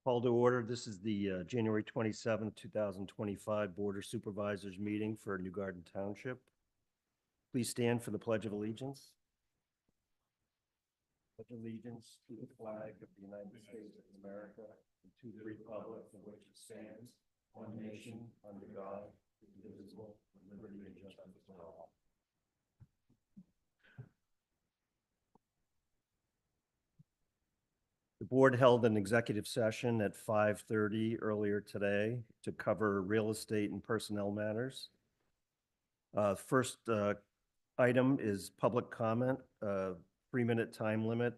Call to order. This is the January 27th, 2025 Board of Supervisors meeting for New Garden Township. Please stand for the Pledge of Allegiance. Pledge allegiance to the flag of the United States of America and to the republic for which it stands, one nation, under God, indivisible, with liberty and justice for all. The board held an executive session at 5:30 earlier today to cover real estate and personnel matters. First item is public comment, 3-minute time limit.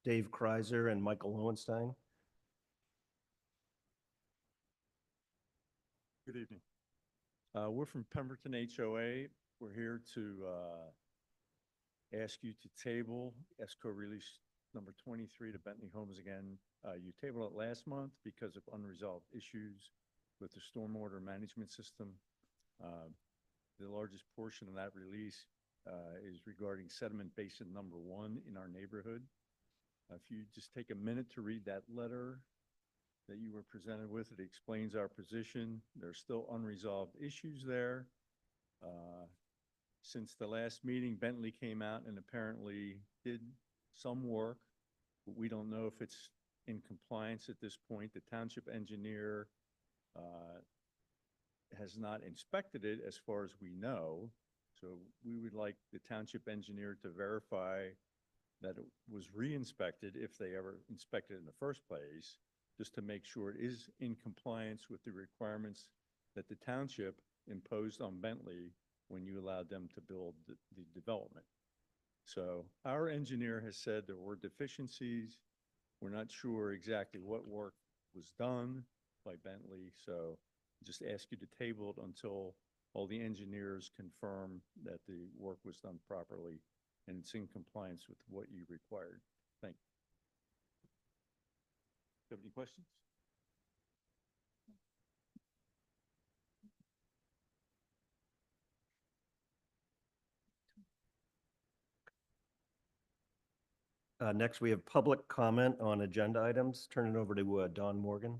Dave Kreiser and Michael Lowenstein. Good evening. We're from Pemberton HOA. We're here to ask you to table ESCO release number 23 to Bentley Homes again. You tabled it last month because of unresolved issues with the stormwater management system. The largest portion of that release is regarding sediment basin number 1 in our neighborhood. If you just take a minute to read that letter that you were presented with, it explains our position. There's still unresolved issues there. Since the last meeting, Bentley came out and apparently did some work, but we don't know if it's in compliance at this point. The township engineer has not inspected it as far as we know. So we would like the township engineer to verify that it was re-inspected if they ever inspected it in the first place, just to make sure it is in compliance with the requirements that the township imposed on Bentley when you allowed them to build the development. So our engineer has said there were deficiencies. We're not sure exactly what work was done by Bentley, so just ask you to table it until all the engineers confirm that the work was done properly and it's in compliance with what you required. Thank you. Do you have any questions? Next, we have public comment on agenda items. Turn it over to Don Morgan.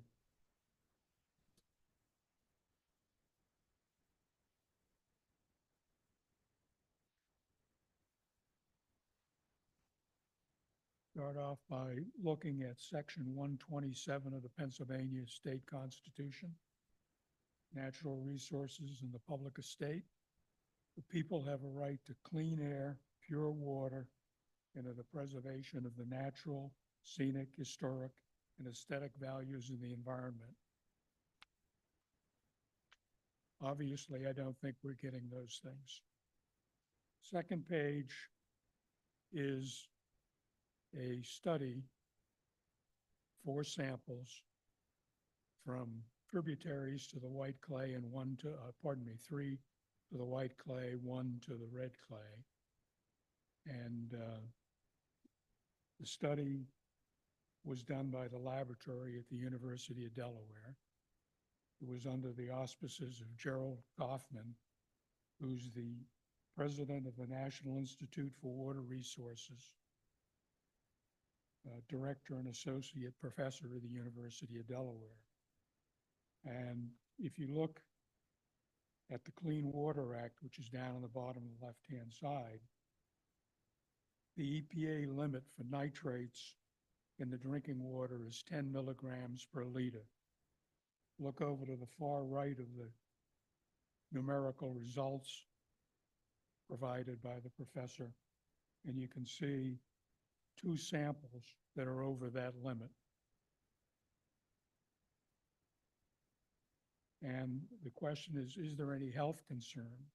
Start off by looking at Section 127 of the Pennsylvania State Constitution, natural resources in the public estate. The people have a right to clean air, pure water, and to the preservation of the natural, scenic, historic, and aesthetic values in the environment. Obviously, I don't think we're getting those things. Second page is a study, 4 samples from tributaries to the white clay and 3 to the white clay, 1 to the red clay. And the study was done by the laboratory at the University of Delaware. It was under the auspices of Gerald Kaufman, who's the president of the National Institute for Water Resources, director and associate professor of the University of Delaware. And if you look at the Clean Water Act, which is down on the bottom of the left-hand side, The EPA limit for nitrates in the drinking water is 10 milligrams per liter. Look over to the far right of the numerical results provided by the professor, and you can see two samples that are over that limit. And the question is there any health concern?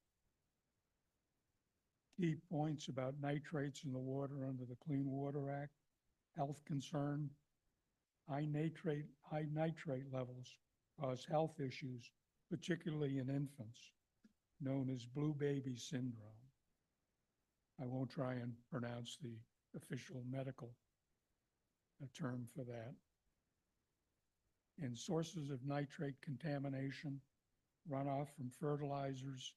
Key points about nitrates in the water under the Clean Water Act: health concern. High nitrate levels cause health issues, particularly in infants, known as blue baby syndrome. I won't try and pronounce the official medical term for that. And sources of nitrate contamination: runoff from fertilizers,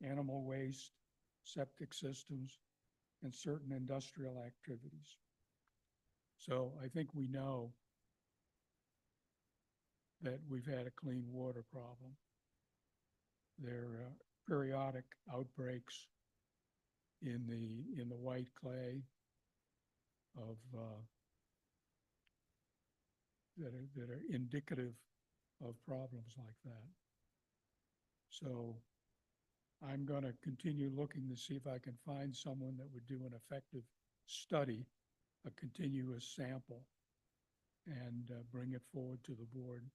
animal waste, septic systems, and certain industrial activities. So I think we know that we've had a clean water problem. There are periodic outbreaks in the white clay of that are indicative of problems like that. So I'm going to continue looking to see if I can find someone that would do an effective study, a continuous sample, and bring it forward to the board,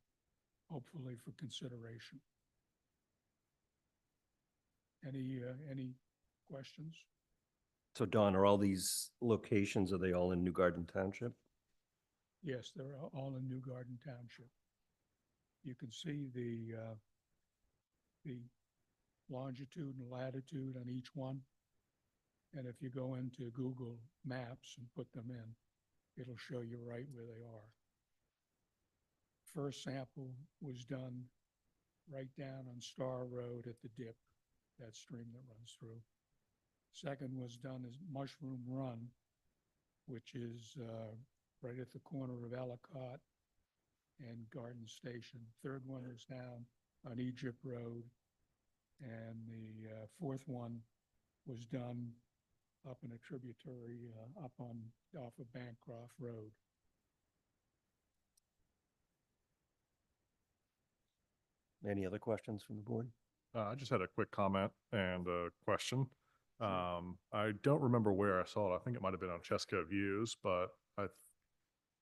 hopefully for consideration. Any questions? So Don, are all these locations, are they all in New Garden Township? Yes, they're all in New Garden Township. You can see the longitude and latitude on each one. And if you go into Google Maps and put them in, it'll show you right where they are. First sample was done right down on Star Road at the dip, that stream that runs through. Second was done as Mushroom Run, which is right at the corner of Ellicott and Garden Station. Third one is down on Egypt Road. And the fourth one was done up in a tributary off of Bancroft Road. Any other questions from the board? I just had a quick comment and a question. I don't remember where I saw it. I think it might have been on Chesapeake Views, but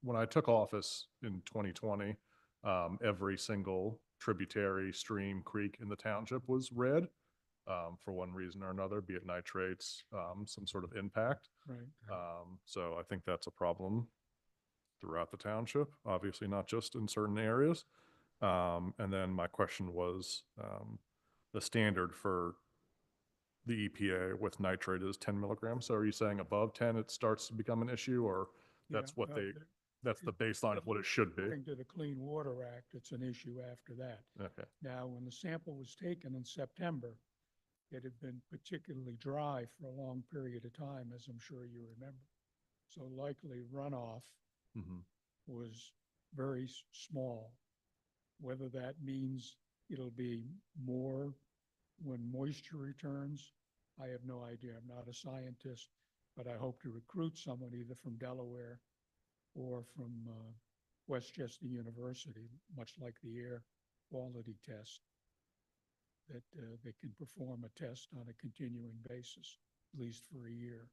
when I took office in 2020, every single tributary, stream, creek in the township was red for one reason or another, be it nitrates, some sort of impact. Right. So I think that's a problem throughout the township, obviously not just in certain areas. And then my question was, the standard for the EPA with nitrate is 10 milligrams. So are you saying above 10, it starts to become an issue, or that's Yeah, what that's the baseline of what it should be? According to the Clean Water Act, it's an issue after that. Okay. Now, when the sample was taken in September, it had been particularly dry for a long period of time, as I'm sure you remember. So likely runoff was very small. Whether that means it'll be more when moisture returns, I have no idea. I'm not a scientist, but I hope to recruit someone either from Delaware or from Westchester University, much like the air quality test, that they can perform a test on a continuing basis, at least for a year.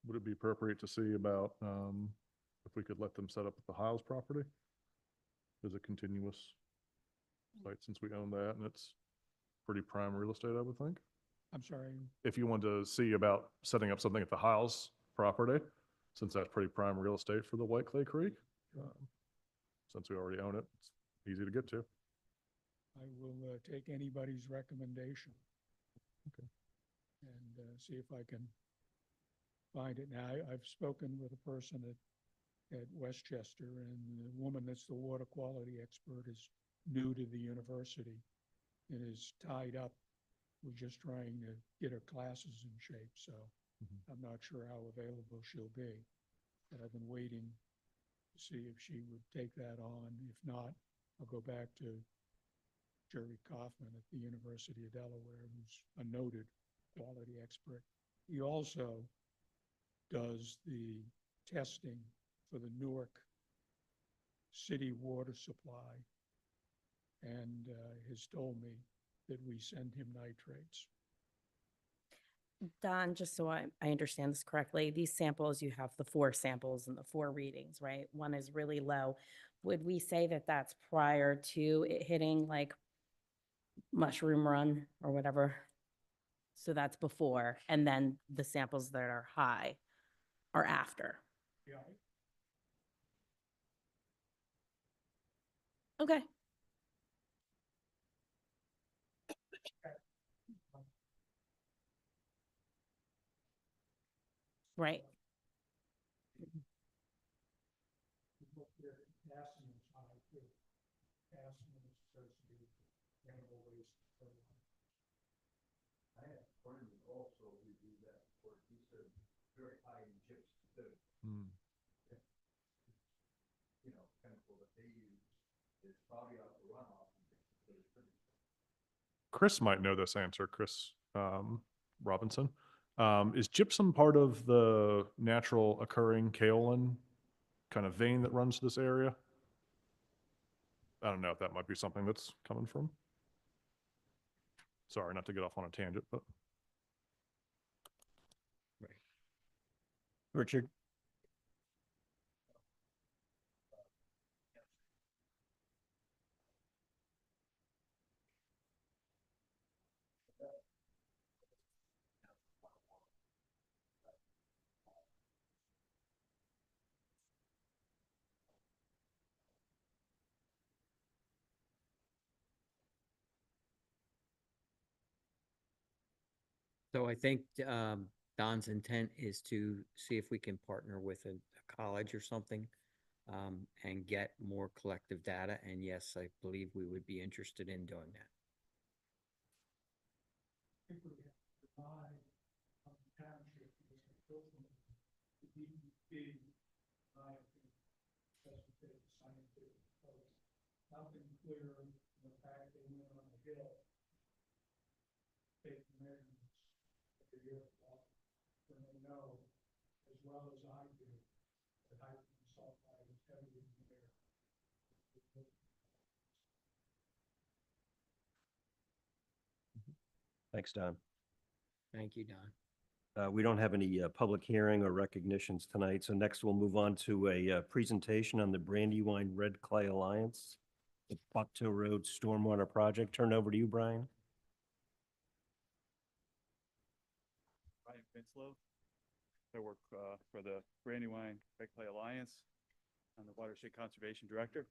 Would it be appropriate to see about if we could let them set up at the Hiles property as a continuous site, since we own that and it's pretty prime real estate, I would think? I'm sorry. If you want to see about setting up something at the Hiles property, since that's pretty prime real estate for the White Clay Creek, since we already own it, it's easy to get to. I will take anybody's recommendation. Okay. And see if I can find it. Now, I've spoken with a person at Westchester, and the woman that's the water quality expert is new to the university and is tied up with just trying to get her classes in shape. So I'm not sure how available she'll be, but I've been waiting to see if she would take that on. If not, I'll go back to Jerry Kaufman at the University of Delaware, who's a noted quality expert he also does the testing for the Newark city water supply and has told me that we send him nitrates. Don, just so I understand this correctly, these samples, you have the 4 samples and the 4 readings, right? One is really low. Would we say that that's prior to it hitting like mushroom run or whatever? So that's before, and then the samples that are high are after. Yeah. Okay. Right. Potassium is high too. Potassium is supposed to be animal waste. I had a friend who also reviewed that report. He said very high in gypsum too. Hmm. You know, chemical that they use is probably out the runoff. But it's pretty. Chris might know this answer, Chris Robinson. Is gypsum part of the natural occurring kaolin kind of vein that runs this area? I don't know if that might be something that's coming from. Sorry, not to get off on a tangent, but Richard? So I think Don's intent is to see if we can partner with a college or something and get more collective data. And yes, I believe we would be interested in doing that. I think we have to rely on the township because the DEP, I think, doesn't take the scientific approach. Nothing clear in the fact they went on the hill, take measurements every year, when they know as well as I do that hydrogen sulfide is heavy in the air. Thanks, Don. Thank you, Don. We don't have any public hearing or recognitions tonight, so next we'll move on to a presentation on the Brandywine Red Clay Alliance, the Bucktail Road Stormwater Project. Turn over to you, Brian. Brian Finslow. I work for the Brandywine Red Clay Alliance. I'm the Watershed Conservation Director.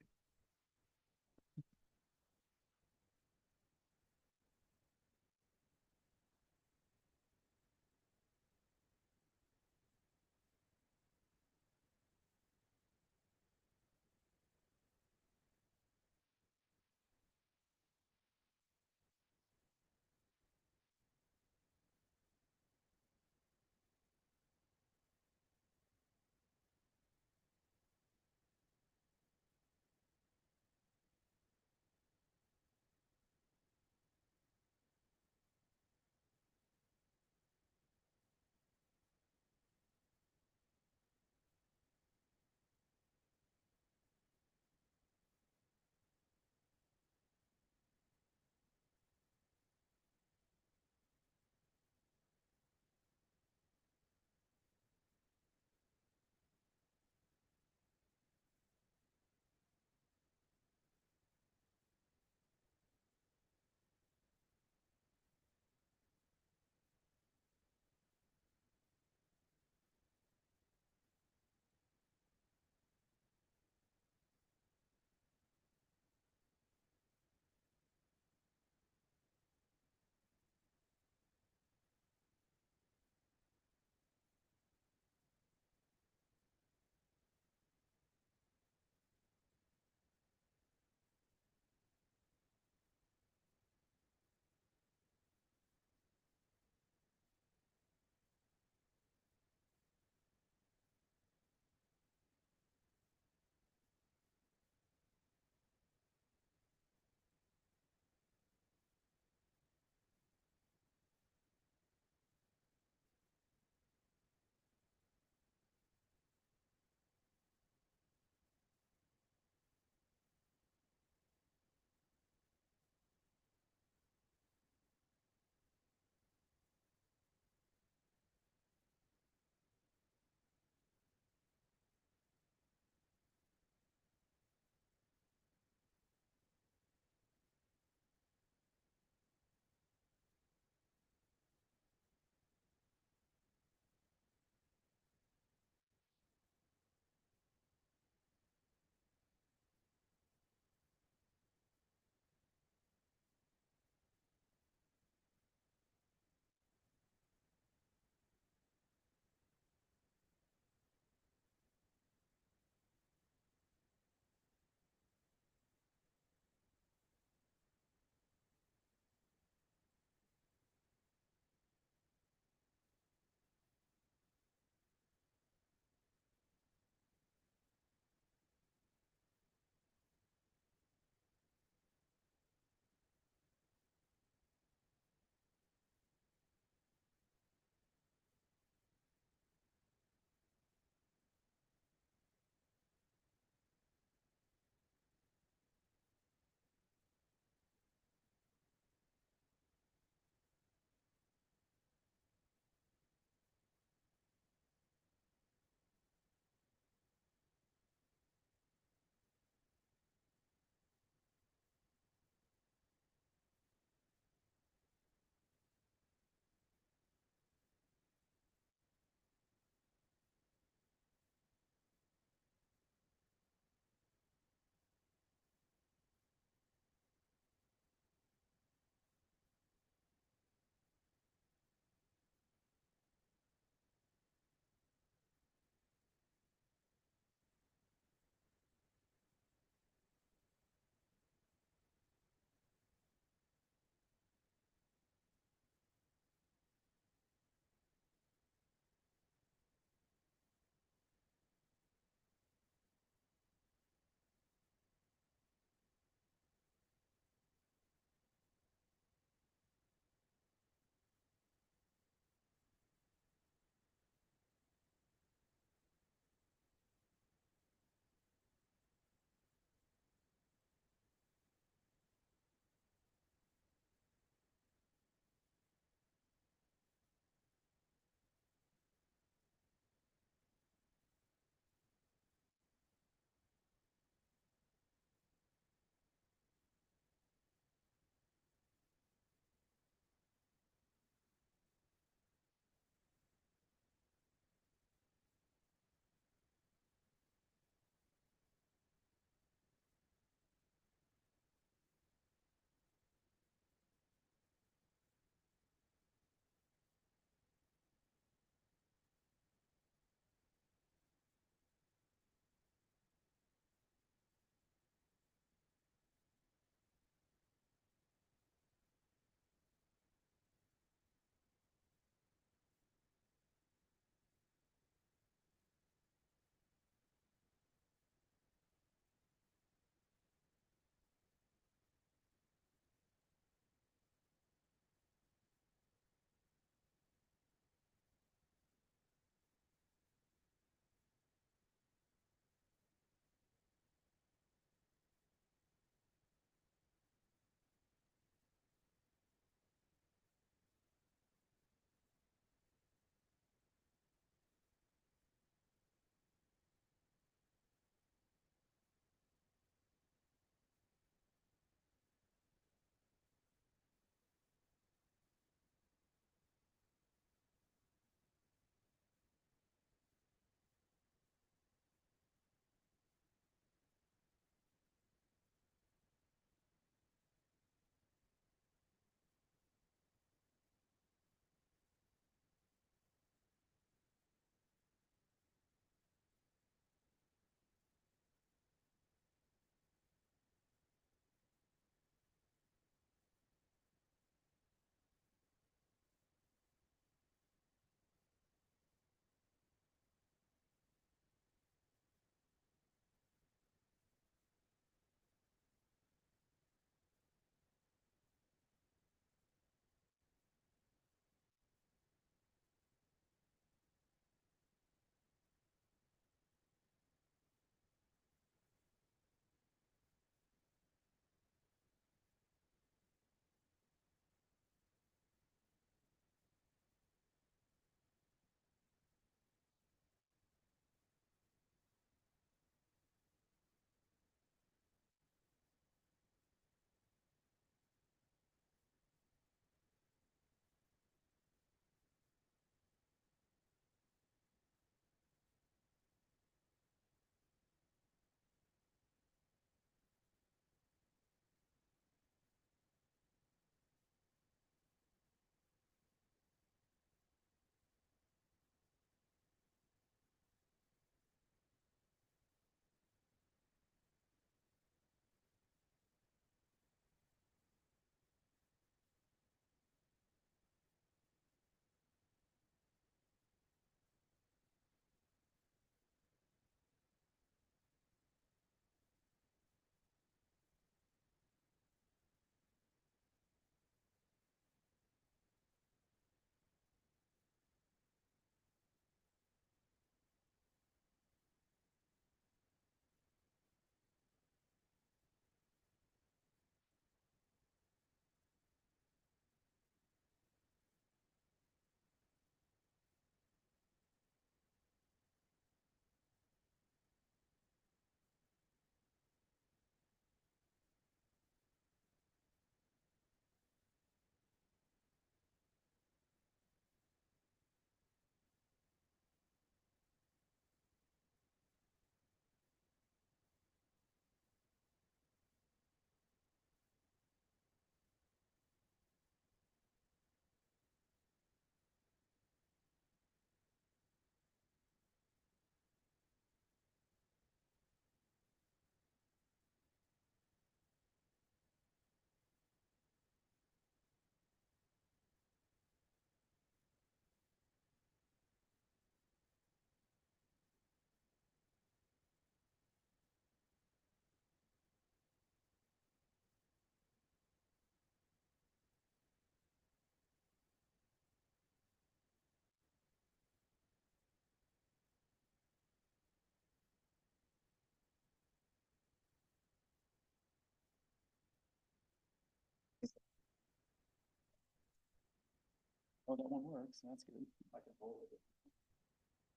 Oh, that one works. That's good. I can roll with it.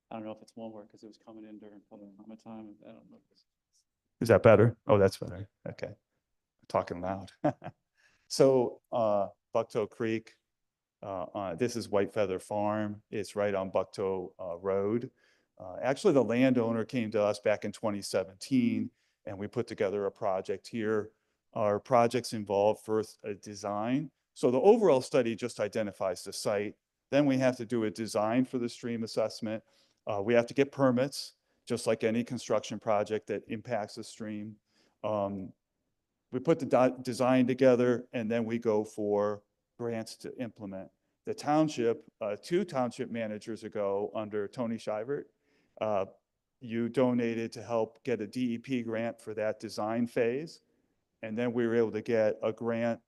I don't know if it's one work because it was coming in during public comment time. I don't know. Is that better? Oh, that's better. Okay. Talking loud. So, Bucktoe Creek, this is White Feather Farm. It's right on Bucktoe, Road. Actually, the landowner came to us back in 2017 and we put together a project here. Our projects involve first a design. So the overall study just identifies the site. Then we have to do a design for the stream assessment. We have to get permits, just like any construction project that impacts the stream. We put the design together and then we go for grants to implement. The township, 2 township managers ago under Tony Shivert, you donated to help get a DEP grant for that design phase. And then we were able to get a grant.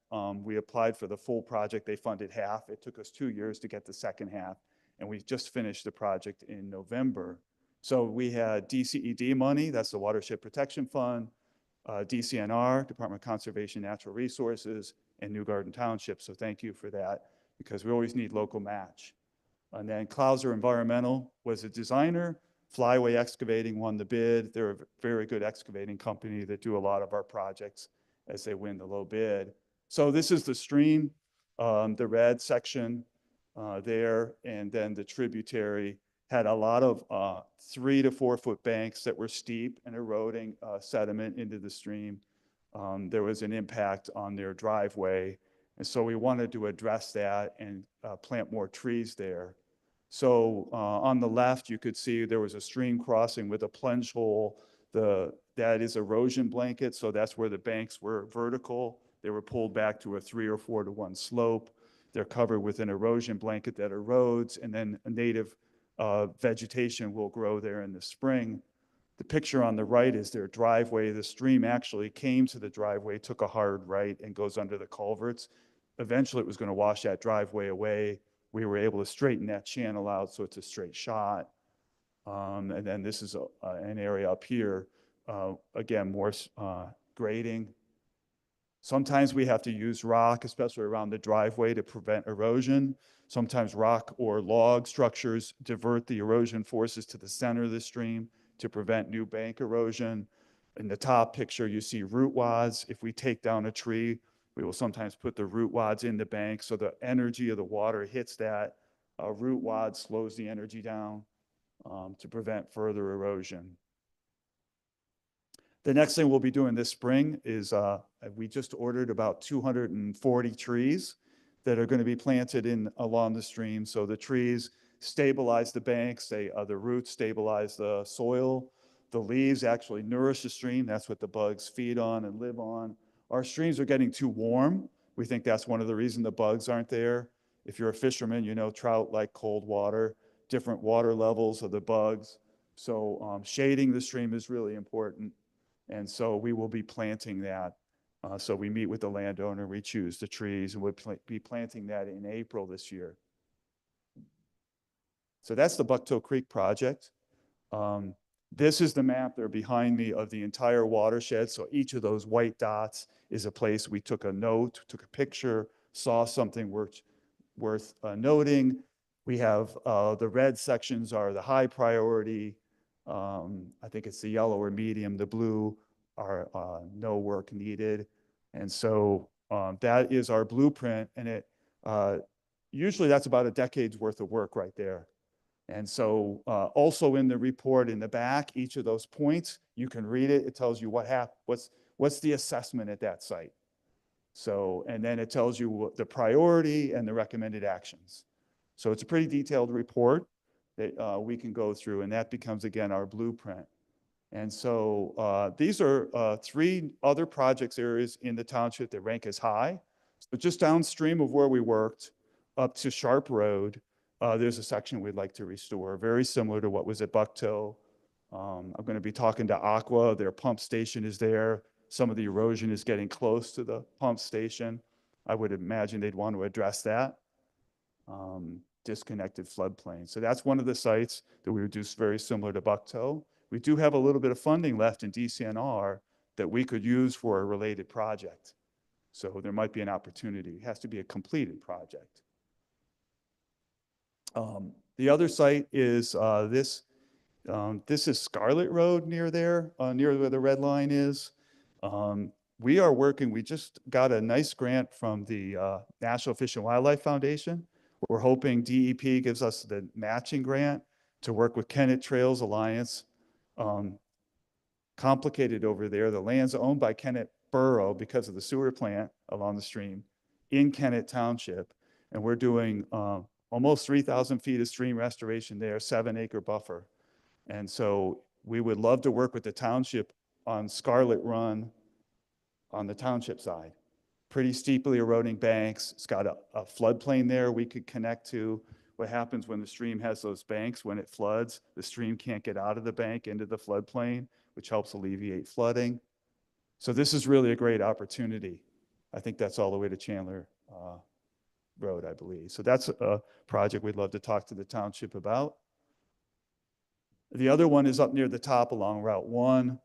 We applied for the full project. They funded half. It took us 2 years to get the second half. And we just finished the project in November. So we had DCED money, that's the Watershed Protection Fund, DCNR, Department of Conservation Natural Resources, and New Garden Township. So thank you for that, because we always need local match. And then Clouser Environmental was a designer. Flyway Excavating won the bid. They're a very good excavating company that do a lot of our projects as they win the low bid. So this is the stream, the red section there, and then the tributary had a lot of 3 to 4 foot banks that were steep and eroding sediment into the stream. There was an impact on their driveway. And so we wanted to address that and plant more trees there. So on the left, you could see there was a stream crossing with a plunge hole. That is erosion blanket. So that's where the banks were vertical. They were pulled back to a 3 or 4 to 1 slope. They're covered with an erosion blanket that erodes, and then a native vegetation will grow there in the spring. The picture on the right is their driveway. The stream actually came to the driveway, took a hard right, and goes under the culverts. Eventually, it was going to wash that driveway away. We were able to straighten that channel out so it's a straight shot. And then this is an area up here, again, more grading. Sometimes we have to use rock, especially around the driveway, to prevent erosion. Sometimes rock or log structures divert the erosion forces to the center of the stream to prevent new bank erosion. In the top picture, you see root wads. If we take down a tree, we will sometimes put the root wads in the bank so the energy of the water hits that root wad, slows the energy down to prevent further erosion. The next thing we'll be doing this spring is we just ordered about 240 trees that are going to be planted along the stream. So the trees stabilize the banks, the roots stabilize the soil. The leaves actually nourish the stream. That's what the bugs feed on and live on. Our streams are getting too warm. We think that's one of the reasons the bugs aren't there. If you're a fisherman, you know trout like cold water, different water levels of the bugs. So shading the stream is really important. And so we will be planting that. So we meet with the landowner, we choose the trees, and we'll be planting that in April this year. So that's the Bucktoe Creek project. This is the map there behind me of the entire watershed. So each of those white dots is a place we took a note, took a picture, saw something worth noting. We have the red sections are the high priority. I think it's the yellow or medium, the blue are no work needed. And so that is our blueprint, and it usually that's about a decade's worth of work right there. And so also in the report in the back, each of those points, you can read it. It tells you what's the assessment at that site. So, and then it tells you what the priority and the recommended actions. So it's a pretty detailed report that we can go through, and that becomes, again, our blueprint. And so these are 3 other projects areas in the township that rank as high. So just downstream of where we worked, up to Sharp Road, there's a section we'd like to restore, very similar to what was at Bucktoe. I'm going to be talking to Aqua. Their pump station is there. Some of the erosion is getting close to the pump station. I would imagine they'd want to address that. Disconnected floodplain. So that's one of the sites that we would do very similar to Bucktoe. We do have a little bit of funding left in DCNR that we could use for a related project. So there might be an opportunity. It has to be a completed project. The other site is this is Scarlet Road near there, near where the red line is. We are working, we just got a nice grant from the National Fish and Wildlife Foundation. We're hoping DEP gives us the matching grant to work with Kennett Trails Alliance. Complicated over there. The land's owned by Kennett Borough because of the sewer plant along the stream in Kennett Township. And we're doing almost 3,000 feet of stream restoration there, 7-acre buffer. And so we would love to work with the township on Scarlet Run on the township side. Pretty steeply eroding banks. It's got a floodplain there we could connect to. What happens when the stream has those banks, when it floods, the stream can't get out of the bank into the floodplain, which helps alleviate flooding. So this is really a great opportunity. I think that's all the way to Chandler Road, I believe. So that's a project we'd love to talk to the township about. The other one is up near the top along Route 1,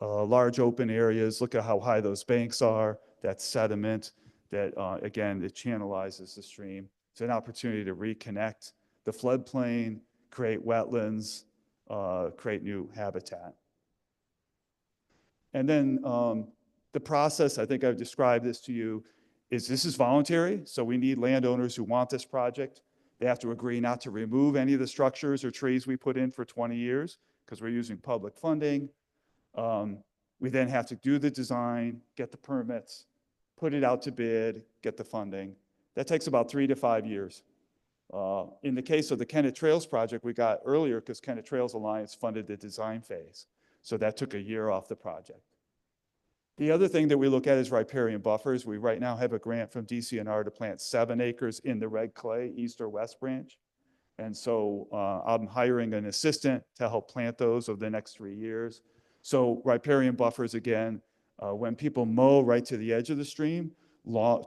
large open areas. Look at how high those banks are. That's sediment that, again, it channelizes the stream. It's an opportunity to reconnect the floodplain, create wetlands, create new habitat. And then the process, I think I've described this to you, is this is voluntary. So we need landowners who want this project. They have to agree not to remove any of the structures or trees we put in for 20 years because we're using public funding. We then have to do the design, get the permits, put it out to bid, get the funding. That takes about 3 to 5 years. In the case of the Kennett Trails project, we got earlier because Kennett Trails Alliance funded the design phase. So that took a year off the project. The other thing that we look at is riparian buffers. We right now have a grant from DCNR to plant 7 acres in the red clay, east or west branch. And so I'm hiring an assistant to help plant those over the next 3 years. So riparian buffers, again, when people mow right to the edge of the stream,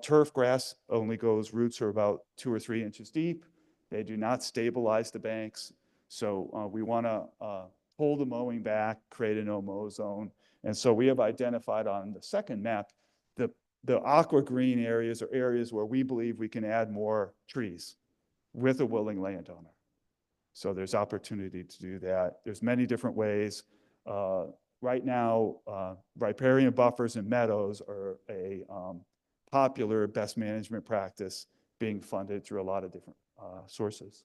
turf grass only goes, roots are about 2 or 3 inches deep. They do not stabilize the banks. So we want to pull the mowing back, create a no-mow zone. And so we have identified on the second map, the aqua green areas are areas where we believe we can add more trees with a willing landowner. So there's opportunity to do that. There's many different ways. Right now, riparian buffers and meadows are a popular best management practice being funded through a lot of different sources.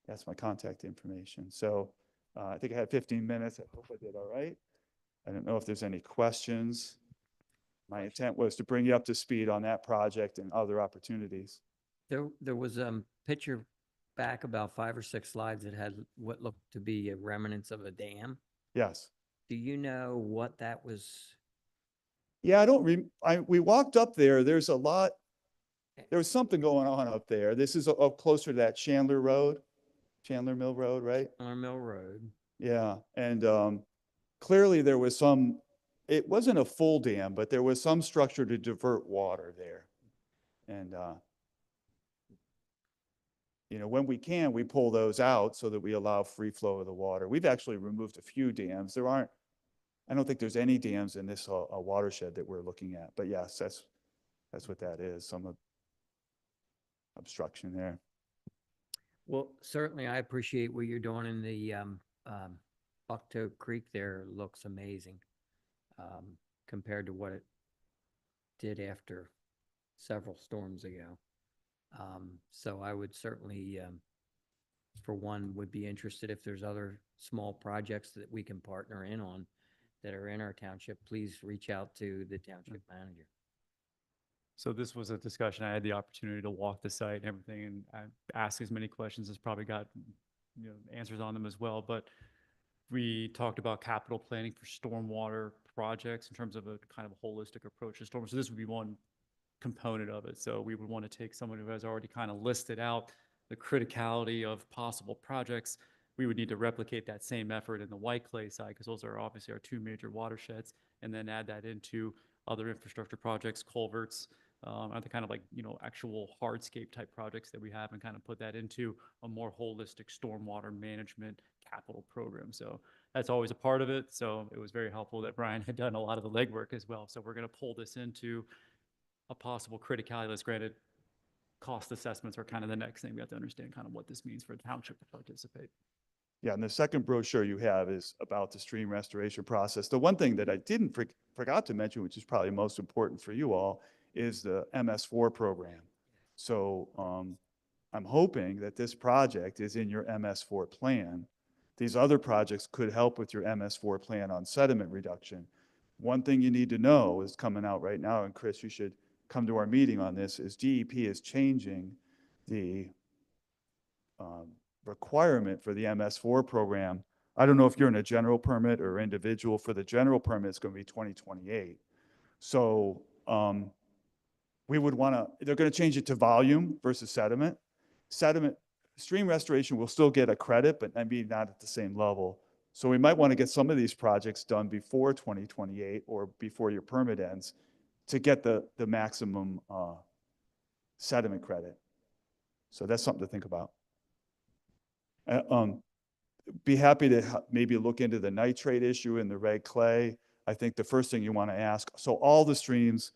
That's my contact information. So I think I had 15 minutes. I hope I did all right. I don't know if there's any questions. My intent was to bring you up to speed on that project and other opportunities. There was a picture back about 5 or 6 slides that had what looked to be a remnants of a dam. Yes. Do you know what that was? Yeah, we walked up there. There's a lot. There was something going on up there. This is up closer to that Chandler Mill Road, right? Chandler Mill Road. Yeah, and clearly there was it wasn't a full dam, but there was some structure to divert water there. And, when we can, we pull those out so that we allow free flow of the water. We've actually removed a few dams. I don't think there's any dams in this watershed that we're looking at, but yes, that's what that is, some obstruction there. Well, certainly I appreciate what you're doing in the Bucktoe Creek there. Looks amazing compared to what it did after several storms ago. So I would certainly, for one, would be interested if there's other small projects that we can partner in on that are in our township. Please reach out to the township manager. So this was a discussion. I had the opportunity to walk the site and everything, and I asked as many questions as probably got answers on them as well. But we talked about capital planning for stormwater projects in terms of a kind of a holistic approach to storm. So this would be one component of it. So we would want to take someone who has already kind of listed out the criticality of possible projects. We would need to replicate that same effort in the white clay side because those are obviously our 2 major watersheds, and then add that into other infrastructure projects, culverts, other kind of like, actual hardscape type projects that we have, and kind of put that into a more holistic stormwater management capital program. So that's always a part of it. So it was very helpful that Brian had done a lot of the legwork as well. So we're going to pull this into a possible criticality. Granted, cost assessments are kind of the next thing. We have to understand kind of what this means for the township to participate. Yeah, and the second brochure you have is about the stream restoration process. The one thing that I didn't forgot to mention, which is probably most important for you all, is the MS4 program. So I'm hoping that this project is in your MS4 plan. These other projects could help with your MS4 plan on sediment reduction. One thing you need to know is coming out right now, and Chris, you should come to our meeting on this, is DEP is changing the requirement for the MS4 program. I don't know if you're in a general permit or individual. For the general permit, it's going to be 2028. So we would want to, they're going to change it to volume versus sediment. Sediment, stream restoration will still get a credit, but maybe not at the same level. So we might want to get some of these projects done before 2028 or before your permit ends to get the maximum sediment credit. So that's something to think about. Be happy to maybe look into the nitrate issue in the red clay. I think the first thing you want to ask, so all the streams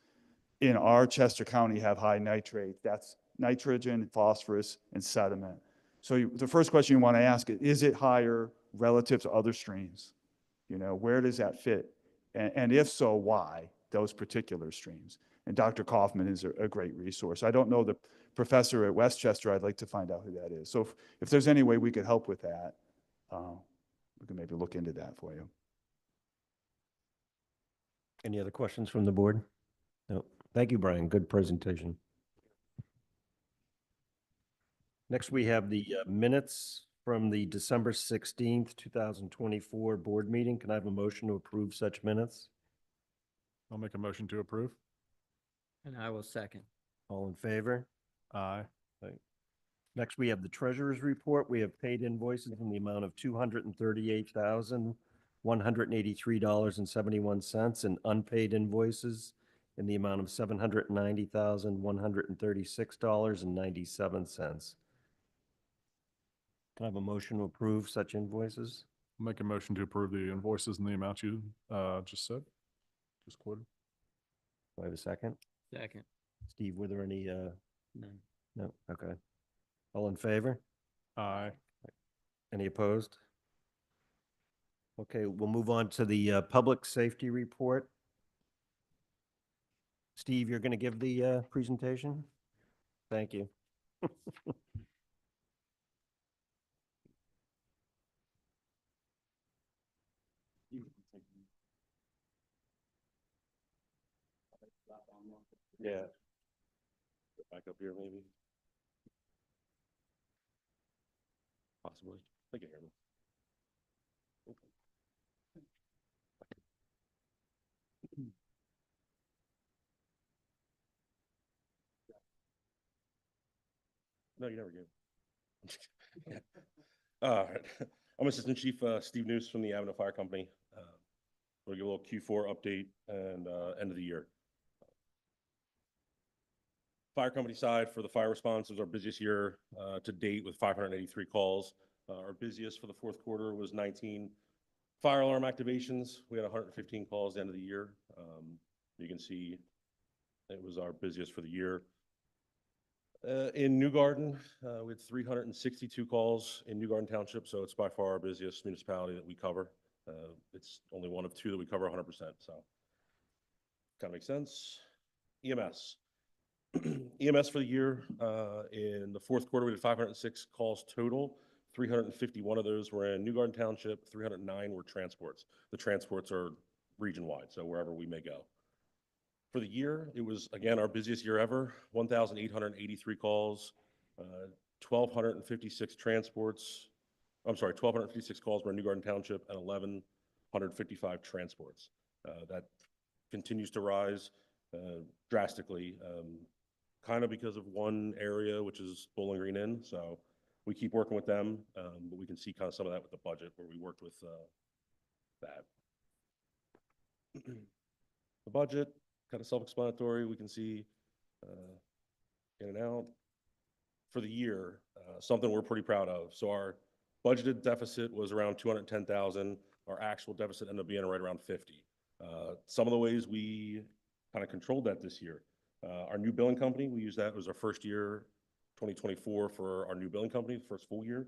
in our Chester County have high nitrate. That's nitrogen, phosphorus, and sediment. So the first question you want to ask is it higher relative to other streams? You know, where does that fit? And if so, why those particular streams? And Dr. Kaufman is a great resource. I don't know the professor at Westchester. I'd like to find out who that is. So if there's any way we could help with that, we can maybe look into that for you. Any other questions from the board? No. Thank you, Brian. Good presentation. Next, we have the minutes from the December 16th, 2024 board meeting. Can I have a motion to approve such minutes? I'll make a motion to approve. And I will second. All in favor? Aye. Next, we have the treasurer's report. We have paid invoices in the amount of $238,183.71 and unpaid invoices in the amount of $790,136.97. Can I have a motion to approve such invoices? I'll make a motion to approve the invoices in the amount you just said, just quoted. Do I have a second? Second. Steve, were there any, None. no, okay. All in favor? Aye. Any opposed? Okay, we'll move on to the public safety report. Steve, you're going to give the presentation? Thank you. Yeah. Back up here, maybe. Possibly. I can hear me. No, you never gave. All right. I'm Assistant Chief Steve Noose from the Avenue Fire Company. We'll give a little Q4 update and end of the year. Fire company side, for the fire response, was our busiest year to date with 583 calls. Our busiest for the fourth quarter was 19 fire alarm activations. We had 115 calls at the end of the year. You can see it was our busiest for the year. In New Garden, we had 362 calls in New Garden Township, so it's by far our busiest municipality that we cover. It's only one of two that we cover 100%, so kind of makes sense. EMS. EMS for the year, in the fourth quarter, we had 506 calls total. 351 of those were in New Garden Township, 309 were transports. The transports are region-wide, so wherever we may go. For the year, it was, again, our busiest year ever, 1,883 calls, 1,256 transports. I'm sorry, 1,256 calls were in New Garden Township and 1,155 transports. That continues to rise drastically, kind of because of one area, which is Bowling Green Inn. So we keep working with them, but we can see kind of some of that with the budget where we worked with that. The budget, kind of self-explanatory. We can see in and out. For the year, something we're pretty proud of. So our budgeted deficit was around 210,000. Our actual deficit ended up being right around 50. Some of the ways we kind of controlled that this year. Our new billing company, we use that, it was our first year, 2024 for our new billing company, first full year.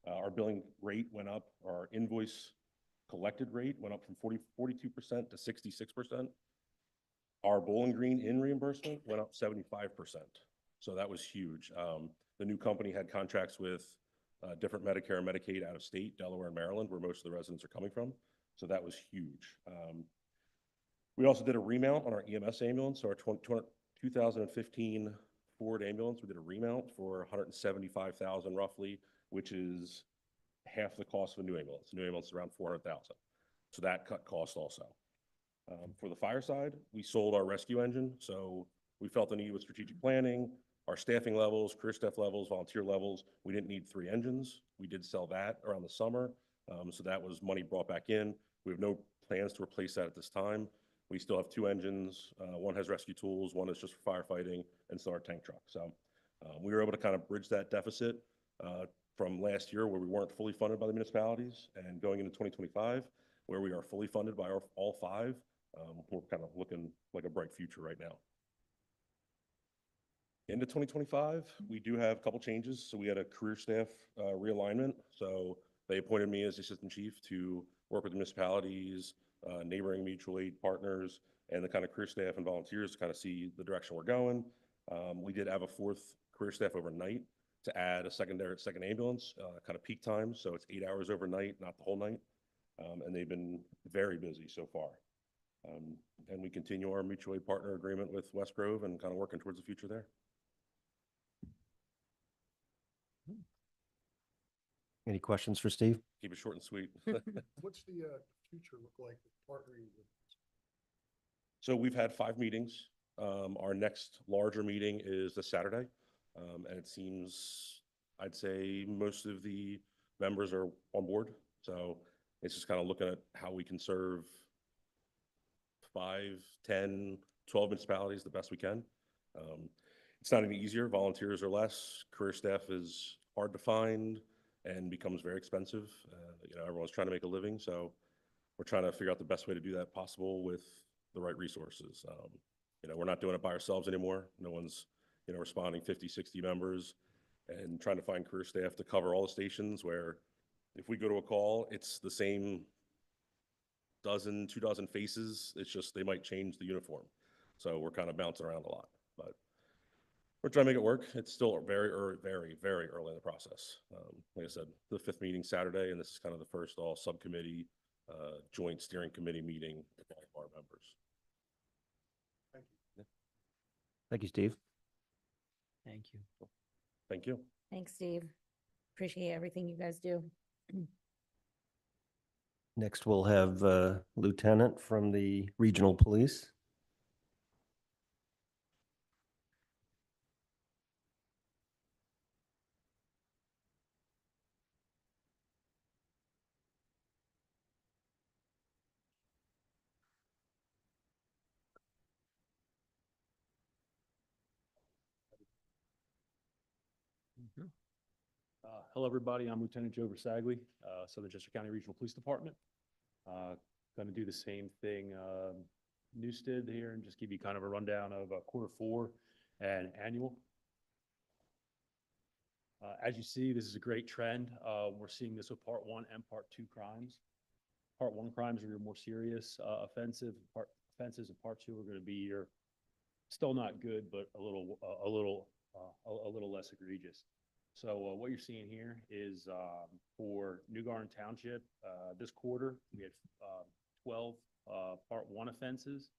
Our billing rate went up, our invoice collected rate went up from 42% to 66%. Our Bowling Green in reimbursement went up 75%. So that was huge. The new company had contracts with different Medicare and Medicaid out of state, Delaware and Maryland, where most of the residents are coming from. So that was huge. We also did a remount on our EMS ambulance. So our 2015 Ford ambulance, we did a remount for 175,000 roughly, which is half the cost of a new ambulance. A new ambulance is around 400,000. So that cut cost also. For the fire side, we sold our rescue engine. So we felt the need with strategic planning, our staffing levels, career staff levels, volunteer levels. We didn't need 3 engines. We did sell that around the summer. So that was money brought back in. We have no plans to replace that at this time. We still have 2 engines. One has rescue tools, one is just for firefighting, and so our tank truck. So we were able to kind of bridge that deficit from last year where we weren't fully funded by the municipalities and going into 2025 where we are fully funded by all 5. We're kind of looking like a bright future right now. Into 2025, we do have a couple changes. So we had a career staff realignment. So they appointed me as assistant chief to work with municipalities, neighboring mutual aid partners, and the kind of career staff and volunteers to kind of see the direction we're going. We did have a 4th career staff overnight to add a second ambulance, kind of peak time. So it's 8 hours overnight, not the whole night. And they've been very busy so far. And we continue our mutual aid partner agreement with West Grove and kind of working towards the future there. Any questions for Steve? Keep it short and sweet. What's the future look like with partnering with? So we've had 5 meetings. Our next larger meeting is this Saturday. And it seems, I'd say most of the members are on board. So it's just kind of looking at how we can serve 5, 10, 12 municipalities the best we can. It's not any easier. Volunteers are less. Career staff is hard to find and becomes very expensive. Everyone's trying to make a living. So we're trying to figure out the best way to do that possible with the right resources. We're not doing it by ourselves anymore. No one's, responding 50, 60 members and trying to find career staff to cover all the stations where if we go to a call, it's the same 2 dozen faces. It's just they might change the uniform. So we're kind of bouncing around a lot, but we're trying to make it work. It's still very early, very, very early in the process. Like I said, the 5th meeting Saturday, and this is kind of the first all subcommittee, joint steering committee meeting with all of our members. Thank you. Thank you, Steve. Thank you. Thank you. Thanks, Steve. Appreciate everything you guys do. Next, we'll have Lieutenant from the Regional Police. Hello, everybody. I'm Lieutenant Joe Versagli, Southern Chester County Regional Police Department. Going to do the same thing Newstead here and just give you kind of a rundown of Q4 and annual. As you see, this is a great trend. We're seeing this with Part 1 and Part 2 crimes. Part 1 crimes are your more serious offenses, and Part 2 are going to be your still not good, but a little less egregious. So what you're seeing here is for New Garden Township, this quarter, we had 12 Part 1 offenses,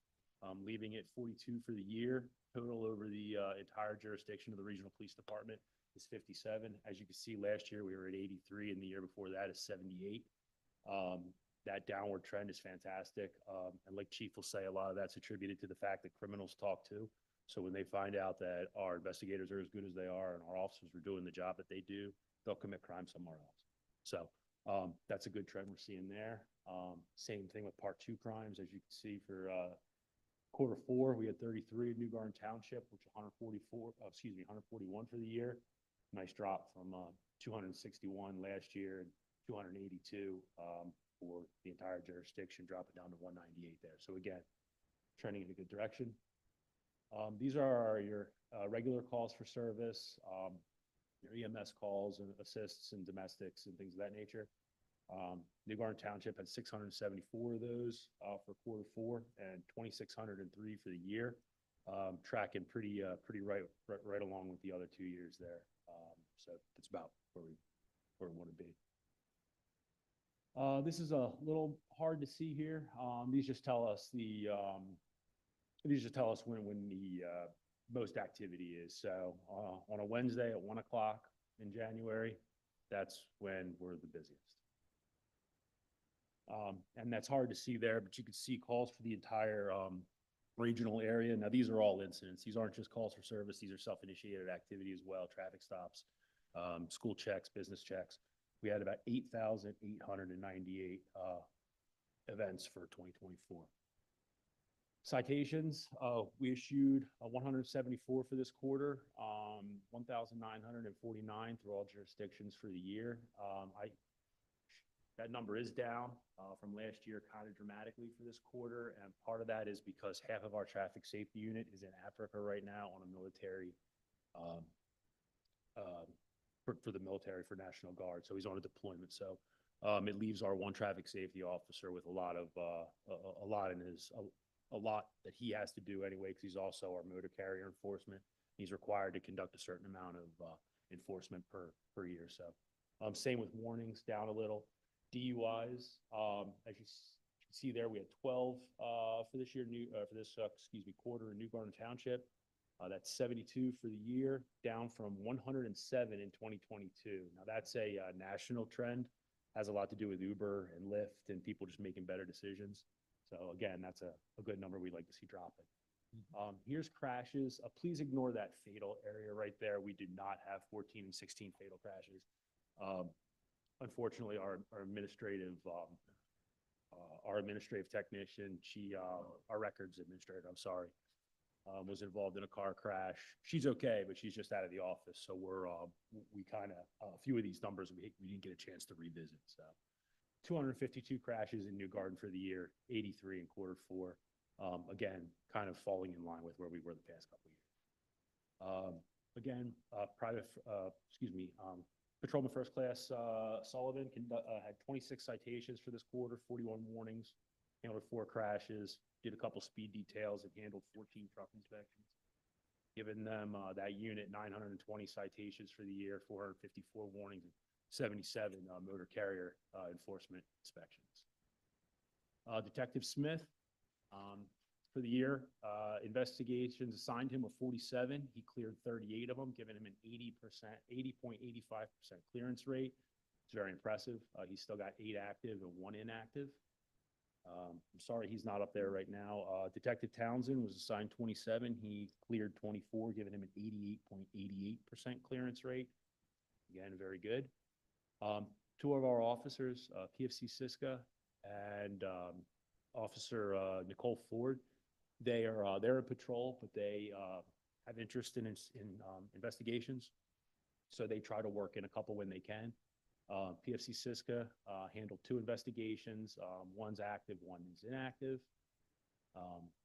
leaving it 42 for the year. Total over the entire jurisdiction of the Regional Police Department is 57. As you can see, last year we were at 83, and the year before that is 78. That downward trend is fantastic. And like Chief will say, a lot of that's attributed to the fact that criminals talk too. So when they find out that our investigators are as good as they are and our officers are doing the job that they do, they'll commit crime somewhere else. So that's a good trend we're seeing there. Same thing with Part 2 crimes. As you can see for Q4, we had 33 in New Garden Township, which is 141 for the year. Nice drop from 261 last year and 282 for the entire jurisdiction, dropping down to 198 there. So again, trending in a good direction. These are your regular calls for service, your EMS calls and assists and domestics and things of that nature. New Garden Township had 674 of those for Q4 and 2,603 for the year. Tracking pretty right along with the other 2 years there. So it's about where we want to be. This is a little hard to see here. These just tell us when the most activity is. So on a Wednesday at 1 o'clock in January, that's when we're the busiest. And that's hard to see there, but you can see calls for the entire regional area. Now, these are all incidents. These aren't just calls for service. These are self-initiated activity as well, traffic stops, school checks, business checks. We had about 8,898 events for 2024. Citations, we issued 174 for this quarter, 1,949 through all jurisdictions for the year. That number is down from last year kind of dramatically for this quarter, and part of that is because half of our traffic safety unit is in Africa right now on a military, for the military, for National Guard, so he's on a deployment. So it leaves our one traffic safety officer with a lot that he has to do anyway, because he's also our motor carrier enforcement. He's required to conduct a certain amount of enforcement per year. So same with warnings, down a little. DUIs, as you can see there, we had 12 for this year, quarter in New Garden Township. That's 72 for the year, down from 107 in 2022. Now that's a national trend, has a lot to do with Uber and Lyft and people just making better decisions. So again, that's a good number we'd like to see dropping. Here's crashes. Please ignore that fatal area right there. We did not have 14 and 16 fatal crashes. Unfortunately, our administrative technician, our records administrator, I'm sorry, was involved in a car crash. She's okay, but she's just out of the office. So we kind of, a few of these numbers we didn't get a chance to revisit. So 252 crashes in New Garden for the year, 83 in Q4. Again, kind of falling in line with where we were the past couple of years. Patrolman First Class Sullivan had 26 citations for this quarter, 41 warnings, handled 4 crashes, did a couple speed details, and handled 14 truck inspections. Giving them, that unit, 920 citations for the year, 454 warnings, and 77 motor carrier enforcement inspections. Detective Smith, for the year, investigations assigned him a 47. He cleared 38 of them, giving him an 80.85% clearance rate. It's very impressive. He's still got 8 active and 1 inactive. I'm sorry he's not up there right now. Detective Townsend was assigned 27. He cleared 24, giving him an 88.88% clearance rate. Again, very good. 2 of our officers, PFC Siska and Officer Nicole Ford, they're in patrol, but they have interest in investigations. So they try to work in a couple when they can. PFC Siska handled 2 investigations. One's active, one is inactive.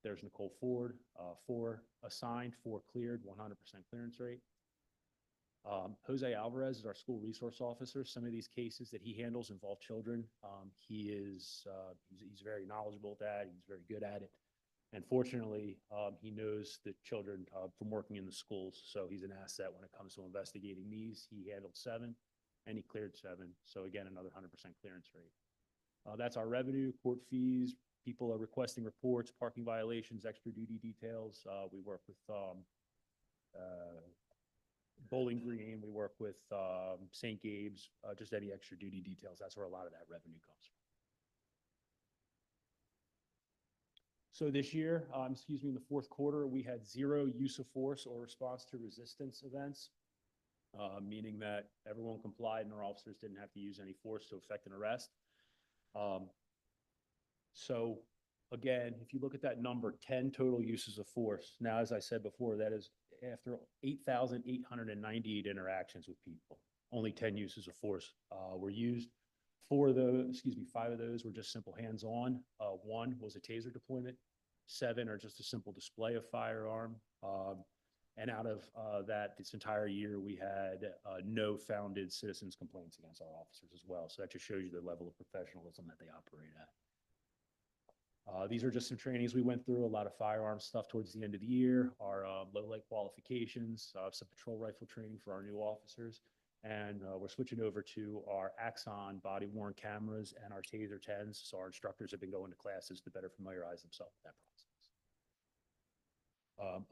There's Nicole Ford, 4 assigned, 4 cleared, 100% clearance rate. Jose Alvarez is our school resource officer. Some of these cases that he handles involve children. He's very knowledgeable at that. He's very good at it. And fortunately, he knows the children from working in the schools. So he's an asset when it comes to investigating these. He handled 7 and he cleared 7. So again, another 100% clearance rate. That's our revenue, court fees. People are requesting reports, parking violations, extra duty details. We work with Bowling Green. We work with St. Gabe's, just any extra duty details. That's where a lot of that revenue comes from. So this year, in the Q4, we had 0 use of force or response to resistance events, meaning that everyone complied and our officers didn't have to use any force to effect an arrest. So again, if you look at that number, 10 total uses of force. Now, as I said before, that is after 8,898 interactions with people. Only 10 uses of force were used. 5 of those were just simple hands-on. 1 was a taser deployment. 7 are just a simple display of firearm. And out of that, this entire year, we had no founded citizens complaints against our officers as well. So that just shows you the level of professionalism that they operate at. These are just some trainings we went through, a lot of firearm stuff towards the end of the year, our low light qualifications, some patrol rifle training for our new officers. And we're switching over to our Axon body worn cameras and our Taser 10s. So our instructors have been going to classes to better familiarize themselves with that process.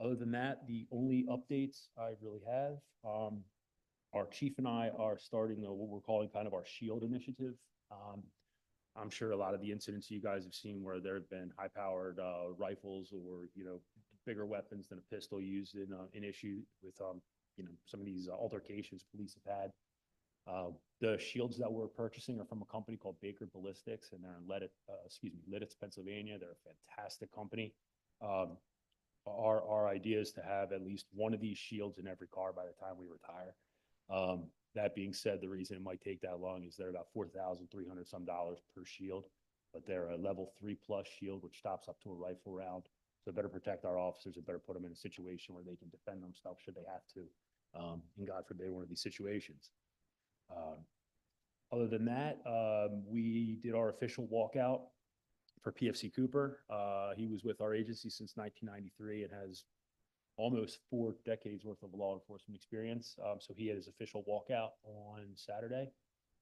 Other than that, the only updates I really have, our chief and I are starting what we're calling kind of our SHIELD initiative. I'm sure a lot of the incidents you guys have seen where there have been high-powered rifles or, bigger weapons than a pistol used in issue with, some of these altercations police have had. The shields that we're purchasing are from a company called Baker Ballistics, and they're in Lidditz, Pennsylvania. They're a fantastic company. Our idea is to have at least one of these shields in every car by the time we retire. That being said, the reason it might take that long is they're about $4,300 some per shield, but they're a level 3+ shield, which stops up to a rifle round. So better protect our officers and better put them in a situation where they can defend themselves should they have to. And God forbid one of these situations. Other than that, we did our official walkout for PFC Cooper. He was with our agency since 1993 and has almost 4 decades worth of law enforcement experience. So he had his official walkout on Saturday.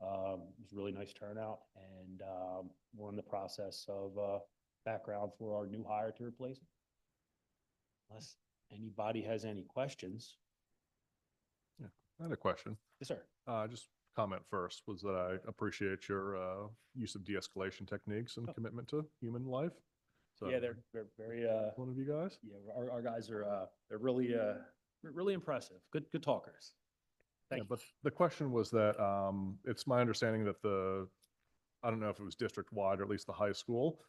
It was a really nice turnout, and we're in the process of background for our new hire to replace him. Unless anybody has any questions. Yeah, I had a question. Yes, sir. Just comment first was that I appreciate your use of de-escalation techniques and commitment to human life. So Yeah, they're very, one of you guys. yeah, our guys are, they're really impressive. Good talkers. Yeah, Thank you. but the question was that it's my understanding that I don't know if it was district-wide or at least the high school,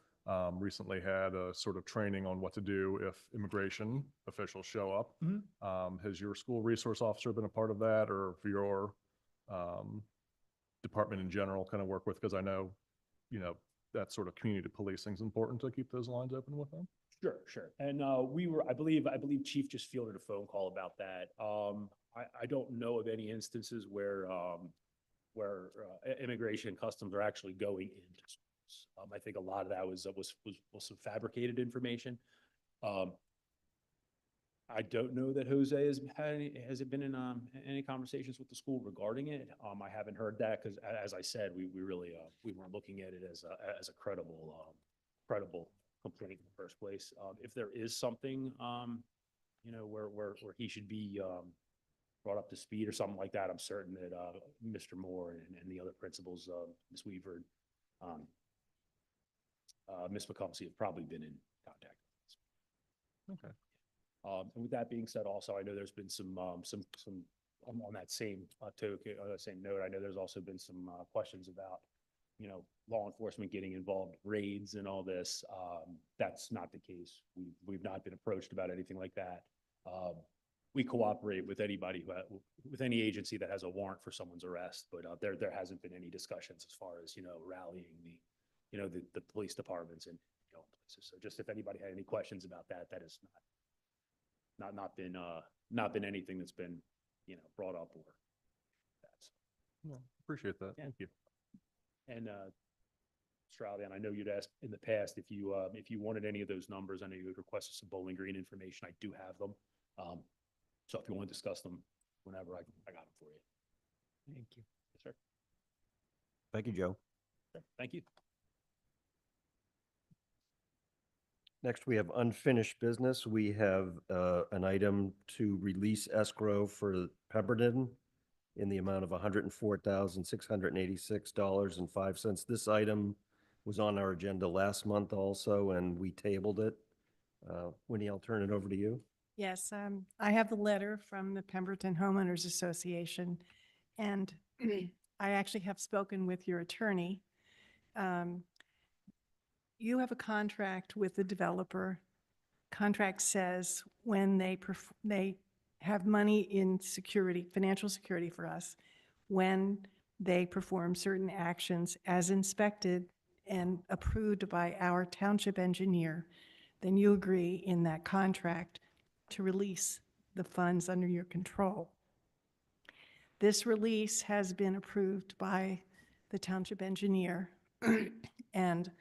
recently had a sort of training on what to do if immigration officials show up. Has your school resource officer been a part of that, or for your department in general kind of work with? Because I know, that sort of community policing is important to keep those lines open with them. Sure. And I believe Chief just fielded a phone call about that. I don't know of any instances where immigration and customs are actually going into schools. I think a lot of that was some fabricated information. I don't know that Jose has been in any conversations with the school regarding it. I haven't heard that because, as I said, we really we weren't looking at it as a credible complaint in the first place. If there is something, where he should be brought up to speed or something like that, I'm certain that Mr. Moore and the other principals, Ms. Weaver, Ms. McCumsey, have probably been in contact. Okay. And with that being said, also, I know there's been some on that same token, on that same note, I know there's also been some questions about, law enforcement getting involved in raids and all this. That's not the case. We've not been approached about anything like that. We cooperate with anybody with any agency that has a warrant for someone's arrest, but there hasn't been any discussions as far as, rallying the police departments and places. So just if anybody had any questions about that, that is not been anything that's been, brought up or that. So. Well, appreciate that. Yeah. Thank you. And Mr. Albion, I know you'd asked in the past if you wanted any of those numbers. I know you had requested some Bowling Green information. I do have them. So if you want to discuss them whenever, I got them for you. Thank you. Yes, sir. Thank you, Joe. Sure. Thank you. Next, we have unfinished business. We have an item to release escrow for Pemberton in the amount of $104,686.05. This item was on our agenda last month also, and we tabled it. Winnie, I'll turn it over to you. Yes, I have the letter from the Pemberton Homeowners Association, and I actually have spoken with your attorney. You have a contract with the developer. Contract says when they have money in security, financial security for us, when they perform certain actions as inspected and approved by our township engineer, then you agree in that contract to release the funds under your control. This release has been approved by the township engineer. And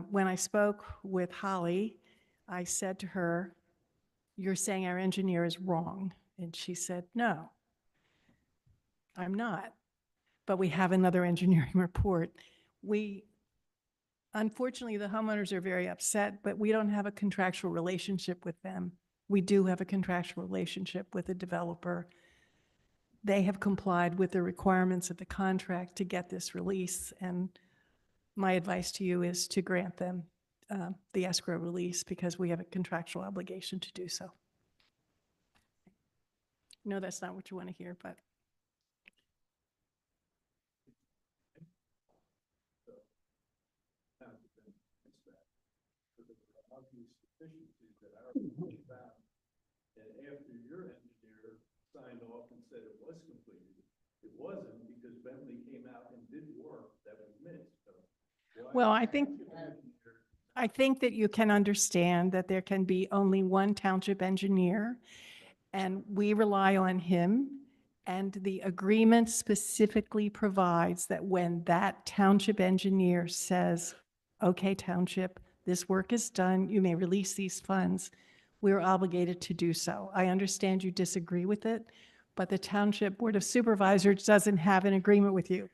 when I spoke with Holly, I said to her, "You're saying our engineer is wrong." And she said, "No, I'm not. But we have another engineering report." Unfortunately, the homeowners are very upset, but we don't have a contractual relationship with them. We do have a contractual relationship with the developer. They have complied with the requirements of the contract to get this release, and my advice to you is to grant them the escrow release because we have a contractual obligation to do so. No, that's not what you want to hear, but And after your engineer signed off and said it was completed, it wasn't because Bentley came out and did work that was missed. So well, I think that you can understand that there can be only one township engineer, and we rely on him. And the agreement specifically provides that when that township engineer says, "Okay, township, this work is done, you may release these funds," we're obligated to do so. I understand you disagree with it, but the Township Board of Supervisors doesn't have an agreement with you.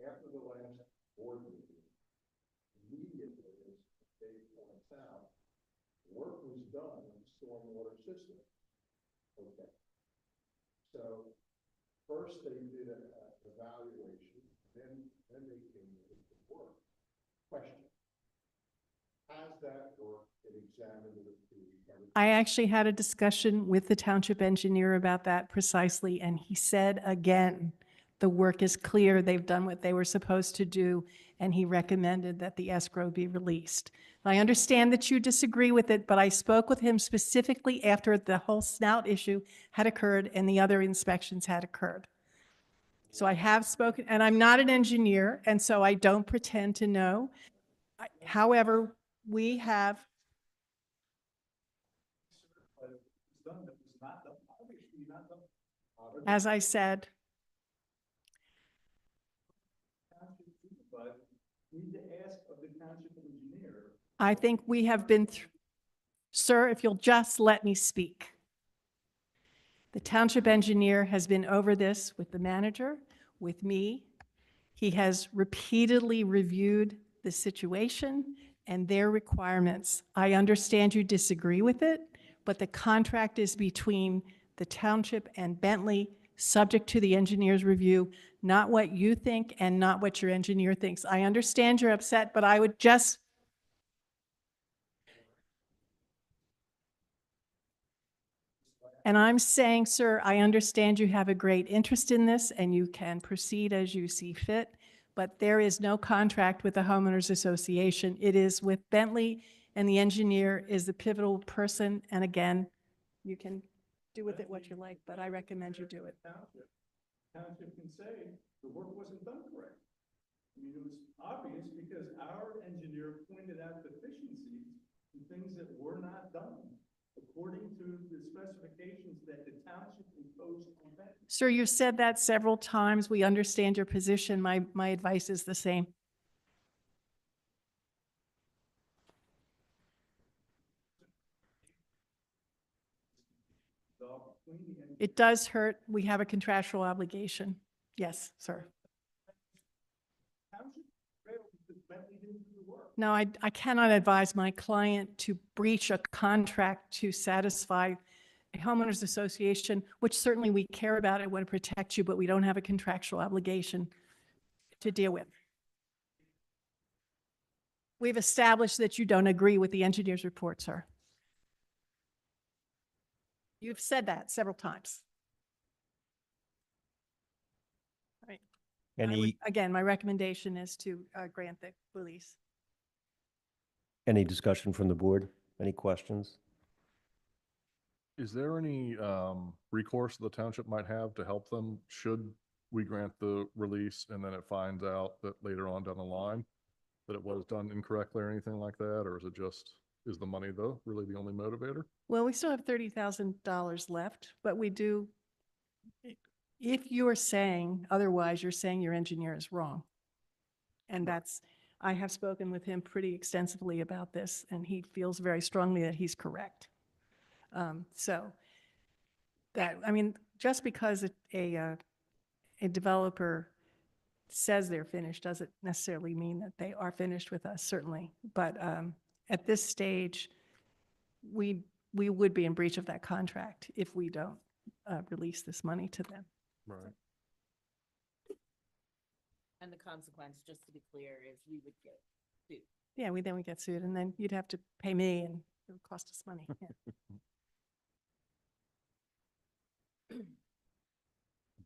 After the last board meeting, immediately, as Dave points out, work was done on the stormwater system. Okay. So first they did an evaluation, then they came with the work. Question. Has that work been examined and approved? I actually had a discussion with the township engineer about that precisely, and he said again, the work is clear, they've done what they were supposed to do, and he recommended that the escrow be released. I understand that you disagree with it, but I spoke with him specifically after the whole snout issue had occurred and the other inspections had occurred. So I have spoken, and I'm not an engineer, and so I don't pretend to know. However, we have, as I said, need to ask of the township engineer. I think we have been through, sir, if you'll just let me speak. The township engineer has been over this with the manager, with me. He has repeatedly reviewed the situation and their requirements. I understand you disagree with it, but the contract is between the township and Bentley, subject to the engineer's review, not what you think and not what your engineer thinks. I understand you're upset, but I would just, and I'm saying, sir, I understand you have a great interest in this and you can proceed as you see fit, but there is no contract with the homeowners association. It is with Bentley, and the engineer is the pivotal person. And again, you can do with it what you like, but I recommend you do it. Township can say the work wasn't done correct. I mean, it was obvious because our engineer pointed out deficiencies and things that were not done according to the specifications that the township imposed on Bentley. Sir, you've said that several times. We understand your position. My advice is the same. It does hurt. We have a contractual obligation. Yes, sir. No, I cannot advise my client to breach a contract to satisfy a homeowners association, which certainly we care about and want to protect you, but we don't have a contractual obligation to deal with. We've established that you don't agree with the engineer's report, sir. You've said that several times. Right. Again, my recommendation is to grant the release. Any discussion from the board? Any questions? Is there any recourse the township might have to help them should we grant the release and then it finds out that later on down the line that it was done incorrectly or anything like that? Or is it just, is the money though really the only motivator? Well, we still have $30,000 left, but we do, if you are saying otherwise, you're saying your engineer is wrong. And that's, I have spoken with him pretty extensively about this, and he feels very strongly that he's correct. So that, I mean, just because a developer says they're finished doesn't necessarily mean that they are finished with us, certainly. But at this stage, we would be in breach of that contract if we don't release this money to them. Right. And the consequence, just to be clear, is we would get sued. Yeah, then we get sued, and then you'd have to pay me, and it would cost us money. Yeah.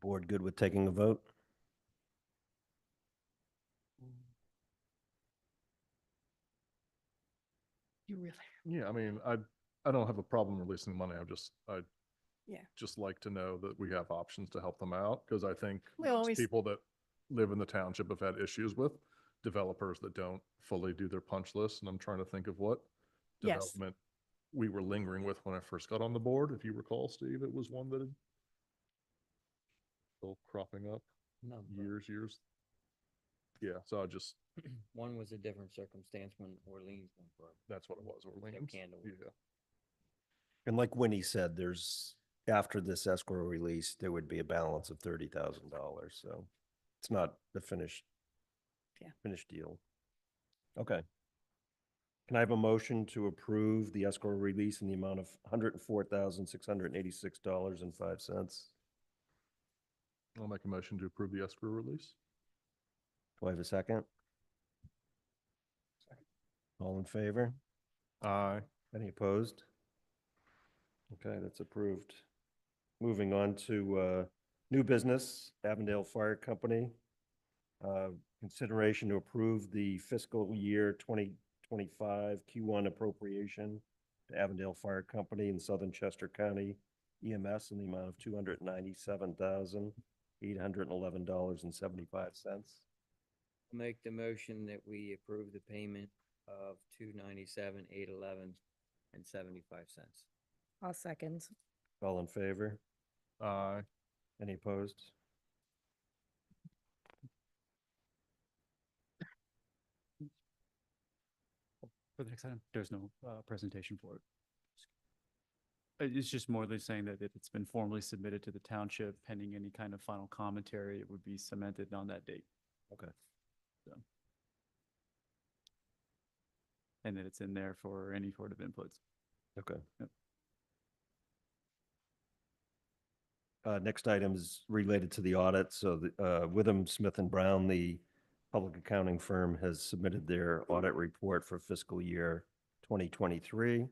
Board good with taking a vote? You really, Yeah, I mean, I don't have a problem releasing the money. I yeah. just like to know that we have options to help them out, because I think We most always- people that live in the township have had issues with developers that don't fully do their punch list, and I'm trying to think of what Yes. development we were lingering with when I first got on the board. If you recall, Steve, it was one that had still cropping up No, years. Yeah, so I just, one was a different circumstance when Orleans went broke. that's what it was, Orleans. candle. Yeah, And like Winnie said, after this escrow release, there would be a balance of $30,000. So it's not the finished deal. Okay. Can I have a motion to approve the escrow release in the amount of $104,686.05? I'll make a motion to approve the escrow release. Do I have a second? All in favor? Aye. Any opposed? Okay, that's approved. Moving on to new business, Avondale Fire Company. Consideration to approve the fiscal year 2025 Q1 appropriation to Avondale Fire Company in Southern Chester County EMS in the amount of $297,811.75. Make the motion that we approve the payment of $297,811.75. I'll second. All in favor? Aye. Any opposed? For the next item, there's no presentation for it. It's just more than saying that if it's been formally submitted to the township pending any kind of final commentary, it would be cemented on that date. Okay. So. And that it's in there for any sort of inputs. Okay. Yep. Next item is related to the audit. So Witham, Smith and Brown, the public accounting firm, has submitted their audit report for fiscal year 2023.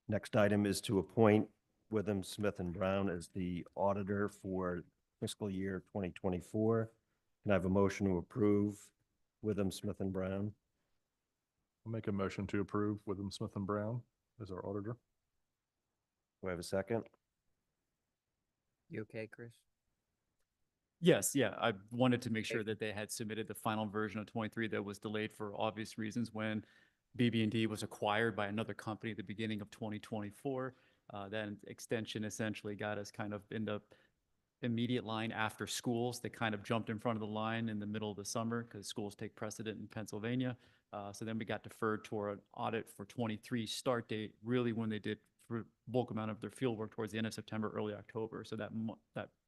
Next item is to appoint Witham, Smith and Brown as the auditor for fiscal year 2024. Can I have a motion to approve Witham, Smith and Brown? I'll make a motion to approve Witham, Smith and Brown as our auditor. Do I have a second? You okay, Chris? Yes, yeah, I wanted to make sure that they had submitted the final version of 23 that was delayed for obvious reasons when BB&D was acquired by another company at the beginning of 2024. That extension essentially got us kind of in the immediate line after schools. They kind of jumped in front of the line in the middle of the summer because schools take precedent in Pennsylvania. So then we got deferred to an audit for 23 start date, really when they did for bulk amount of their field work towards the end of September, early October. So that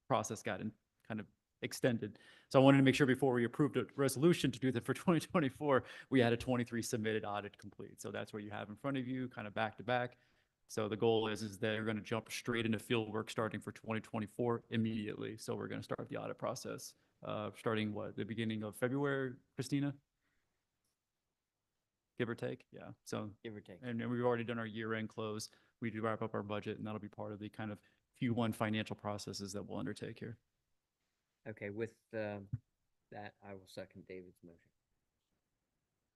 process got kind of extended. So I wanted to make sure before we approved a resolution to do that for 2024, we had a 23 submitted audit complete. So that's what you have in front of you, kind of back to back. So the goal is that they're going to jump straight into field work starting for 2024 immediately. So we're going to start the audit process starting the beginning of February, Christina? Give or take, yeah. So Give or take. and we've already done our year-end close. We do wrap up our budget, and that'll be part of the kind of Q1 financial processes that we'll undertake here. Okay, with that, I will second David's motion.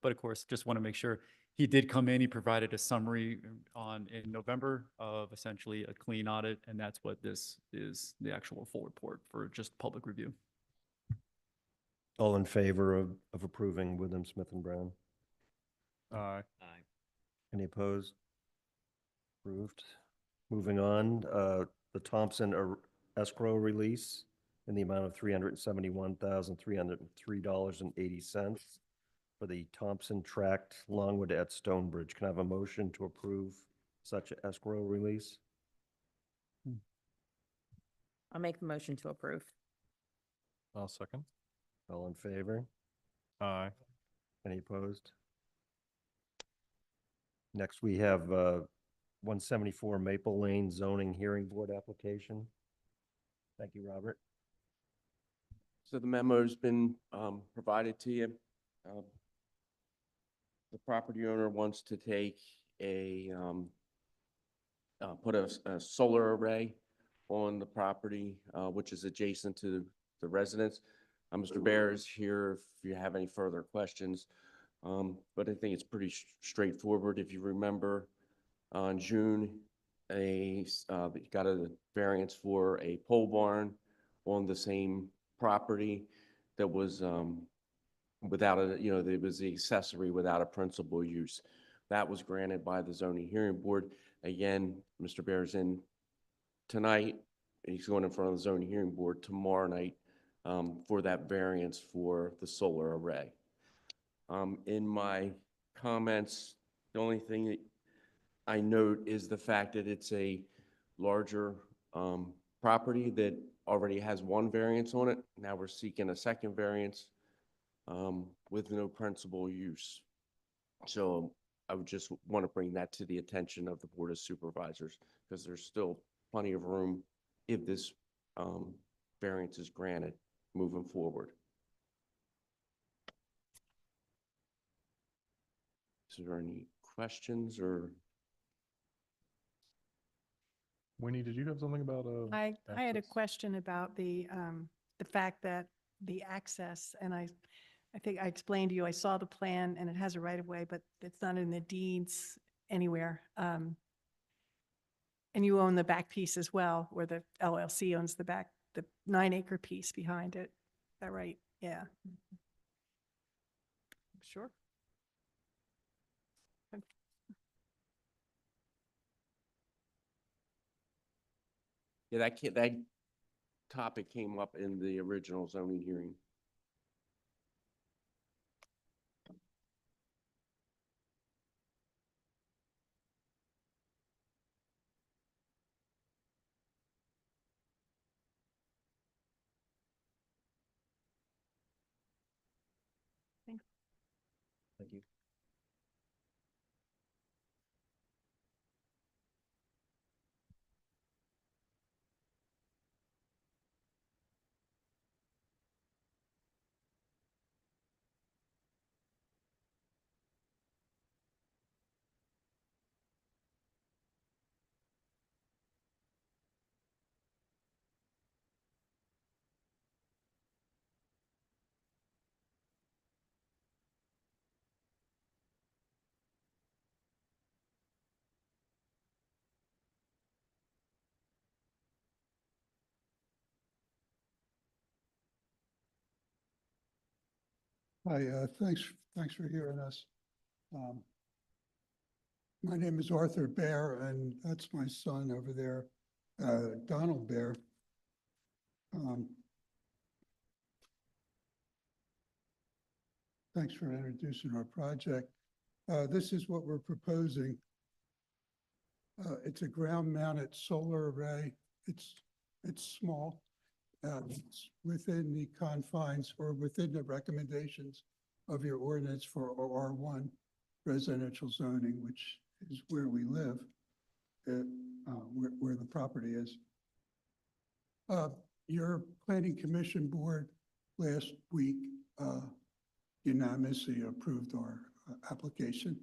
But of course, just want to make sure He did come in, he provided a summary in November of essentially a clean audit, and that's what this is, the actual full report for just public review. All in favor of approving Witham, Smith and Brown? Aye. Aye. Any opposed? Approved. Moving on, the Thompson escrow release in the amount of $371,303.80 for the Thompson Tract Longwood at Stonebridge. Can I have a motion to approve such escrow release? I'll make the motion to approve. I'll second. All in favor? Aye. Any opposed? Next, we have 174 Maple Lane zoning hearing board application. Thank you, Robert. So the memo's been provided to you. The property owner wants to take put a solar array on the property, which is adjacent to the residence. Mr. Bear is here if you have any further questions. But I think it's pretty straightforward. If you remember, in June, got a variance for a pole barn on the same property that was without it was the accessory without a principal use. That was granted by the zoning hearing board. Again, Mr. Bear's in tonight. He's going in front of the zoning hearing board tomorrow night for that variance for the solar array. In my comments, the only thing that I note is the fact that it's a larger property that already has one variance on it. Now we're seeking a second variance with no principal use. So I would just want to bring that to the attention of the Board of Supervisors, because there's still plenty of room if this variance is granted moving forward. Is there any questions or? Winnie, did you have something about I had a access? question about the fact that the access, and I think I explained to you, I saw the plan and it has a right of way, but it's not in the deeds anywhere. And you own the back piece as well, or the LLC owns the 9-acre piece behind it. Is that right? Yeah. Sure. Yeah, that topic came up in the original zoning hearing. Thank you. Hi, thanks for hearing us. My name is Arthur Bear, and that's my son over there, Donald Bear. Thanks for introducing our project. This is what we're proposing. It's a ground-mounted solar array. It's small. It's within the confines or within the recommendations of your ordinance for R1 residential zoning, which is where we live, where the property is. Your planning commission board last week unanimously approved our application.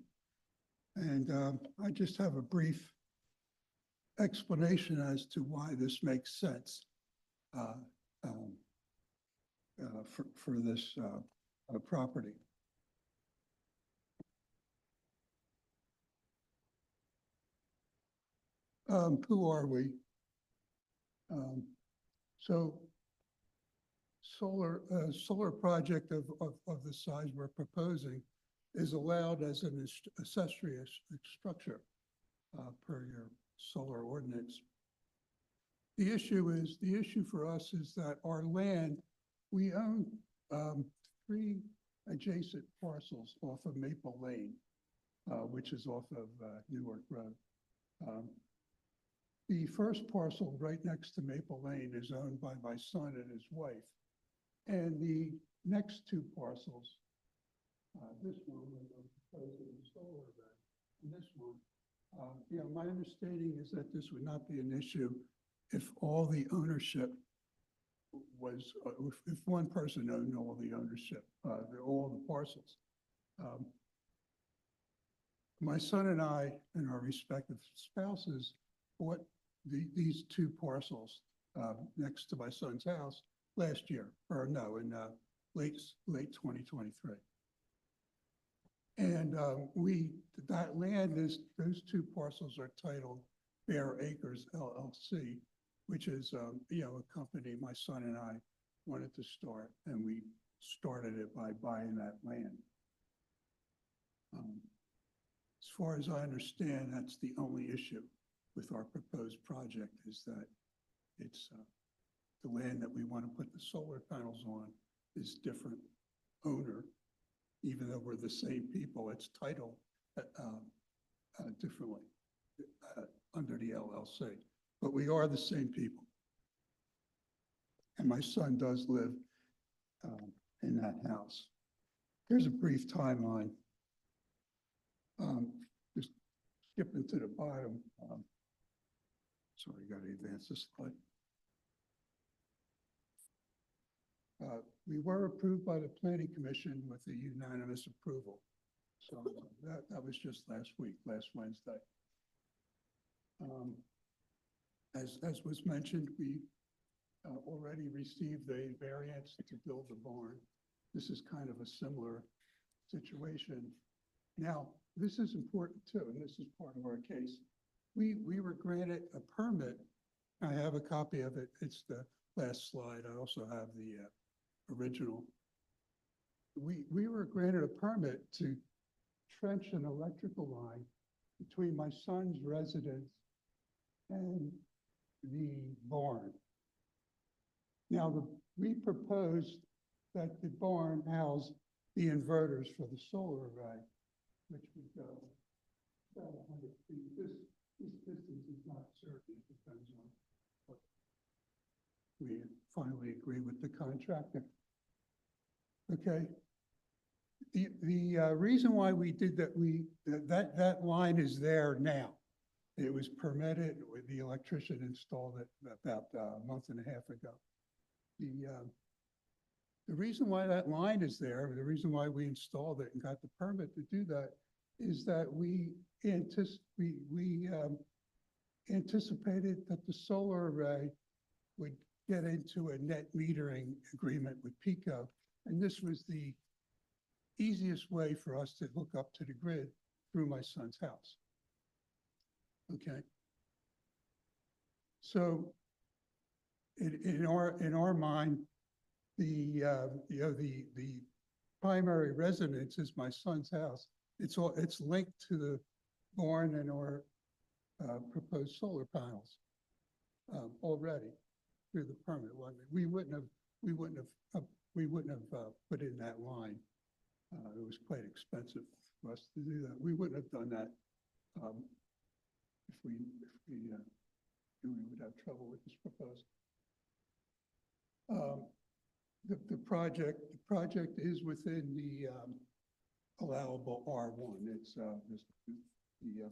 And I just have a brief explanation as to why this makes sense for this property. Who are we? So solar project of the size we're proposing is allowed as an accessory structure per your solar ordinance. The issue for us is that our land, we own 3 adjacent parcels off of Maple Lane, which is off of Newark Road. The first parcel right next to Maple Lane is owned by my son and his wife. And the next 2 parcels, this one, we're proposing a solar array, and this one, my understanding is that this would not be an issue if all the ownership was, if one person owned all the ownership, all the parcels. My son and I and our respective spouses bought these 2 parcels next to my son's house last year, or no, in late 2023. And that land is, those 2 parcels are titled Bear Acres LLC, which is, a company my son and I wanted to start, and we started it by buying that land. As far as I understand, that's the only issue with our proposed project, is that it's the land that we want to put the solar panels on is different owner, even though we're the same people, it's titled differently under the LLC, but we are the same people. And my son does live in that house. Here's a brief timeline. Just skipping to the bottom. Sorry, got to advance this slide. We were approved by the Planning Commission with a unanimous approval. So that was just last Wednesday. As was mentioned, we already received a variance to build the barn. This is kind of a similar situation. Now, this is important too, and this is part of our case. We were granted a permit. I have a copy of it. It's the last slide. I also have the original. We were granted a permit to trench an electrical line between my son's residence and the barn. Now, we proposed that the barn house the inverters for the solar array, which would go about 100 feet. This distance is not certain. It depends on what we finally agree with the contractor. Okay. The reason why we did that, that line is there now. It was permitted. The electrician installed it about a month and a half ago. The reason why that line is there, the reason why we installed it and got the permit to do that, is that we anticipated that the solar array would get into a net metering agreement with PECO, and this was the easiest way for us to hook up to the grid through my son's house. Okay. So in our mind, the primary residence is my son's house. It's linked to the barn and our proposed solar panels already through the permit. Well, we wouldn't have put in that line. It was quite expensive for us to do that. We wouldn't have done that if we would have trouble with this proposal. The project is within the allowable R1. It's the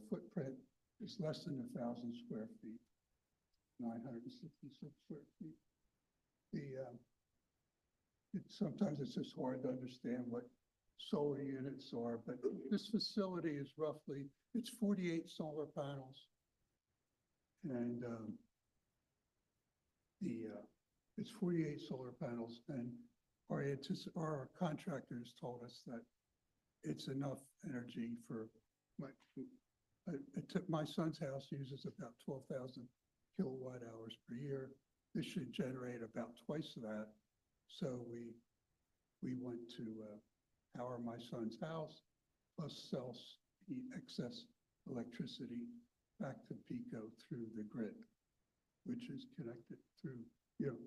footprint is less than 1,000 square feet, 966 square feet. Sometimes it's just hard to understand what solar units are, but this facility is roughly, it's 48 solar panels, and it's 48 solar panels, and our contractors told us that it's enough energy for my son's house uses about 12,000 kilowatt hours per year. This should generate about twice that. So we want to power my son's house, plus sell the excess electricity back to Pico through the grid, which is connected through, through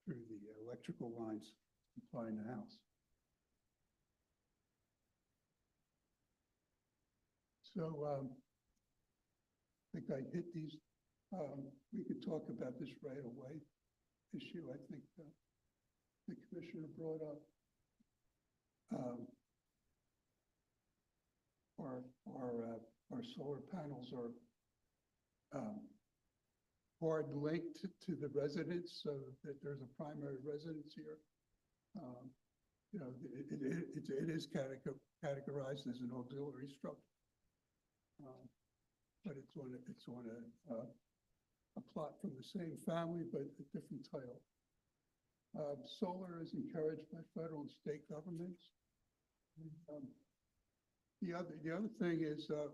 the electrical lines supplying the house. So I think I hit these. We could talk about this right away issue. I think the commissioner brought up our solar panels are hard linked to the residents, so that there's a primary residence here. It is categorized as an auxiliary structure. But it's on a plot from the same family, but a different title. Solar is encouraged by federal and state governments. The other thing is, a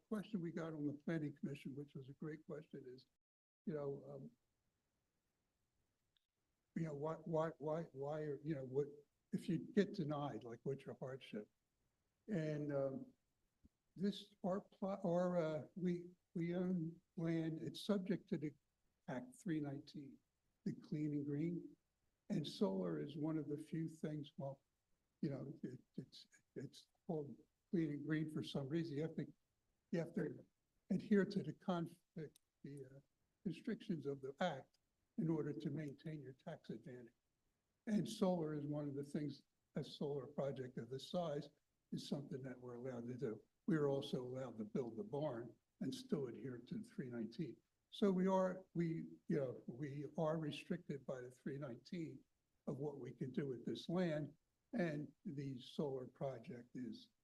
question we got on the planning commission, which was a great question, is, why are, what, if you get denied, like what's your hardship? And this, we own land, it's subject to the Act 319, the clean and green. And solar is one of the few things, well, it's called clean and green for some reason. You have to adhere to the restrictions of the act in order to maintain your tax advantage. And solar is one of the things, a solar project of this size is something that we're allowed to do. We are also allowed to build the barn and still adhere to the 319. So we are restricted by the 319 of what we can do with this land, and the solar project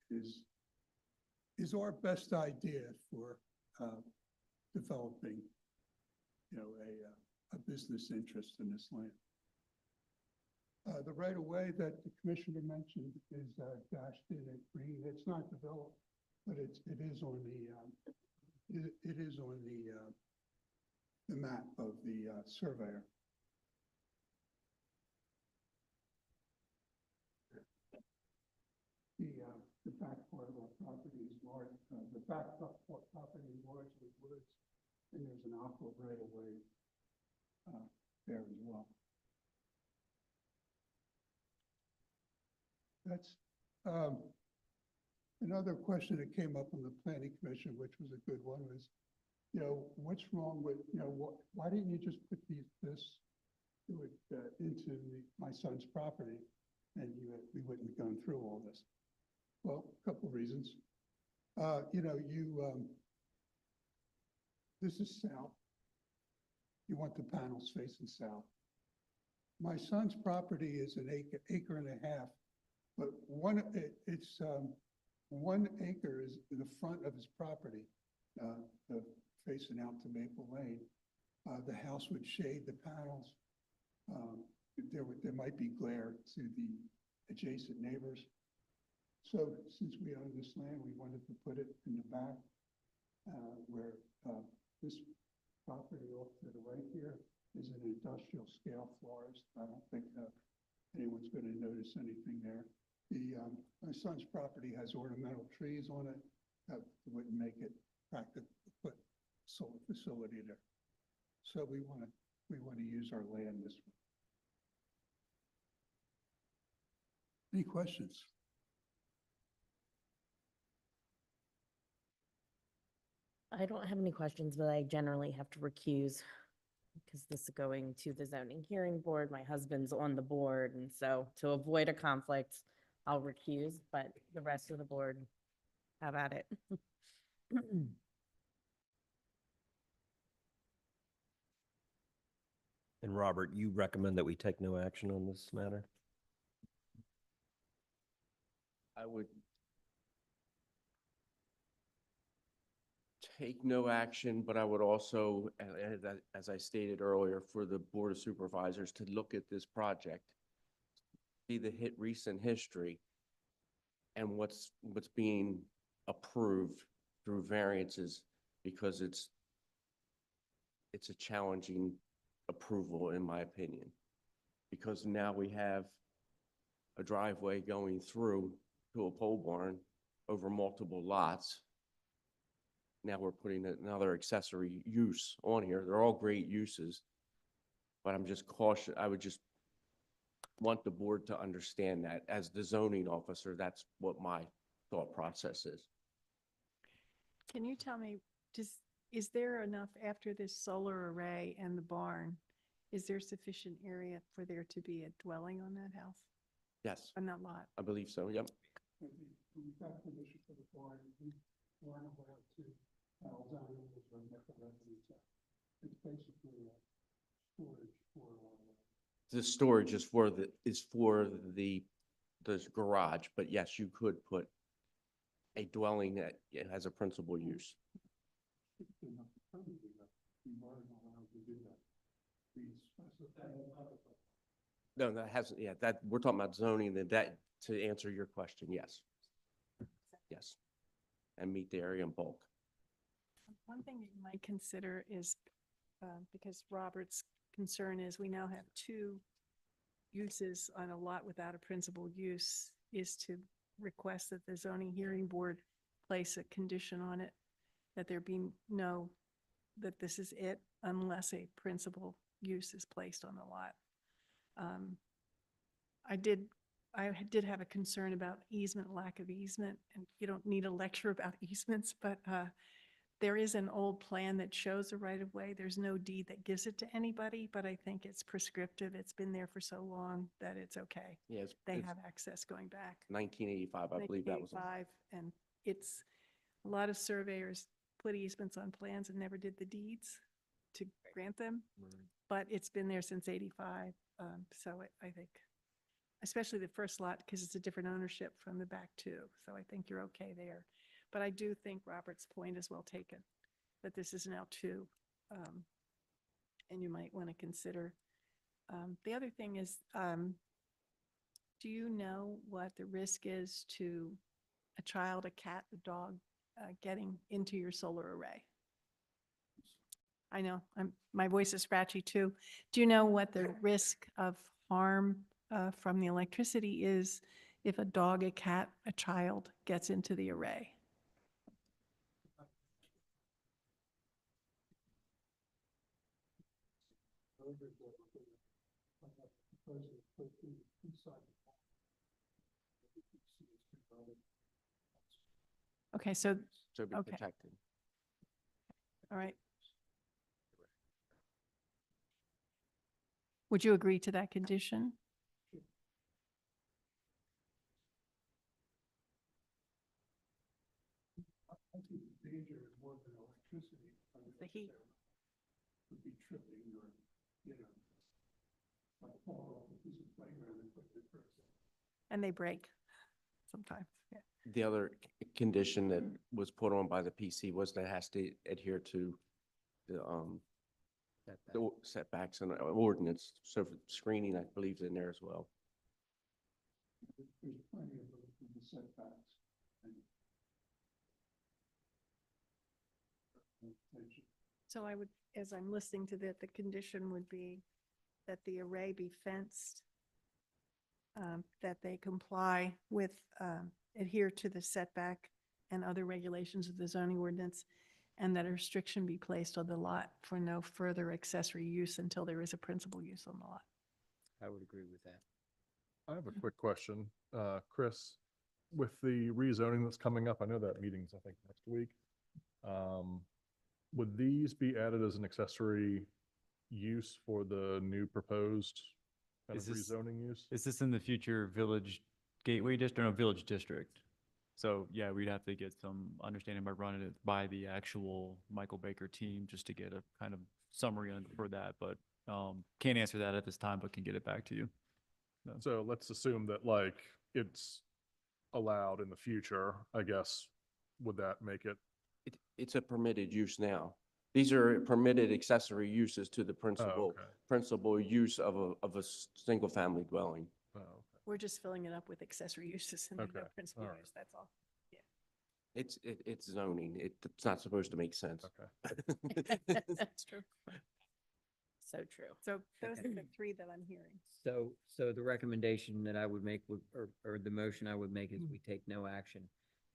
is our best idea for developing, a business interest in this land. The right of way that the commissioner mentioned is dashed in at green. It's not developed, but it is on the map of the surveyor. The back part of our property is large. The back property is largely woods, and there's an aqua right of way there as well. That's another question that came up on the planning commission, which was a good one, was, what's wrong with, why didn't you just put this into my son's property, and we wouldn't have gone through all this? Well, a couple of reasons. This is south. You want the panels facing south. My son's property is an acre and a half, but one acre is the front of his property, facing out to Maple Lane. The house would shade the panels. There might be glare to the adjacent neighbors. So since we own this land, we wanted to put it in the back where this property off to the right here is an industrial scale florist. I don't think anyone's going to notice anything there. My son's property has ornamental trees on it. That wouldn't make it practical to put solar facility there. So we want to use our land this way. Any questions? I don't have any questions, but I generally have to recuse because this is going to the zoning hearing board. My husband's on the board, and so to avoid a conflict, I'll recuse, but the rest of the board have at it. And Robert, you recommend that we take no action on this matter? I would take no action, but I would also, as I stated earlier, for the Board of Supervisors to look at this project, see the recent history and what's being approved through variances because it's a challenging approval, in my opinion. Because now we have a driveway going through to a pole barn over multiple lots. Now we're putting another accessory use on here. They're all great uses. But I'm just cautious, I would just want the board to understand that as the zoning officer, that's what my thought process is. Can you tell me, is there enough after this solar array and the barn? Is there sufficient area for there to be a dwelling on that house, Yes, on that lot? I believe so, yep. We've got permission for the barn, we weren't allowed to, down in this room, that's the residence. It's basically a storage for, The storage is for the garage, but yes, you could put a dwelling that it has a principal use. we weren't allowed to do that. We specified. No, that hasn't, yeah, that, we're talking about zoning, that, to answer your question, yes. Yes. And meet the area in bulk. One thing that you might consider is, because Robert's concern is we now have two uses on a lot without a principal use, is to request that the zoning hearing board place a condition on it, that there be that this is it unless a principal use is placed on the lot. I did have a concern about easement, lack of easement, and you don't need a lecture about easements, but there is an old plan that shows a right of way. There's no deed that gives it to anybody, but I think it's prescriptive. It's been there for so long that it's okay. Yeah, They it's have access going back. 1985, I believe that was. 1985, and it's, a lot of surveyors put easements on plans and never did the deeds to grant them, but it's been there since 85. So I think, especially the first lot, because it's a different ownership from the back two. So I think you're okay there. But I do think Robert's point is well taken, that this is now two. And you might want to consider. The other thing is, do you know what the risk is to a child, a cat, a dog, getting into your solar array? I know, my voice is scratchy too. Do you know what the risk of harm from the electricity is if a dog, a cat, a child gets into the array? Okay, so, So be okay. protected. all right. Would you agree to that condition? I think the danger is more than electricity. The heat. Would be tripping or, like fall off a piece of playground and put it first. And they break sometimes, yeah. The other condition that was put on by the PC was that it has to adhere to the setbacks and ordinance. So for screening, I believe, is in there as well. There's plenty of room in the setbacks. So I would, as I'm listening to that, the condition would be that the array be fenced, that they comply with, adhere to the setback and other regulations of the zoning ordinance, and that a restriction be placed on the lot for no further accessory use until there is a principal use on the lot. I would agree with that. I have a quick question. Chris, with the rezoning that's coming up, I know that meeting's, I think, next week. Would these be added as an accessory use for the new proposed kind of Is this- rezoning use? Is this in the future village gateway district or no, village district? So yeah, we'd have to get some understanding by running it by the actual Michael Baker team just to get a kind of summary on for that, but can't answer that at this time, but can get it back to you. So let's assume that like it's allowed in the future, I guess, would that make it? It's a permitted use now. These are permitted accessory uses to the Oh, okay. principal use of a single family dwelling. Oh, okay. We're just filling it up with accessory uses and no Okay, principal all right. use, that's all. Yeah. It's zoning. It's not supposed to make sense. Okay. That's true. So true. So those are the three that I'm hearing. So the recommendation that I would make would, or the motion I would make is we take no action.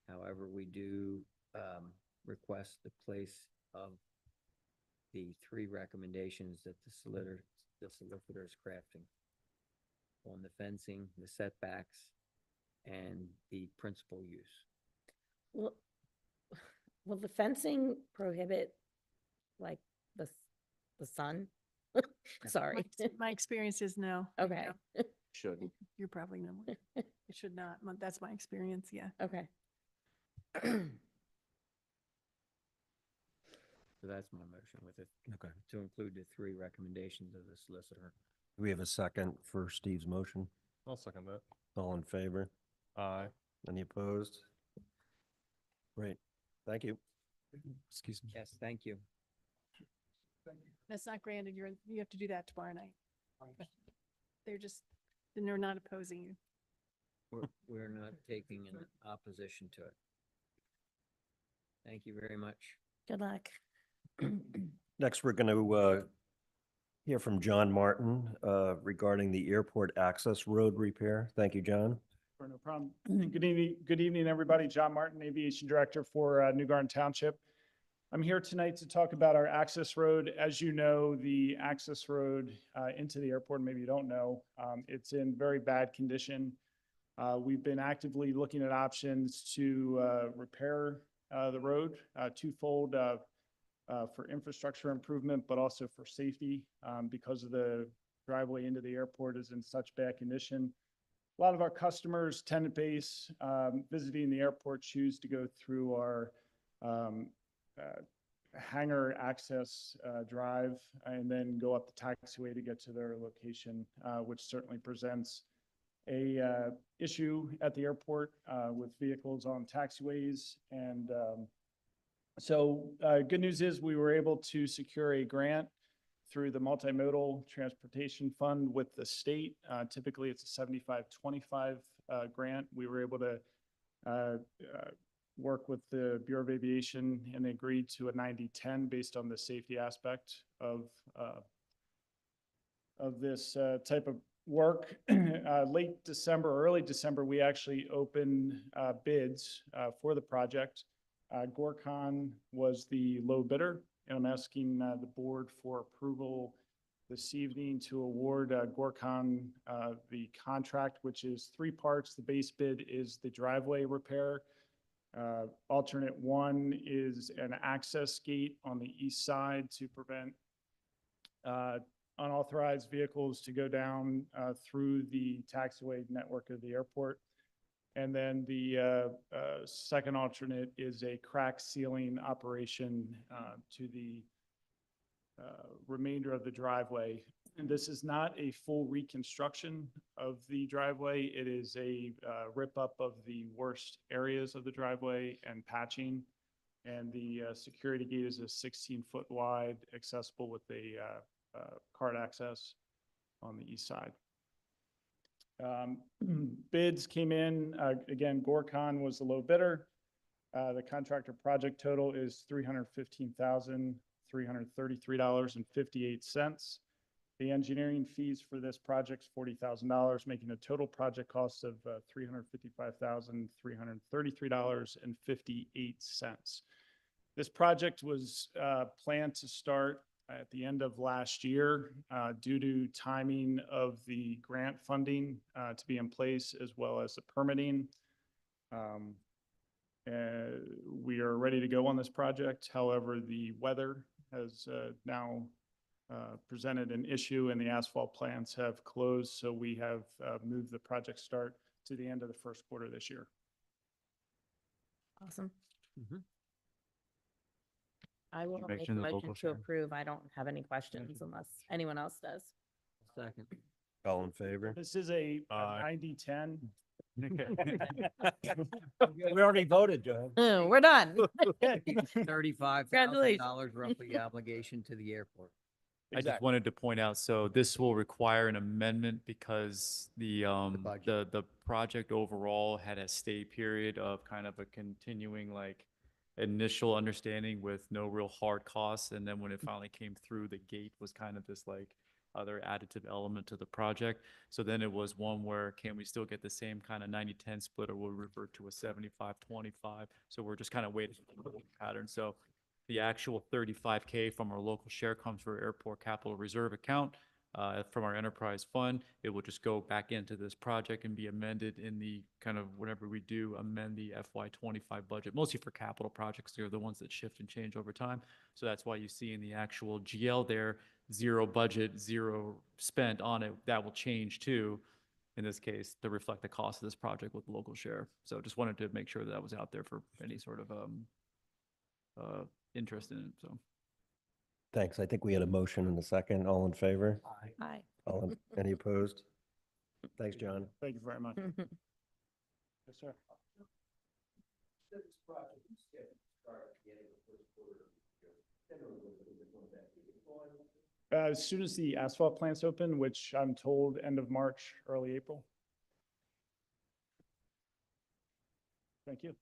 However, we do, request the place of the three recommendations that the solicitor is crafting on the fencing, the setbacks, and the principal use. Will, will the fencing prohibit like the sun? Sorry. My experience is no. Okay, no. Shouldn't. You probably know more. It should not. That's my experience, yeah. okay. So that's my motion with it, Okay. to include the three recommendations of the solicitor. Do we have a second for Steve's motion? I'll second that. All in favor? Aye. Any opposed? Great. Thank you. Excuse me. Yes, thank you. That's not granted. You have to do that tomorrow night. They're not opposing you. We're not taking an opposition to it. Thank you very much. Good luck. Next, we're going to hear from John Martin regarding the airport access road repair. Thank you, John. Sure, no problem. Good evening, everybody. John Martin, Aviation Director for New Garden Township. I'm here tonight to talk about our access road. As you know, the access road into the airport, maybe you don't know, it's in very bad condition. We've been actively looking at options to repair the road, twofold for infrastructure improvement, but also for safety because of the driveway into the airport is in such bad condition. A lot of our customers, tenant base, visiting the airport choose to go through our hangar access drive and then go up the taxiway to get to their location, which certainly presents a issue at the airport with vehicles on taxiways. And so good news is we were able to secure a grant through the Multimodal Transportation Fund with the state. Typically, it's a 75-25 grant. We were able to work with the Bureau of Aviation and they agreed to a 90-10 based on the safety aspect of this type of work. Late December, early December, we actually opened bids for the project. Gorcon was the low bidder, and I'm asking the board for approval this evening to award Gorcon the contract, which is three parts. The base bid is the driveway repair. Alternate one is an access gate on the east side to prevent unauthorized vehicles to go down through the taxiway network of the airport. And then the second alternate is a crack sealing operation to the remainder of the driveway. And this is not a full reconstruction of the driveway. It is a rip up of the worst areas of the driveway and patching. And the security gate is a 16-foot wide, accessible with a card access on the east side. Bids came in, again, Gorcon was the low bidder. The contractor project total is $315,333.58. The engineering fees for this project is $40,000, making a total project cost of $355,333.58. This project was planned to start at the end of last year due to timing of the grant funding to be in place as well as the permitting. We are ready to go on this project. However, the weather has now presented an issue and the asphalt plants have closed. So we have moved the project start to the end of the first quarter this year. Awesome. Mhm. I will make a Mention the motion local to share. approve. I don't have any questions unless anyone else does. Second. All in favor? This is a Aye. 90-10. We already voted, John. We're done. $35,000 roughly obligation to the airport. I just Exactly. wanted to point out, so this will require an amendment because the budget. the project overall had a stay period of kind of a continuing like initial understanding with no real hard costs. And then when it finally came through, the gate was kind of this like other additive element to the project. So then it was one where can we still get the same kind of 90-10 split, or will we revert to a 75-25? So we're just kind of waiting for the pattern. So the actual 35K from our local share comes for airport capital reserve account. From our enterprise fund, it will just go back into this project and be amended in the kind of whenever we do amend the FY25 budget, mostly for capital projects. They're the ones that shift and change over time. So that's why you see in the actual GL there, 0 budget, 0 spent on it. That will change too, in this case, to reflect the cost of this project with local share. So just wanted to make sure that was out there for any sort of interest in it, so. Thanks. I think we had a motion and a second. All in favor? Aye. Any opposed? Thanks, John. Thank you very much. Yes, sir. As soon as the asphalt plants open, which I'm told end of March, early April. Thank you.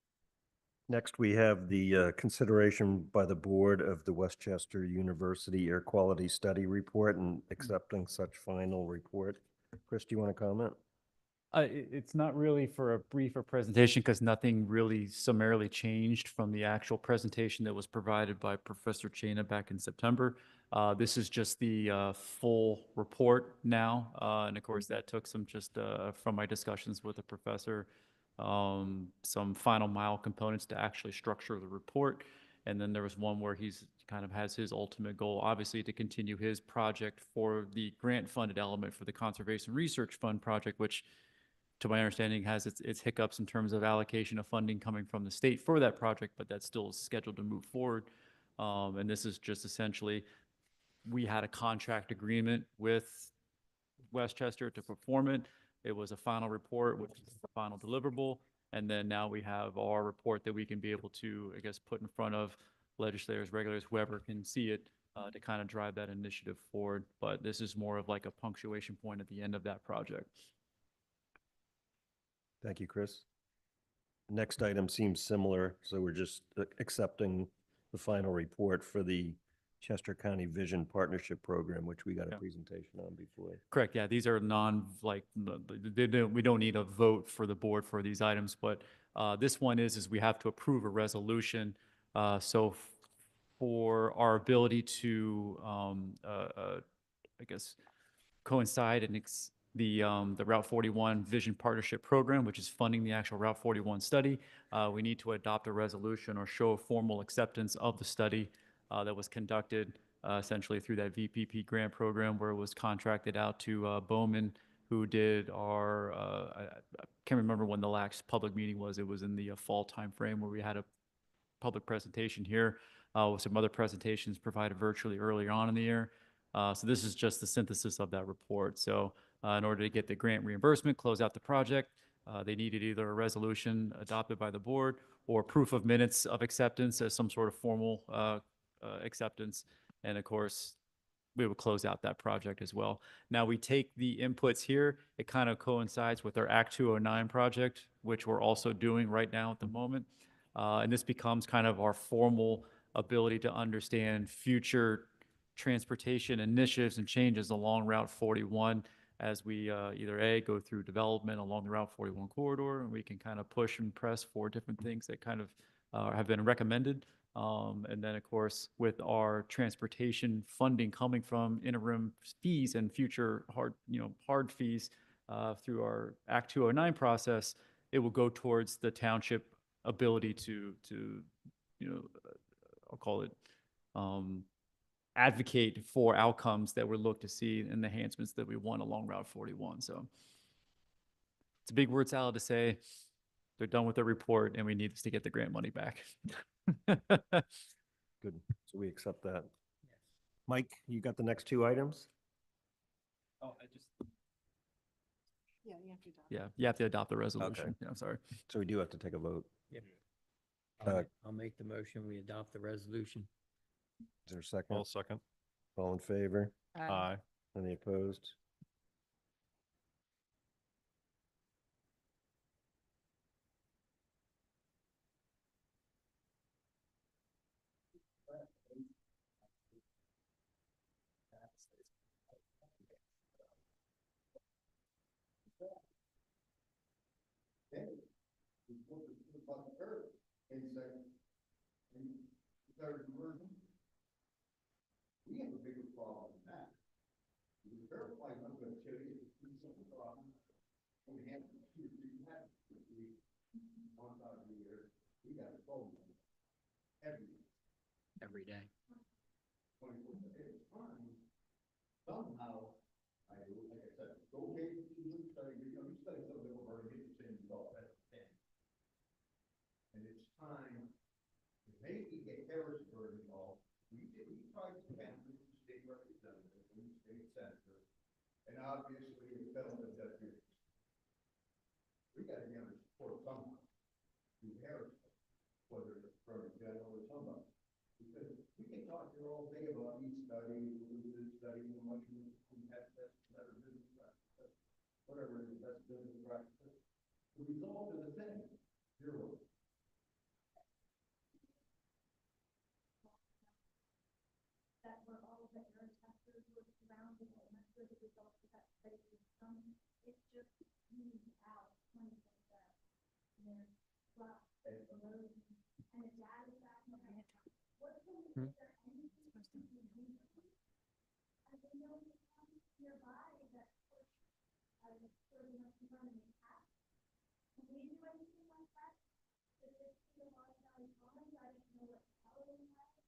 Next, we have the consideration by the board of the Westchester University Air Quality Study Report and accepting such final report. Chris, do you want to comment? It's not really for a briefer presentation because nothing really summarily changed from the actual presentation that was provided by Professor Chaina back in September. This is just the full report now. And of course, that took some just from my discussions with the professor, some final mile components to actually structure the report. And then there was one where he's kind of has his ultimate goal, obviously, to continue his project for the grant funded element for the Conservation Research Fund project, which to my understanding has its hiccups in terms of allocation of funding coming from the state for that project, but that's still scheduled to move forward. And this is just essentially, we had a contract agreement with Westchester to perform it. It was a final report, which is the final deliverable. And then now we have our report that we can be able to, I guess, put in front of legislators, regulators, whoever can see it to kind of drive that initiative forward. But this is more of like a punctuation point at the end of that project. Thank you, Chris. Next item seems similar, so we're just accepting the final report for the Chester County Vision Partnership Program, which we got a presentation on before. Correct, yeah, these are we don't need a vote for the board for these items, but this one is we have to approve a resolution. So for our ability to, I guess, coincide and the Route 41 Vision Partnership Program, which is funding the actual Route 41 study, we need to adopt a resolution or show formal acceptance of the study that was conducted essentially through that VPP grant program, where it was contracted out to Bowman, who did our, I can't remember when the last public meeting was. It was in the fall timeframe where we had a public presentation here with some other presentations provided virtually earlier on in the year. So this is just the synthesis of that report. So in order to get the grant reimbursement, close out the project, they needed either a resolution adopted by the board or proof of minutes of acceptance as some sort of formal acceptance. And of course, we would close out that project as well. Now we take the inputs here. It kind of coincides with our Act 209 project, which we're also doing right now at the moment. And this becomes kind of our formal ability to understand future transportation initiatives and changes along Route 41 as we either A, go through development along the Route 41 corridor, and we can kind of push and press for different things that kind of have been recommended. And then, of course, with our transportation funding coming from interim fees and future hard fees through our Act 209 process, it will go towards the township ability to I'll call it, advocate for outcomes that we look to see and the enhancements that we want along Route 41. So it's a big word salad to say they're done with their report and we need to get the grant money back. Good. So we accept that. Mike, you got the next two items? Oh, Yeah, you have to adopt. yeah, you have to adopt the resolution. Okay. Yeah, I'm sorry. So we do have to take a vote. Yep. Uh, I'll make the motion, we adopt the resolution. Is there a second? I'll second. All in favor? Aye. Any opposed? We have a bigger problem than that. The verify, I'm gonna tell you, it's a problem. We have two, three, one time a year, we got a phone every day. 24 it's fine. Somehow, like I said, go make, you study something over and get the same result as you can. And it's time to maybe get Harrisburg involved. We tried to count with the state representative and the state senator, and obviously it fell to deaf ears. We gotta get our support somehow through Harrisburg, whether it's from general or somebody. Because we can talk here all day about each study, this study, and what you have that's better business practice, whatever is best business practice. The result is the same, zero. That were all the error testers were surrounded and that's where the results of that study was from. It's just used out 20%. And there's flat erosion and the data back. What can we, is there anything we can do? I don't know the county nearby that push, pretty much in front of me. Can we do anything like that? If it's the Water Valley Commons, I don't know what power we have.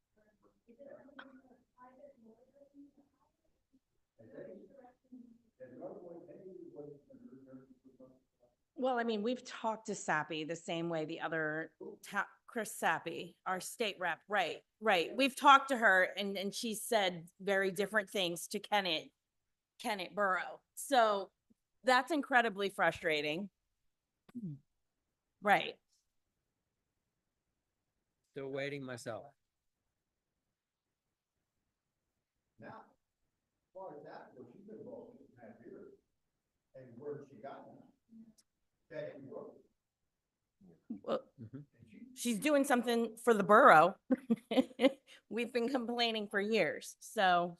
Is it something like private lawyers? Well, I mean, we've talked to Sappy the same way the other, Chris Sappy, our state rep, right. We've talked to her and she said very different things to Kennett Borough. So that's incredibly frustrating. Right. Still waiting myself. Now, as far as that, well, she's been involved in 2.5 years. And where she got now? That ain't work. Well, she's doing something for the borough. We've been complaining for years, so.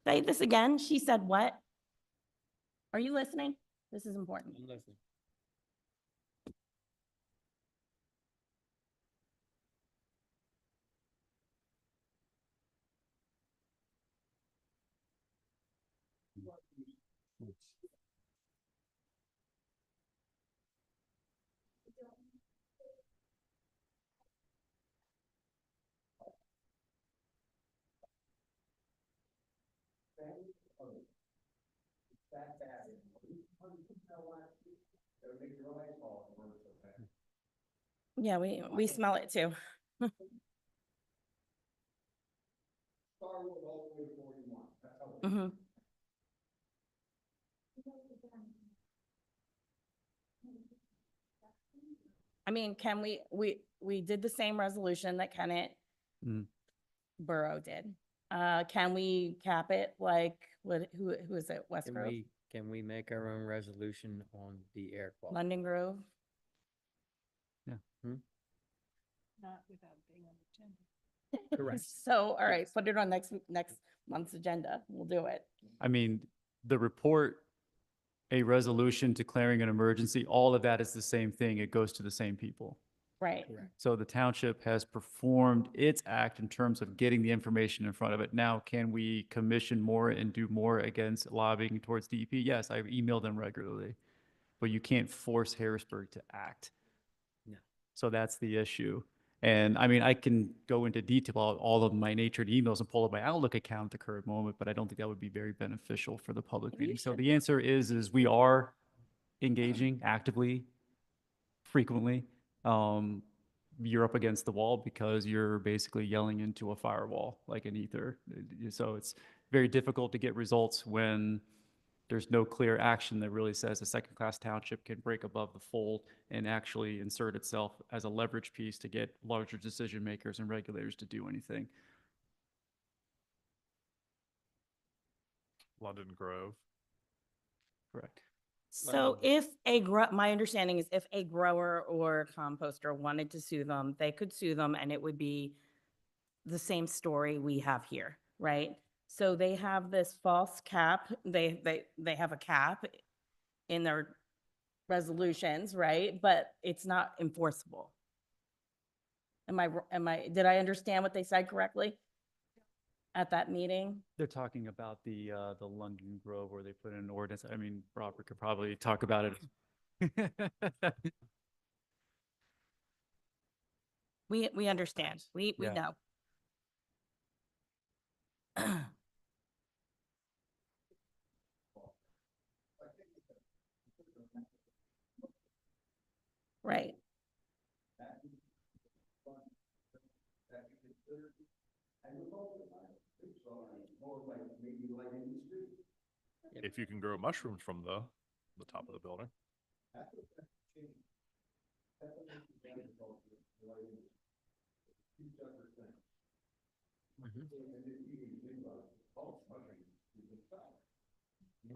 Say this again. She said what? Are you listening? This is important. I'm listening. Yeah, we smell it too. Mhm. I mean, can we did the same resolution that Kennett Borough did. Can we cap it like, who is it, West Grove? Can we make our own resolution on the air quality? London Grove? Not without being on the agenda. Correct. So, all right, put it on next month's agenda. We'll do it. I mean, the report, a resolution declaring an emergency, all of that is the same thing. It goes to the same people. Right. So the township has performed its act in terms of getting the information in front of it. Now, can we commission more and do more against lobbying towards DEP? Yes, I email them regularly, but you can't force Harrisburg to act. No. So that's the issue. And I mean, I can go into detail about all of my natured emails and pull up my Outlook account at the current moment, but I don't think that would be very beneficial for the public meeting. So the answer is we are engaging actively, frequently. You're up against the wall because you're basically yelling into a firewall like an ether. So it's very difficult to get results when there's no clear action that really says a second-class township can break above the fold and actually insert itself as a leverage piece to get larger decision makers and regulators to do anything. London Grove. Correct. So if my understanding is if a grower or composter wanted to sue them, they could sue them and it would be the same story we have here, right? So they have this false cap, they have a cap in their resolutions, right? But it's not enforceable. Did I understand what they said correctly at that meeting? They're talking about the London Grove where they put in an ordinance. I mean, Robert could probably talk about it. We understand, we Yeah. know. Right. If you can grow mushrooms from the top of the building. And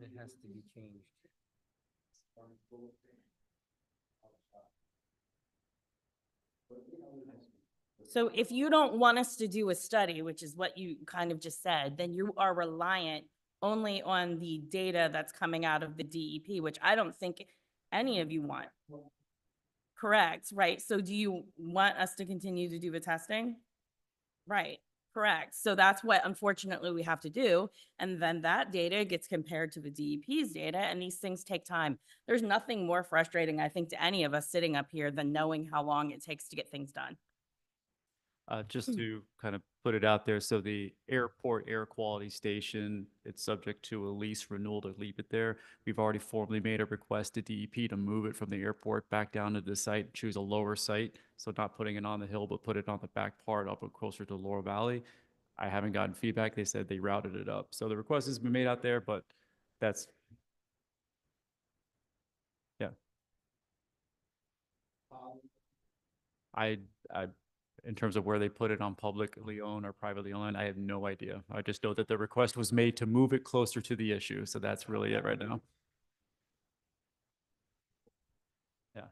it has to be changed. So if you don't want us to do a study, which is what you kind of just said, then you are reliant only on the data that's coming out of the DEP, which I don't think any of you want. Correct, right? So do you want us to continue to do the testing? Right, correct. So that's what unfortunately we have to do. And then that data gets compared to the DEP's data and these things take time. There's nothing more frustrating, I think, to any of us sitting up here than knowing how long it takes to get things done. Just to kind of put it out there, so the airport air quality station, it's subject to a lease renewal to leave it there. We've already formally made a request to DEP to move it from the airport back down to the site, choose a lower site. So not putting it on the hill, but put it on the back part up closer to Laurel Valley. I haven't gotten feedback. They said they routed it up. So the request has been made out there, but that's, yeah. I in terms of where they put it on publicly owned or privately owned, I have no idea. I just know that the request was made to move it closer to the issue. So that's really it right now. Yeah.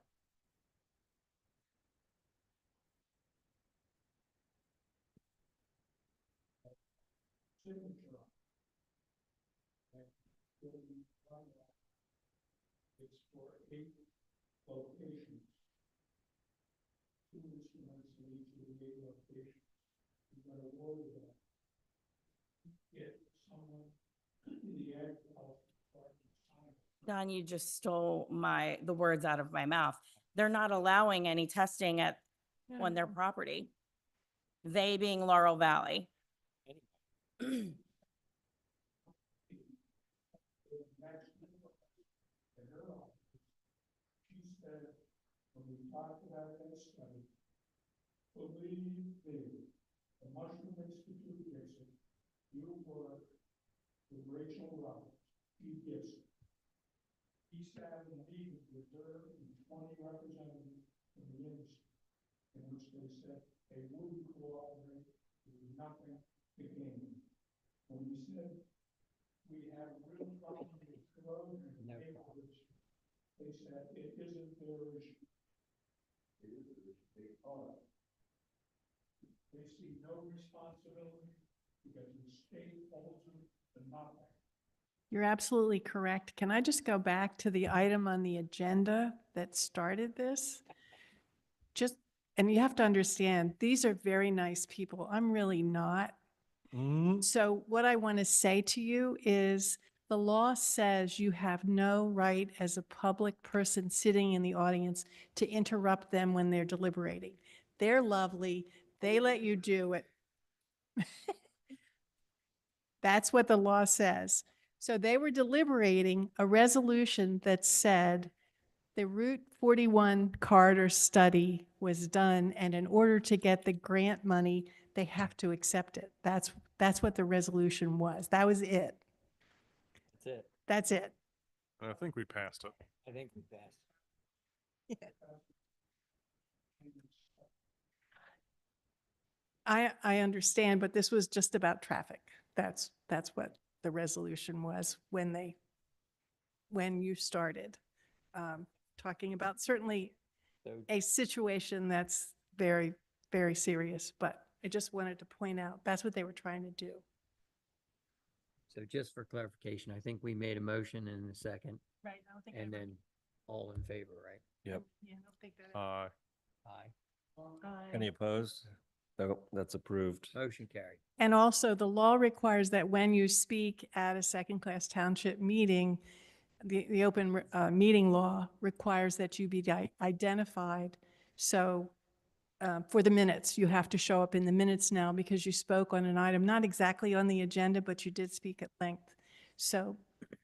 It's for 8 locations. 2 instruments in each of the 8 locations. You're going to award that. Get someone in the agriculture department sign it. Don, you just stole the words out of my mouth. They're not allowing any testing on their property. They being Laurel Valley. She said, when we talked about that study, believe me, the Mushroom Institute gets it. You work with Rachel Roberts. He gets it. He sat in a meeting with her and 20 representatives from the industry, in which they said they wouldn't cooperate, there was nothing to gain. When we said we have real problems with road and neighborhoods, they said it isn't their issue. It is their issue. They are. They see no responsibility because the state holds them to nothing. You're absolutely correct. Can I just go back to the item on the agenda that started this? And you have to understand, these are very nice people. I'm really not. So what I want to say to you is the law says you have no right as a public person sitting in the audience to interrupt them when they're deliberating. They're lovely. They let you do it. That's what the law says. So they were deliberating a resolution that said the Route 41 corridor study was done, and in order to get the grant money, they have to accept it. That's what the resolution was. That was it. That's it. That's it. I think we passed it. I think we passed. I understand, but this was just about traffic. That's what the resolution was when you started. Talking about certainly So a situation that's very, very serious, but I just wanted to point out, that's what they were trying to do. So just for clarification, I think we made a motion in a second, Right, I don't think. and then all in favor, right? Yep. Yeah, I don't think that. Aye. Any opposed? No, that's approved. Motion carried. And also, the law requires that when you speak at a second-class township meeting, the open meeting law requires that you be identified. So for the minutes, you have to show up in the minutes now because you spoke on an item, not exactly on the agenda, but you did speak at length. So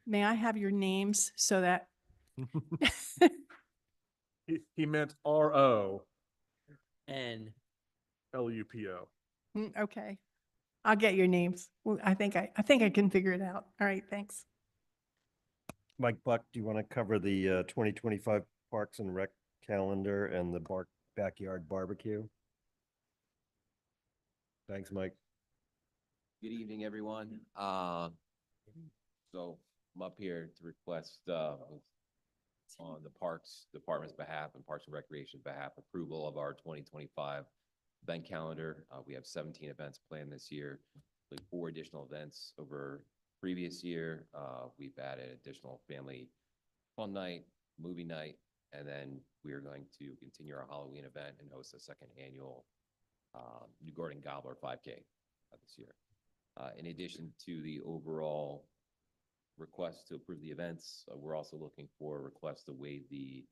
may I have your names so that, He meant ROLUPO. And okay, I'll get your names. Well, I think I can figure it out. All right, thanks. Mike Buck, do you want to cover the 2025 Parks and Rec calendar and the backyard barbecue? Thanks, Mike. Good evening, everyone. So I'm up here to request, on the Parks Department's behalf and Parks and Recreation's behalf, approval of our 2025 event calendar. We have 17 events planned this year, like 4 additional events over previous year. We've added additional family fun night, movie night, and then we are going to continue our Halloween event and host a second annual New Garden Gobbler 5K this year. In addition to the overall request to approve the events, we're also looking for a request to waive the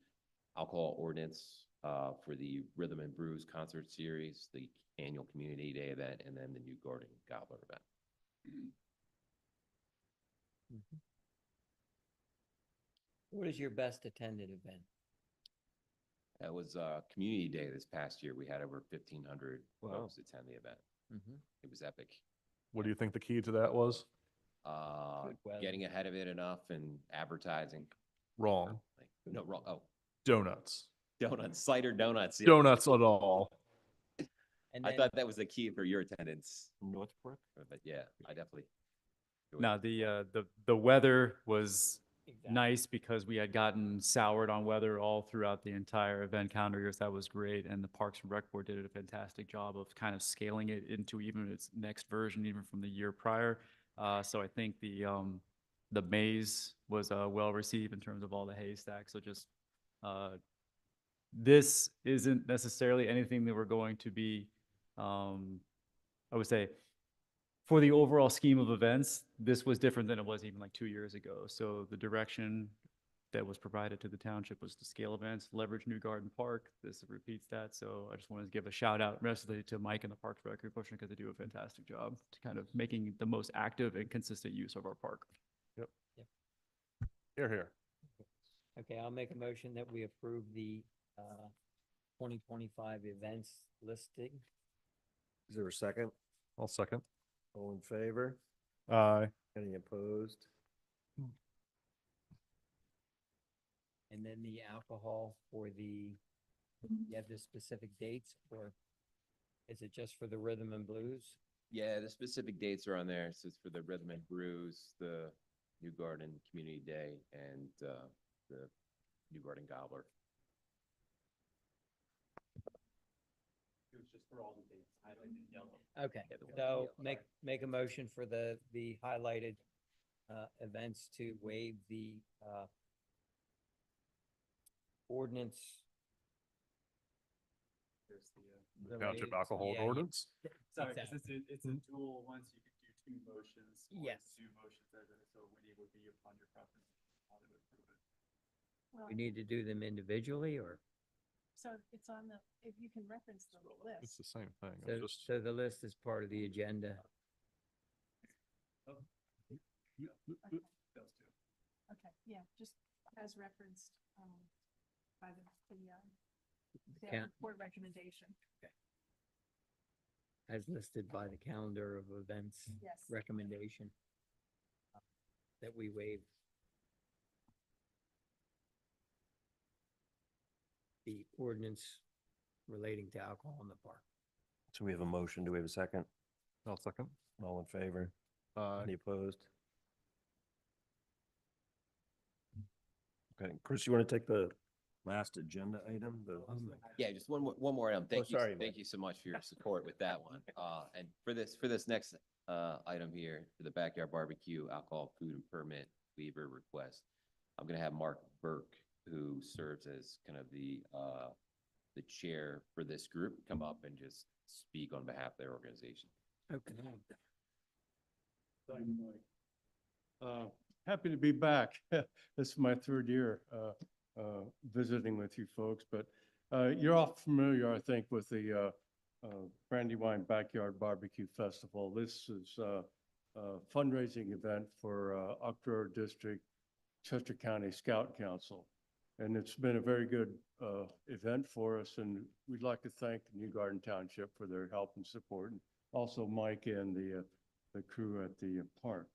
alcohol ordinance for the Rhythm and Brews concert series, the annual Community Day event, and then the New Garden Gobbler event. what is your best attended event? That was Community Day this past year. We had over 1,500 folks attend the event. It was epic. What do you think the key to that was? Good weather. Getting ahead of it enough and advertising. Wrong. No, wrong. Oh, Donuts. donuts, cider donuts. Yeah. Donuts at all. And I then- thought that was the key for your attendance. Northbrook? But yeah, I definitely. enjoyed No, it. the weather was Exactly. nice because we had gotten soured on weather all throughout the entire event calendar years. That was great. And the Parks and Rec Board did a fantastic job of kind of scaling it into even its next version, even from the year prior. So I think the maze was well received in terms of all the haystacks. So just this isn't necessarily anything that we're going to be, I would say, for the overall scheme of events, this was different than it was even like 2 years ago. So the direction that was provided to the township was to scale events, leverage New Garden Park. This repeats that. So I just wanted to give a shout out mostly to Mike and the Parks Rec Commission because they do a fantastic job to kind of making the most active and consistent use of our park. Yep. Yep. Here, here. Okay, I'll make a motion that we approve the 2025 events listing. Is there a second? I'll second. All in favor? Aye. Any opposed? And then the alcohol for you have the specific dates, or is it just for the Rhythm and Blues? Yeah, the specific dates are on there. So it's for the Rhythm and Brews, the New Garden Community Day, and the New Garden Gobbler. It was just for all the dates highlighted in yellow. Okay, Yeah, the one so with the yellow make a motion for the highlighted events to waive the ordinance. There's The Township waived- alcohol yeah, ordinance. Sorry, Exactly. because it's a dual, once you could do 2 motions. or Yes. 2 motions, so Winnie would be upon your preference, how to approve it. We need to do them individually, or? So it's on the, if you can reference the It's list. the same thing. So, It's just, so the list is part of the agenda. Those 2. Okay, yeah, just as referenced by the Count- board recommendation. As listed by the calendar of events Yes. recommendation that we waive the ordinance relating to alcohol in the park. So we have a motion. Do we have a second? I'll second. All in favor? Aye. Any opposed? Okay, Chris, you want to take the last agenda item? Yeah, just one more item. Thank you, sorry, thank Mike. you so much for your support with that one. And for this next item here, for the backyard barbecue alcohol food and permit waiver request, I'm gonna have Mark Burke, who serves as kind of the chair for this group, come up and just speak on behalf of their organization. Okay. Happy to be back. This is my third year visiting with you folks, but you're all familiar, I think, with the Brandywine Backyard Barbecue Festival. This is a fundraising event for Octorara District, Chester County Scout Council. And it's been a very good event for us, and we'd like to thank New Garden Township for their help and support, and also Mike and the crew at the park.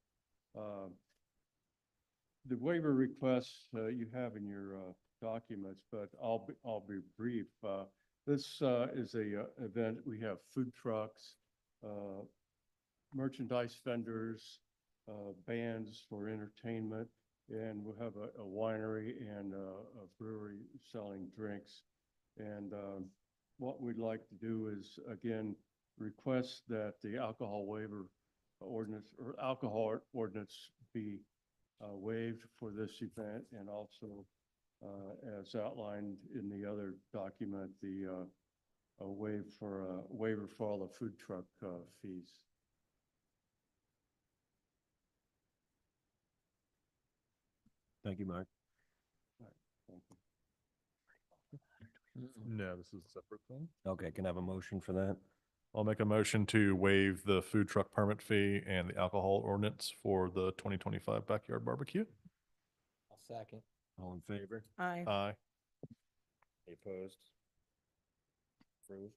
The waiver requests you have in your documents, but I'll be brief. This is a event. We have food trucks, merchandise vendors, bands for entertainment, and we'll have a winery and a brewery selling drinks. And what we'd like to do is, again, request that the alcohol waiver ordinance or alcohol ordinance be waived for this event, and also as outlined in the other document, the waiver for all the food truck fees. Thank you, Mark. Thank you. No, this is a separate thing. Okay, can I have a motion for that? I'll make a motion to waive the food truck permit fee and the alcohol ordinance for the 2025 backyard barbecue. I'll second. All in favor? Aye. Aye. Any opposed? Approved.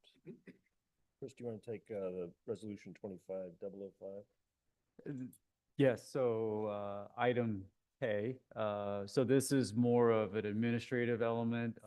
Chris, do you want to take the resolution 25005? Yes, so item K, so this is more of an administrative element.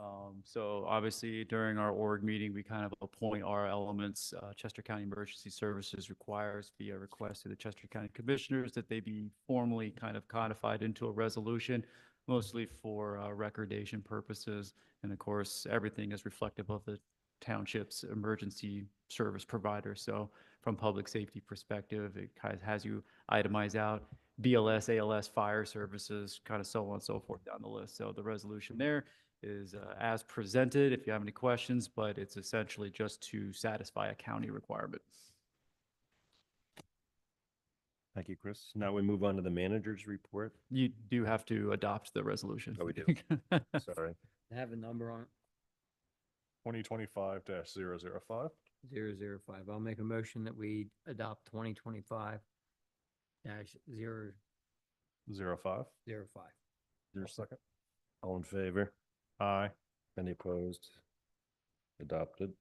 So obviously during our org meeting, we kind of appoint our elements. Chester County Emergency Services requires via request to the Chester County Commissioners that they be formally kind of codified into a resolution, mostly for recordation purposes. And of course, everything is reflective of the township's emergency service provider. So from public safety perspective, it kind of has you itemize out BLS, ALS, fire services, kind of so on and so forth down the list. So the resolution there is as presented if you have any questions, but it's essentially just to satisfy a county requirement. Thank you, Chris. Now we move on to the manager's report. You do have to adopt the resolution. Oh, we do. Sorry. Have a number on it, 2025-005. 005. I'll make a motion that we adopt 2025 dash 005. 05. Is there a second? All in favor? Aye. Any opposed? Adopted.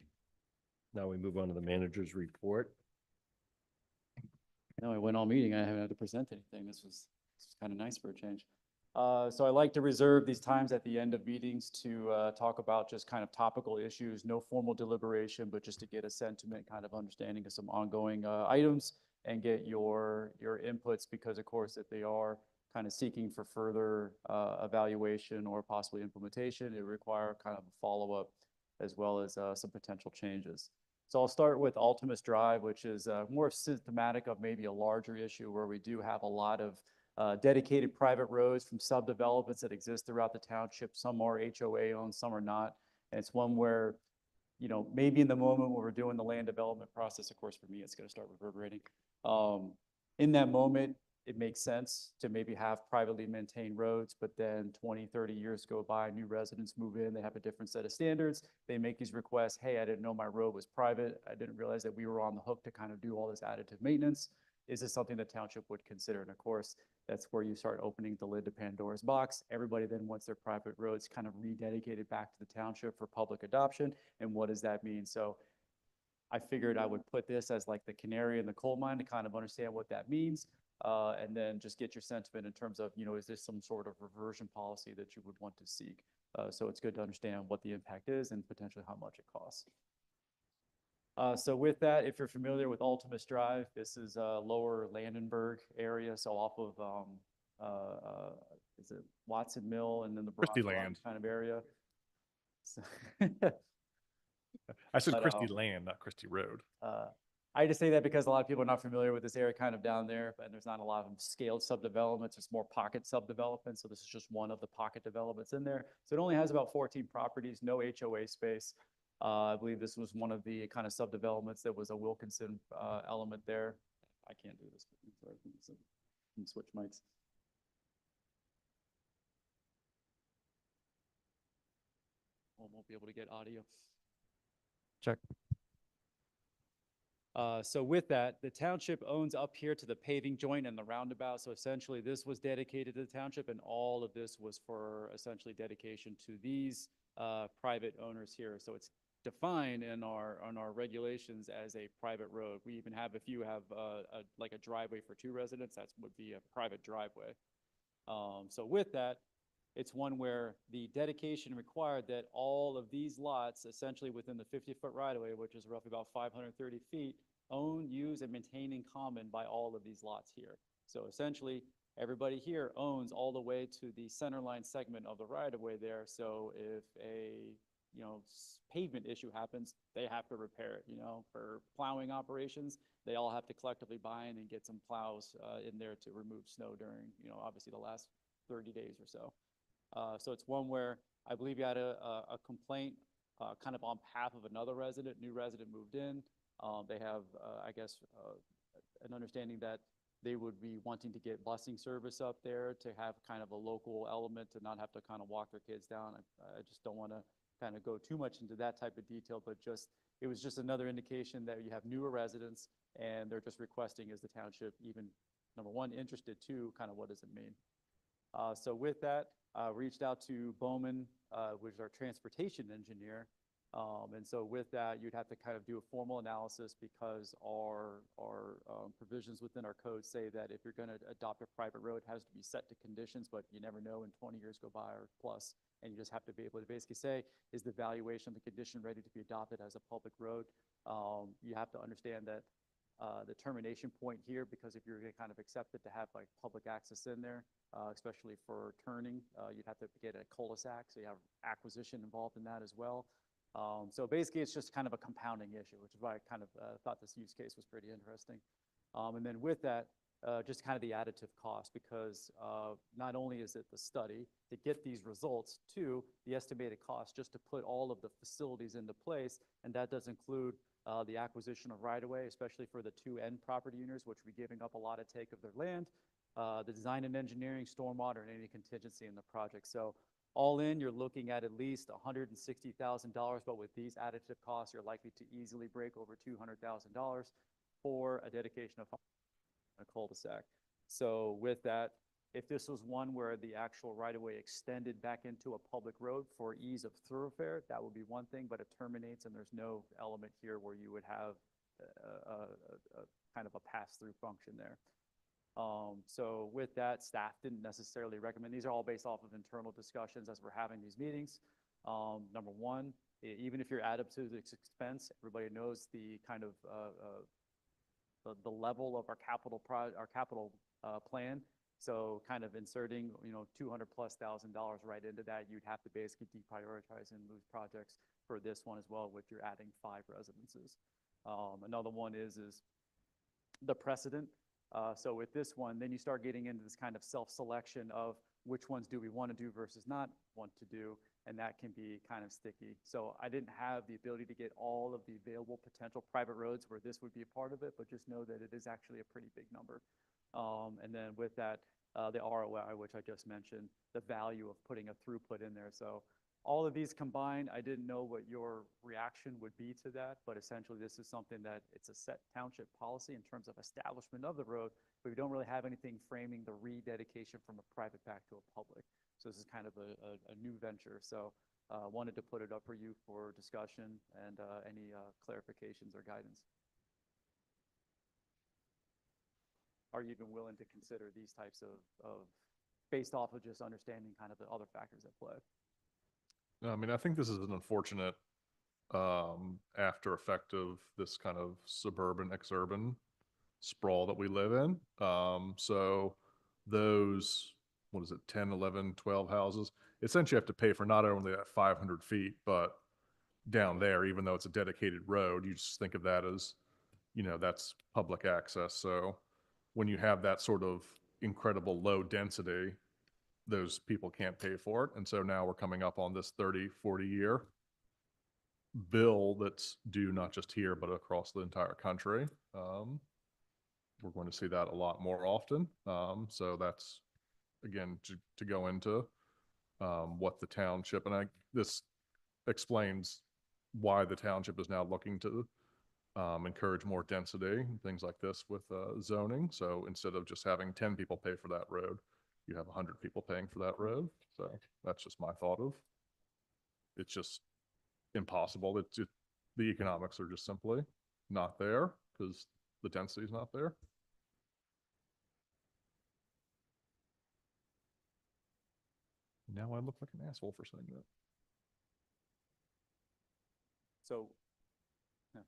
Now we move on to the manager's report. No, I went all meeting. I haven't had to present anything. This was kind of nice for a change. So I like to reserve these times at the end of meetings to talk about just kind of topical issues, no formal deliberation, but just to get a sentiment, kind of understanding of some ongoing items and get your inputs, because of course, if they are kind of seeking for further evaluation or possibly implementation, it require kind of a follow-up as well as some potential changes. So I'll start with Ultimus Drive, which is more symptomatic of maybe a larger issue where we do have a lot of dedicated private roads from subdevelopments that exist throughout the township. Some are HOA owned, some are not. And it's one where, you know, maybe in the moment when we're doing the land development process, of course, for me, it's going to start reverberating. In that moment, it makes sense to maybe have privately maintained roads, but then 20, 30 years go by, new residents move in, they have a different set of standards. They make these requests, hey, I didn't know my road was private. I didn't realize that we were on the hook to kind of do all this additive maintenance. Is this something the township would consider? And of course, that's where you start opening the lid to Pandora's box. Everybody then wants their private roads kind of rededicated back to the township for public adoption. And what does that mean? So I figured I would put this as like the canary in the coal mine to kind of understand what that means. And then just get your sentiment in terms of, you know, is this some sort of reversion policy that you would want to seek? So it's good to understand what the impact is and potentially how much it costs. So with that, if you're familiar with Ultimus Drive, this is lower Landenberg area. So off of, is it Watson Mill and then the Christie Barranca Land. kind of area. So- I said But, Christie Land, not Christie Road. I just say that because a lot of people are not familiar with this area kind of down there, but there's not a lot of scaled subdevelopments. It's more pocket subdevelopment. So this is just one of the pocket developments in there. So it only has about 14 properties, no HOA space. I believe this was one of the kind of subdevelopments that was a Wilkinson element there. I can't do this. I'm sorry. Can switch mics. Won't be able to get audio. Check. So with that, the township owns up here to the paving joint and the roundabout. So essentially this was dedicated to the township and all of this was for essentially dedication to these private owners here. So it's defined in our regulations as a private road. We even have, if you have like a driveway for 2 residents, that would be a private driveway. So with that, it's one where the dedication required that all of these lots, essentially within the 50-foot right-of-way, which is roughly about 530 feet, owned, used, and maintained in common by all of these lots here. So essentially, everybody here owns all the way to the center line segment of the right-of-way there. So if a pavement issue happens, they have to repair it. For plowing operations, they all have to collectively buy in and get some plows in there to remove snow during, obviously the last 30 days or so. So it's one where I believe you had a complaint kind of on behalf of another resident, new resident moved in. They have, I guess, an understanding that they would be wanting to get busing service up there to have kind of a local element to not have to kind of walk their kids down. I just don't want to kind of go too much into that type of detail, but it was just another indication that you have newer residents and they're just requesting, is the township even, number one, interested, two, kind of what does it mean? So with that, reached out to Bowman, which is our transportation engineer. And so with that, you'd have to kind of do a formal analysis because our provisions within our code say that if you're going to adopt a private road, it has to be set to conditions, but you never know when 20 years go by or plus. And you just have to be able to basically say, is the valuation of the condition ready to be adopted as a public road? You have to understand that the termination point here, because if you're going to kind of accept it to have like public access in there, especially for turning, you'd have to get a cul-de-sac, so you have acquisition involved in that as well. So basically, it's just kind of a compounding issue, which is why I kind of thought this use case was pretty interesting. And then with that, just kind of the additive cost, because not only is it the study to get these results, two, the estimated cost just to put all of the facilities into place, and that does include the acquisition of right-of-way, especially for the 2 end property owners, which we're giving up a lot of take of their land, the design and engineering, stormwater, and any contingency in the project. So all in, you're looking at least $160,000, but with these additive costs, you're likely to easily break over $200,000 for a dedication of a cul-de-sac. So with that, if this was one where the actual right-of-way extended back into a public road for ease of thoroughfare, that would be one thing, but it terminates and there's no element here where you would have a kind of a pass-through function there. So with that, staff didn't necessarily recommend, these are all based off of internal discussions as we're having these meetings. Number one, even if you're added to this expense, everybody knows the kind of the level of our capital plan. So kind of inserting, $200,000+ right into that, you'd have to basically deprioritize and lose projects for this one as well, which you're adding 5 residences. Another one is the precedent. So with this one, then you start getting into this kind of self-selection of which ones do we want to do versus not want to do, and that can be kind of sticky. So I didn't have the ability to get all of the available potential private roads where this would be a part of it, but just know that it is actually a pretty big number. And then with that, the ROI, which I just mentioned, the value of putting a throughput in there. So all of these combined, I didn't know what your reaction would be to that, but essentially this is something that it's a set township policy in terms of establishment of the road, but we don't really have anything framing the rededication from a private back to a public. So this is kind of a new venture. So wanted to put it up for you for discussion and any clarifications or guidance. Are you even willing to consider these types of based off of just understanding kind of the other factors at play? I mean, I think this is an unfortunate after effect of this kind of suburban exurban sprawl that we live in. So those what is it, 10, 11, 12 houses. Essentially, you have to pay for not only that 500 feet, but down there, even though it's a dedicated road, you just think of that as, that's public access. So when you have that sort of incredible low density, those people can't pay for it. And so now we're coming up on this 30, 40-year bill that's due not just here, but across the entire country. We're going to see that a lot more often. So that's, again, to go into what the township, and this explains why the township is now looking to encourage more density and things like this with zoning. So instead of just having 10 people pay for that road, you have 100 people paying for that road. So that's just my thought of. It's just impossible. The economics are just simply not there because the density is not there. Now I look like an asshole for saying that. So, yeah.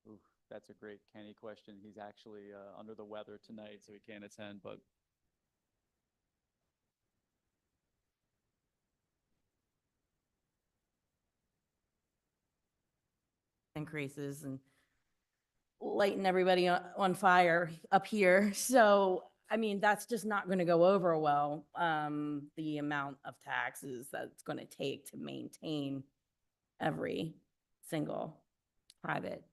Ooh, that's a great Kenny question. He's actually under the weather tonight, so he can't attend, but increases and lighting everybody on fire up here. So, I mean, that's just not going to go over well, the amount of taxes that it's going to take to maintain every single private.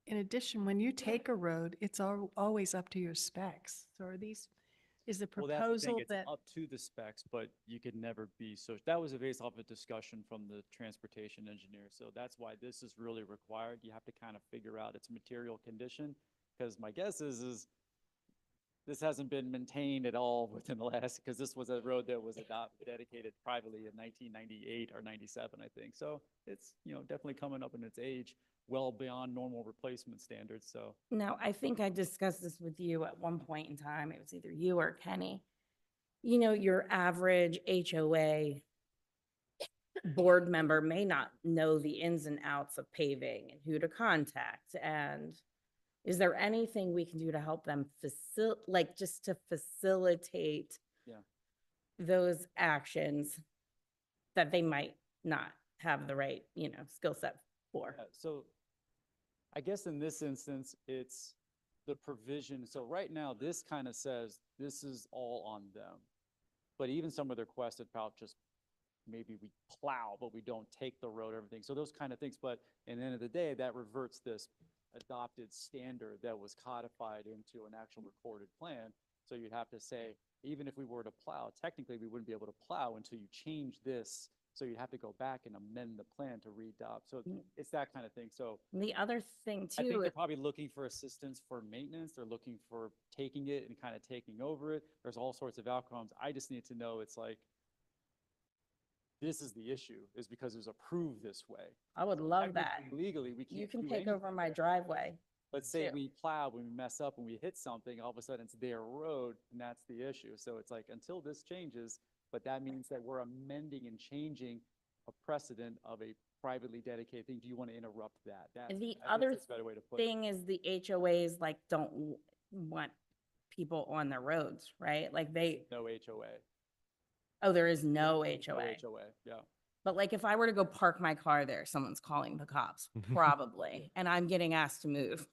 In addition, when you take a road, it's always up to your specs. So is the well, that's the proposal thing, it's that, up to the specs, but you could never be so, that was based off a discussion from the transportation engineer. So that's why this is really required. You have to kind of figure out its material condition, because my guess is this hasn't been maintained at all within the last, because this was a road that was dedicated privately in 1998 or 97, I think. So it's, definitely coming up in its age, well beyond normal replacement standards. So Now, I think I discussed this with you at one point in time. It was either you or Kenny. Your average HOA board member may not know the ins and outs of paving and who to contact. And is there anything we can do to help them just to facilitate yeah. those actions that they might not have the right, skill set for? So I guess in this instance, it's the provision. So right now, this kind of says this is all on them. But even some of the requests about just maybe we plow, but we don't take the road, everything. So those kind of things. But at the end of the day, that reverts this adopted standard that was codified into an actual recorded plan. So you'd have to say, even if we were to plow, technically we wouldn't be able to plow until you change this. So you'd have to go back and amend the plan to re-adopt. So it's that kind of thing. So The other thing I think too, they're probably looking for assistance for maintenance. They're looking for taking it and kind of taking over it. There's all sorts of outcomes. I just need to know it's like, this is the issue, is because it was approved this way. I would love that. Technically, legally, we can't You can do take over anything my there. driveway. Let's say too. we plow, when we mess up and we hit something, all of a sudden it's their road, and that's the issue. So it's like, until this changes, but that means that we're amending and changing a precedent of a privately dedicated thing. Do you want to interrupt that? The I guess other that's a better way to put it. thing is the HOAs don't want people on their roads, right? Like No HOA. oh, there is no No HOA. HOA, yeah. But like if I were to go park my car there, someone's calling the cops, probably, and I'm getting asked to move.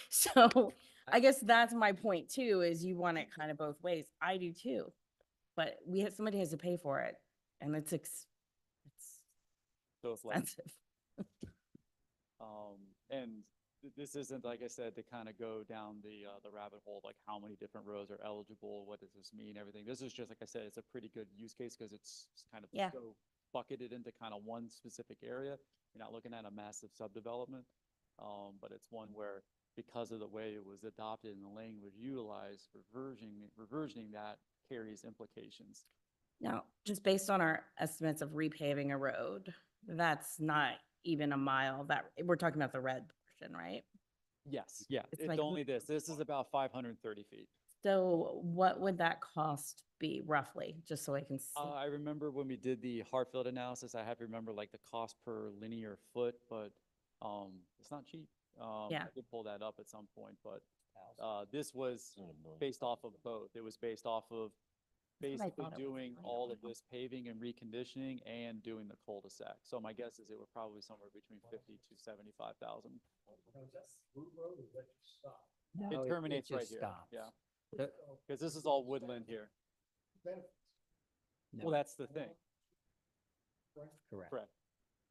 So I guess that's my point too, is you want it kind of both ways. I do too. But somebody has to pay for it, and it's So it's like, expensive. and this isn't, like I said, to kind of go down the rabbit hole, like how many different roads are eligible, what does this mean, everything. This is just, like I said, it's a pretty good use case because it's kind of Yeah. so bucketed into kind of one specific area. You're not looking at a massive subdevelopment, but it's one where, because of the way it was adopted and the language utilized, reversioning that carries implications. Now, just based on our estimates of repaving a road, that's not even a mile. That we're talking about the red portion, right? Yes, yeah, It's it's like- only this. This is about 530 feet. So what would that cost be roughly, just so I can see? I remember when we did the Hartfield analysis, I have to remember like the cost per linear foot, but, it's not cheap. Yeah. I could pull that up at some point, but, this was based off of both. It was based off of That's what I basically thought it was. doing I don't all of know. this paving and reconditioning and doing the cul-de-sac. So my guess is it were probably somewhere between 50 to 75,000. Now, is that through road or is that just stop? It terminates right here. Yeah, because this is all woodland here. Benefits, Well, that's the thing. Correct. Correct.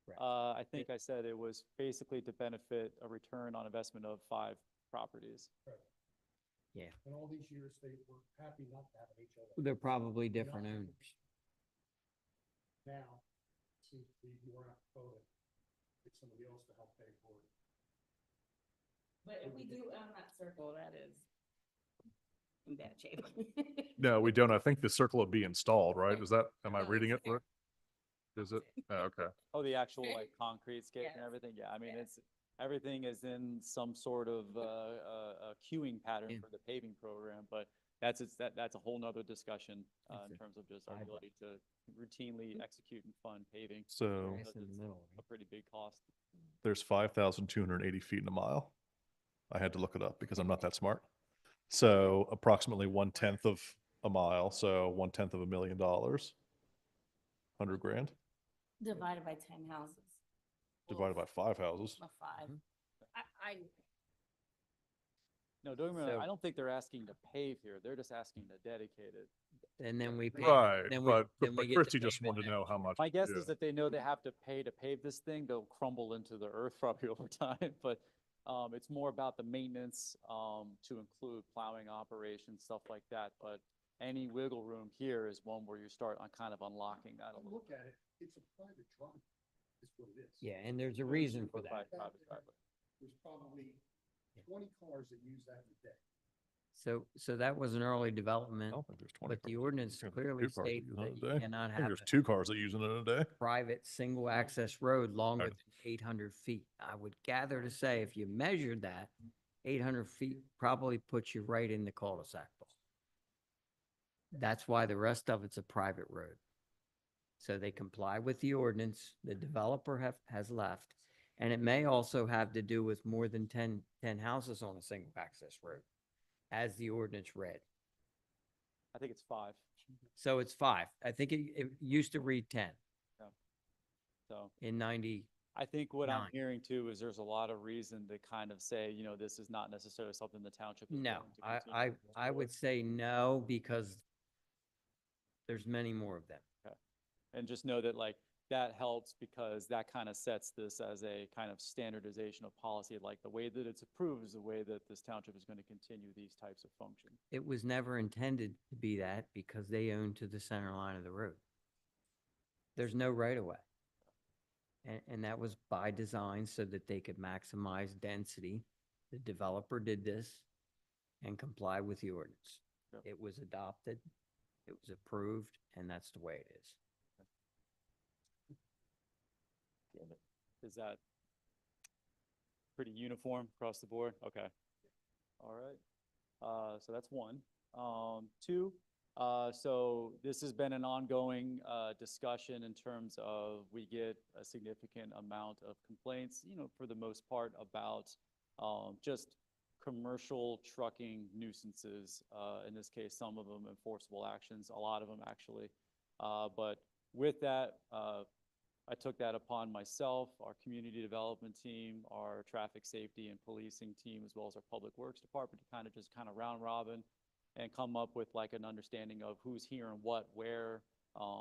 Correct. I think I said it was basically to benefit a return on investment of 5 properties. in all these years, they were happy not to have an HOA. They're probably different owners. Now, it seems to be more apropos to get somebody else to help pay for it. But if we do own that circle, that is in bad shape. No, we don't. I think the circle will be installed, right? Is that, am I No, reading it's it? right? Is it? Oh, okay. Oh, the actual like concrete skate and Yes. everything? Yeah, I mean, Yes. everything is in some sort of, a queuing pattern Yeah. for the paving program, but that's a whole nother discussion, That's in a terms of just our side- ability to routinely execute and fund paving. So Grass because in the it's middle, A right? pretty big cost. there's 5,280 feet in a mile. I had to look it up because I'm not that smart. So approximately 1/10 of a mile, so 1/10 of $1 million. 100 grand Divided by 10 houses. divided by 5 houses. Of 5. Mhm. I, No, don't get me wrong, So- I don't think they're asking to pave here. They're just asking to dedicate it. And then we pay. Right, then we- but then we get Christie to just pave it wanted to next know how much. My guess yeah. is that they know they have to pay this thing, they'll crumble into the earth probably over time, but it's more about the maintenance, to include plowing operations, stuff like that, but any wiggle room here is one where you start on kind of unlocking that a little. Look at it, it's a private driveway, is what it is. Yeah, and there's a reason for that. Private driveway. There's probably 20 cars that use that in a day. So that was an early I development, don't think there's 20 but the cars. ordinance I think there's clearly 2 cars that states use it in that a you day. cannot I think have there's a 2 cars that use it in a day. private single access road longer Right. than 800 feet. I would gather to say if you measured that, 800 feet probably puts you right in the cul-de-sac bowl. That's why the rest of it's a private road. So they comply with the ordinance, the developer has left, and it may also have to do with more than 10 houses on a single access road, as the ordinance read. I think it's 5, So it's 5. I think it used to read 10 so. in 90. I think what I'm 9. hearing too is there's a lot of reason to kind of say, this is not necessarily something the township is No, willing to continue. I would say no, because there's many more of them. And just know that like, that helps because that kind of sets this as a kind of standardization of policy, like the way that it's approved is the way that this township is going to continue these types of functions. It was never intended to be that because they own to the center line of the road. There's no right of way. And that was by design so that they could maximize density. The developer did this and comply with the ordinance. Yep. It was adopted, it was approved, and that's the way it is. Is that pretty uniform across the board? Okay. All right. So that's 1. 2, so this has been an ongoing discussion in terms of we get a significant amount of complaints, for the most part about just commercial trucking nuisances. In this case, some of them enforceable actions, a lot of them actually. But with that, I took that upon myself, our community development team, our traffic safety and policing team, as well as our public works department to kind of round robin and come up with like an understanding of who's here and where,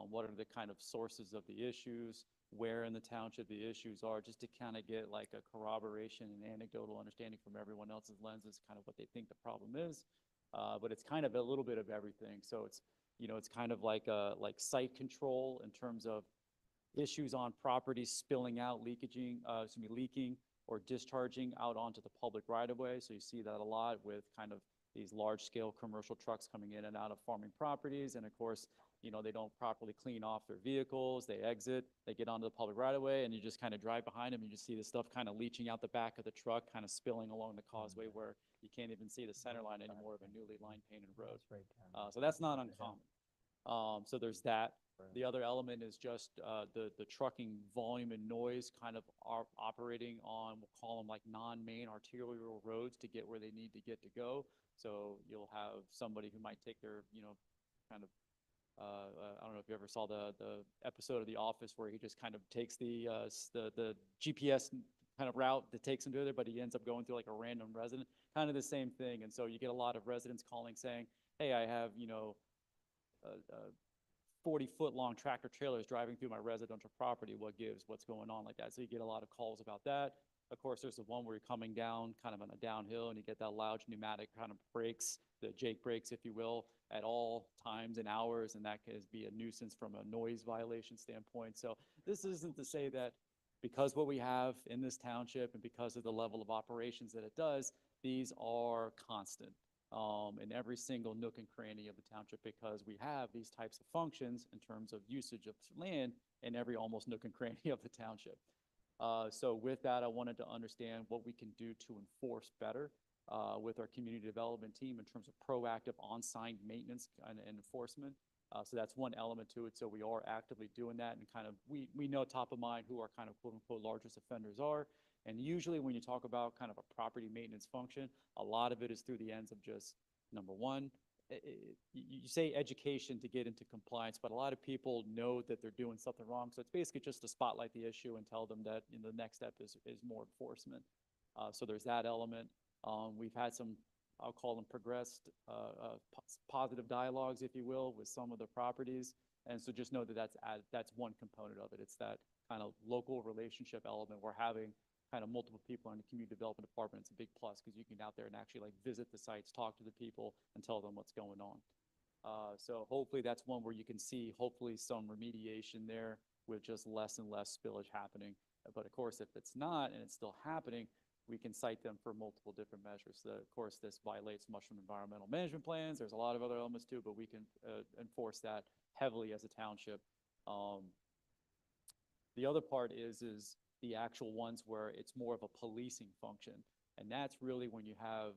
what are the kind of sources of the issues, where in the township the issues are, just to kind of get like a corroboration and anecdotal understanding from everyone else's lenses, kind of what they think the problem is. But it's kind of a little bit of everything. So it's, it's kind of like site control in terms of issues on property spilling out, leaking or discharging out onto the public right of way. So you see that a lot with kind of these large-scale commercial trucks coming in and out of farming properties. And of course, they don't properly clean off their vehicles, they exit, they get onto the public right-of-way, and you just kind of drive behind them, you just see the stuff kind of leaching out the back of the truck, kind of spilling along the causeway where you can't even see the center line anymore of a newly line painted road. So that's not uncommon. So there's that. The other element is just the trucking volume and noise kind of are operating on, we'll call them like non-main arterial roads to get where they need to get to go. So you'll have somebody who might take their, kind of, I don't know if you ever saw the episode of The Office where he just kind of takes the GPS kind of route that takes him to there, but he ends up going through like a random resident, kind of the same thing. And so you get a lot of residents calling saying, hey, I have, 40-foot long tractor trailers driving through my residential property. What gives? What's going on like that? So you get a lot of calls about that. Of course, there's the one where you're coming down kind of on a downhill and you get that loud pneumatic kind of brakes, the Jake brakes, if you will, at all times and hours, and that can be a nuisance from a noise violation standpoint. So this isn't to say that because what we have in this township and because of the level of operations that it does, these are constant in every single nook and cranny of the township, because we have these types of functions in terms of usage of land in every almost nook and cranny of the township. So with that, I wanted to understand what we can do to enforce better with our community development team in terms of proactive on-site maintenance and enforcement. So that's one element to it. So we are actively doing that, and kind of we know top of mind who our kind of quote unquote largest offenders are. And usually when you talk about kind of a property maintenance function, a lot of it is through the ends of just, number one, you say education to get into compliance, but a lot of people know that they're doing something wrong. So it's basically just to spotlight the issue and tell them that the next step is more enforcement. So there's that element. We've had some, I'll call them progressed, positive dialogues, if you will, with some of the properties. And so just know that that's one component of it. It's that kind of local relationship element. We're having kind of multiple people in the community development department. It's a big plus because you can get out there and actually like visit the sites, talk to the people, and tell them what's going on. So hopefully that's one where you can see hopefully some remediation there with just less and less spillage happening. But of course, if it's not and it's still happening, we can cite them for multiple different measures. So of course, this violates mushroom environmental management plans. There's a lot of other elements too, but we can enforce that heavily as a township. The other part is the actual ones where it's more of a policing function. And that's really when you have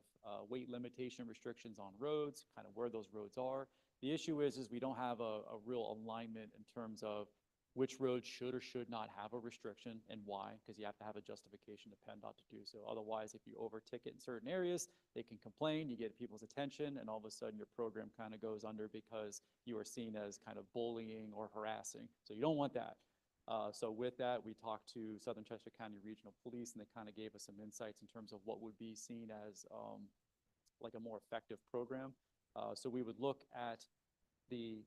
weight limitation restrictions on roads, kind of where those roads are. The issue is we don't have a real alignment in terms of which roads should or should not have a restriction and why, because you have to have a justification to PennDOT to do so. Otherwise, if you over ticket in certain areas, they can complain, you get people's attention, and all of a sudden your program kind of goes under because you are seen as kind of bullying or harassing. So you don't want that. So with that, we talked to Southern Chester County Regional Police, and they kind of gave us some insights in terms of what would be seen as like a more effective program. So we would look at the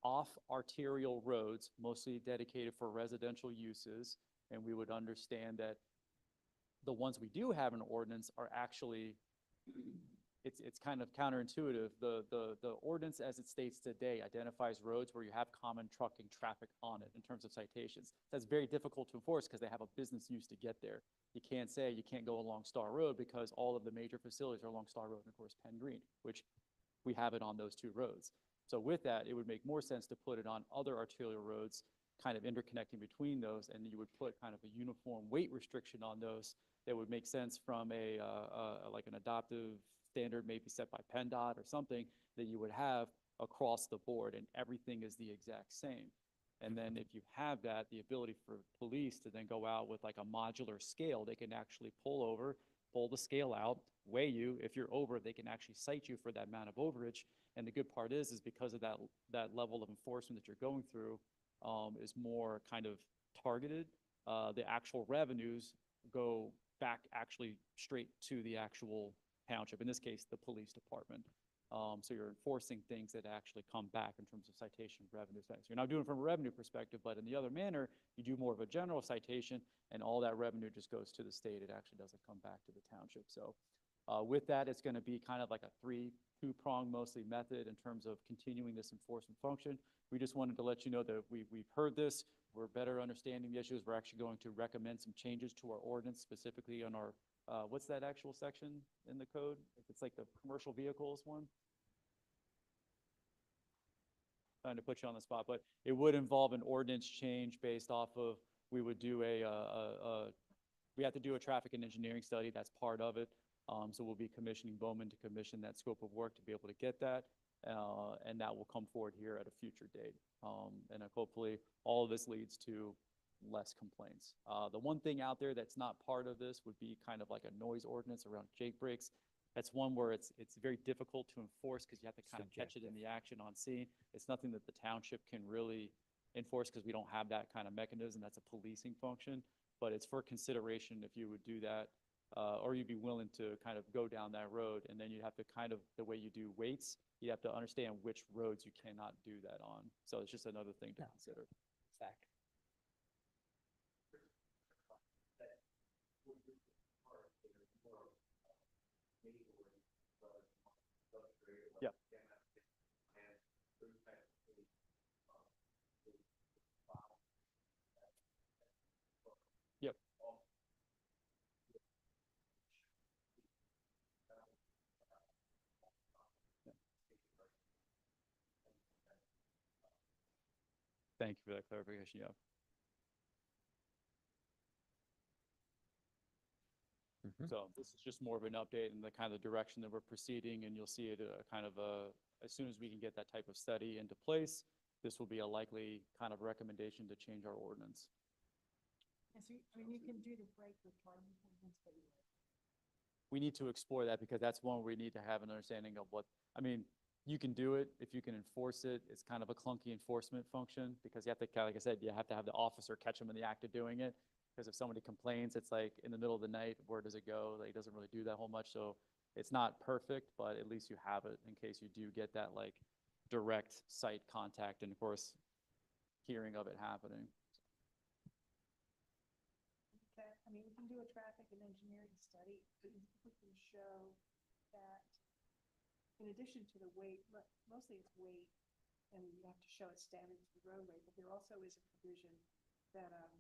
off arterial roads, mostly dedicated for residential uses, and we would understand that the ones we do have in ordinance are actually, it's kind of counterintuitive. The ordinance as it states today identifies roads where you have common trucking traffic on it in terms of citations. That's very difficult to enforce because they have a business use to get there. You can't say you can't go along Star Road because all of the major facilities are along Star Road and of course Penn Green, which we have it on those two roads. So with that, it would make more sense to put it on other arterial roads, kind of interconnecting between those, and you would put kind of a uniform weight restriction on those that would make sense from a like an adoptive standard maybe set by PennDOT or something that you would have across the board, and everything is the exact same. And then if you have that, the ability for police to then go out with like a modular scale, they can actually pull over, pull the scale out, weigh you. If you're over, they can actually cite you for that amount of overage. And the good part is because of that level of enforcement that you're going through is more kind of targeted. The actual revenues go back actually straight to the actual township, in this case, the police department. So you're enforcing things that actually come back in terms of citation revenue. So you're not doing it from a revenue perspective, but in the other manner, you do more of a general citation and all that revenue just goes to the state. It actually doesn't come back to the township. So with that, it's going to be kind of like a two-prong mostly method in terms of continuing this enforcement function. We just wanted to let you know that we've heard this. We're better understanding the issues. We're actually going to recommend some changes to our ordinance, specifically on our what's that actual section in the code? It's like the commercial vehicles one? Trying to put you on the spot, but it would involve an ordinance change based off of, we would do we have to do a traffic and engineering study, that's part of it. So we'll be commissioning Bowman to commission that scope of work to be able to get that. And that will come forward here at a future date. And hopefully all of this leads to less complaints. The one thing out there that's not part of this would be kind of like a noise ordinance around Jake breaks. That's one where it's very difficult to enforce because you have to kind of catch it in the action on scene. It's nothing that the township can really enforce because we don't have that kind of mechanism. That's a policing function, but it's for consideration if you would do that, or you'd be willing to kind of go down that road. And then you have to kind of, the way you do weights, you have to understand which roads you cannot do that on. So it's just another thing to consider. Fact. Yeah. Yep. Thank you for that clarification, yeah. So this is just more of an update and the kind of direction that we're proceeding, and you'll see it kind of as soon as we can get that type of study into place, this will be a likely kind of recommendation to change our ordinance. Yes, I mean, you can do the break requirement. We need to explore that because that's one we need to have an understanding of what, I mean, you can do it if you can enforce it. It's kind of a clunky enforcement function because you have to, like I said, you have to have the officer catch them in the act of doing it. Because if somebody complains, it's like in the middle of the night, where does it go? Like, it doesn't really do that whole much. So it's not perfect, but at least you have it in case you do get that like direct site contact and of course, hearing of it happening. Okay, I mean, we can do a traffic and engineering study. We can show that in addition to the weight, mostly it's weight, and you have to show it's standard to the roadway, but there also is a provision that,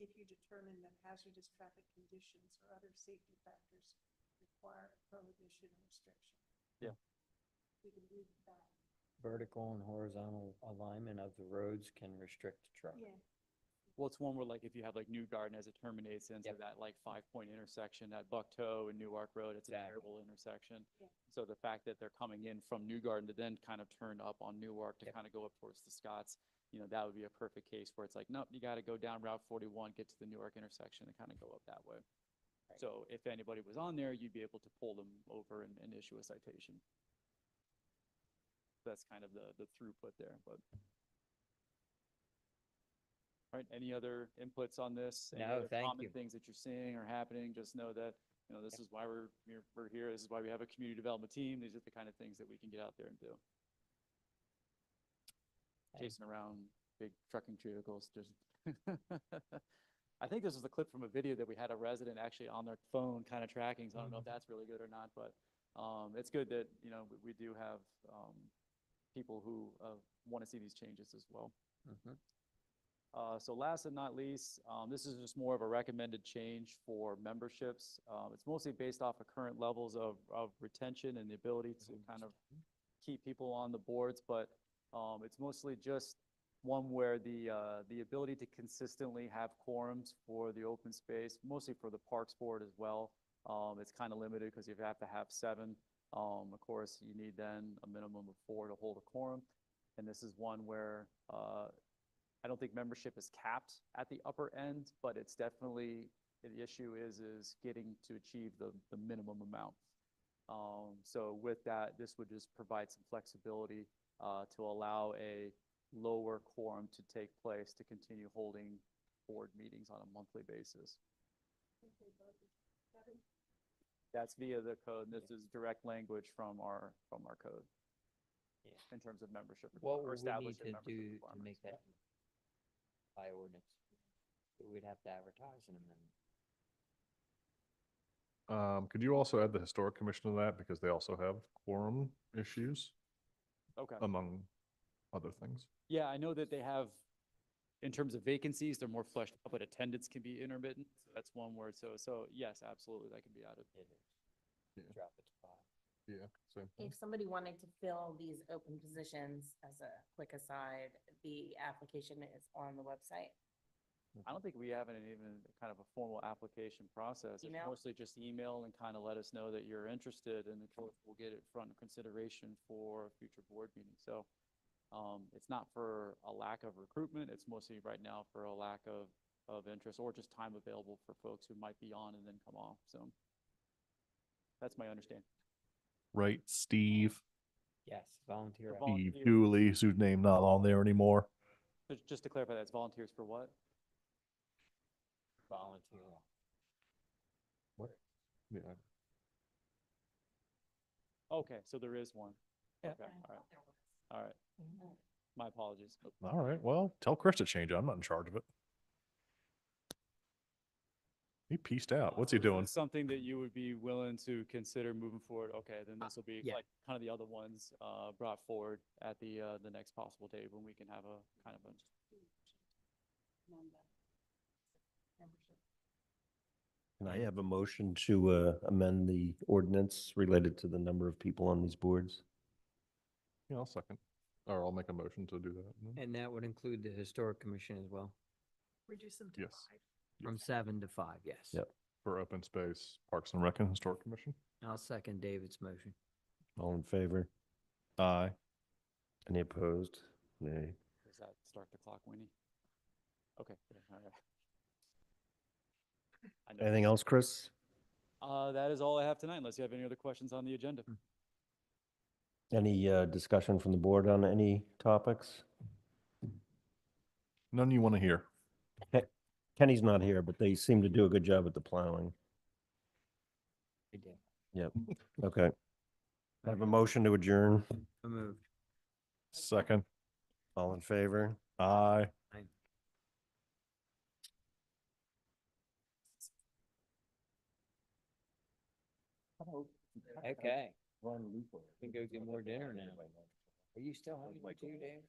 if you determine that hazardous traffic conditions or other safety factors require a prohibition or restriction. Yeah. We can do that. Vertical and horizontal alignment of the roads can restrict traffic. Yeah. Well, it's one where like if you have like New Garden as it terminates into Yep. that like 5-point intersection at Bucktoe and Newark Road, it's a Exactly. terrible intersection. Yeah. So the fact that they're coming in from New Garden to then kind of turn up on Newark to Yep. kind of go up towards the Scots, you know, that would be a perfect case where it's like, nope, you got to go down Route 41, get to the Newark intersection and kind of go up that way. Right. So if anybody was on there, you'd be able to pull them over and issue a citation. That's kind of the throughput there, but. All right, any other inputs on this? Any No, other thank common you. things that you're seeing or happening? Just know that, you know, this is why we're here. This is why we have a community development team. These are the kind of things that we can get out there and do. Chasing around big trucking vehicles, just. I think this was a clip from a video that we had a resident actually on their phone kind of tracking, so I don't know if that's really good or not, but it's good that, you know, we do have people who want to see these changes as well. So last but not least, this is just more of a recommended change for memberships. It's mostly based off of current levels of retention and the ability to kind of keep people on the boards, but it's mostly just one where the ability to consistently have quorums for the open space, mostly for the Parks Board as well. It's kind of limited because you have to have 7. Of course, you need then a minimum of 4 to hold a quorum. And this is one where I don't think membership is capped at the upper end, but it's definitely, the issue is getting to achieve the minimum amount. So with that, this would just provide some flexibility to allow a lower quorum to take place to continue holding board meetings on a monthly basis. That's via the code. This is direct language from our code. Yeah. In terms of membership. What or would we need establishing to membership do to requirements. make that by ordinance? We'd have to advertise in a minute. Could you also add the historic commission to that because they also have quorum issues Okay. among other things? Yeah, I know that they have in terms of vacancies, they're more fleshed out, but attendance can be intermittent. So that's one word. So yes, absolutely, that can be added. Drop it to 5. Yeah, same thing. If somebody wanted to fill these open positions, as a quick aside, the application is on the website. I don't think we have even kind of a formal application process. It's Email? mostly just email and kind of let us know that you're interested, and we'll get it front of consideration for a future board meeting. So it's not for a lack of recruitment. It's mostly right now for a lack of interest or just time available for folks who might be on and then come off. So that's my understanding. Right, Steve, Yes, volunteer. For Steve volunteers. Dooley, whose name not on there anymore. Just to clarify, that's volunteers for what? Volunteer. Yeah. Okay, so there is one. Yeah. Okay, all right. All right. My apologies. All right, well, tell Chris to change it. I'm not in charge of it. He pieced out. What's he So is doing? this something that you would be willing to consider moving forward? Okay, then this will be yeah. like kind of the other ones brought forward at the next possible date when we can have a kind of a. Can I have a motion to amend the ordinance related to the number of people on these boards? Yeah, I'll second. Or I'll make a motion to do that. And that would include the historic commission as well, Reduce them to Yes. 5. from 7 to 5, yes. Yep. For open space, Parks and Rec and Historic Commission. I'll second David's motion. All in favor? Aye. Any opposed? Nay. Does that start the clock, Winnie? Okay, good, all right. I know Anything this- else, Chris? That is all I have tonight, unless you have any other questions on the agenda. Any discussion from the board on any topics? None you want to hear. Kenny's not here, but they seem to do a good job at the plowing. We did. Yep. Okay. I have a motion to adjourn. So moved. Second. All in favor? Aye. Okay. We can go get more dinner now. Are you still hungry too, Dave?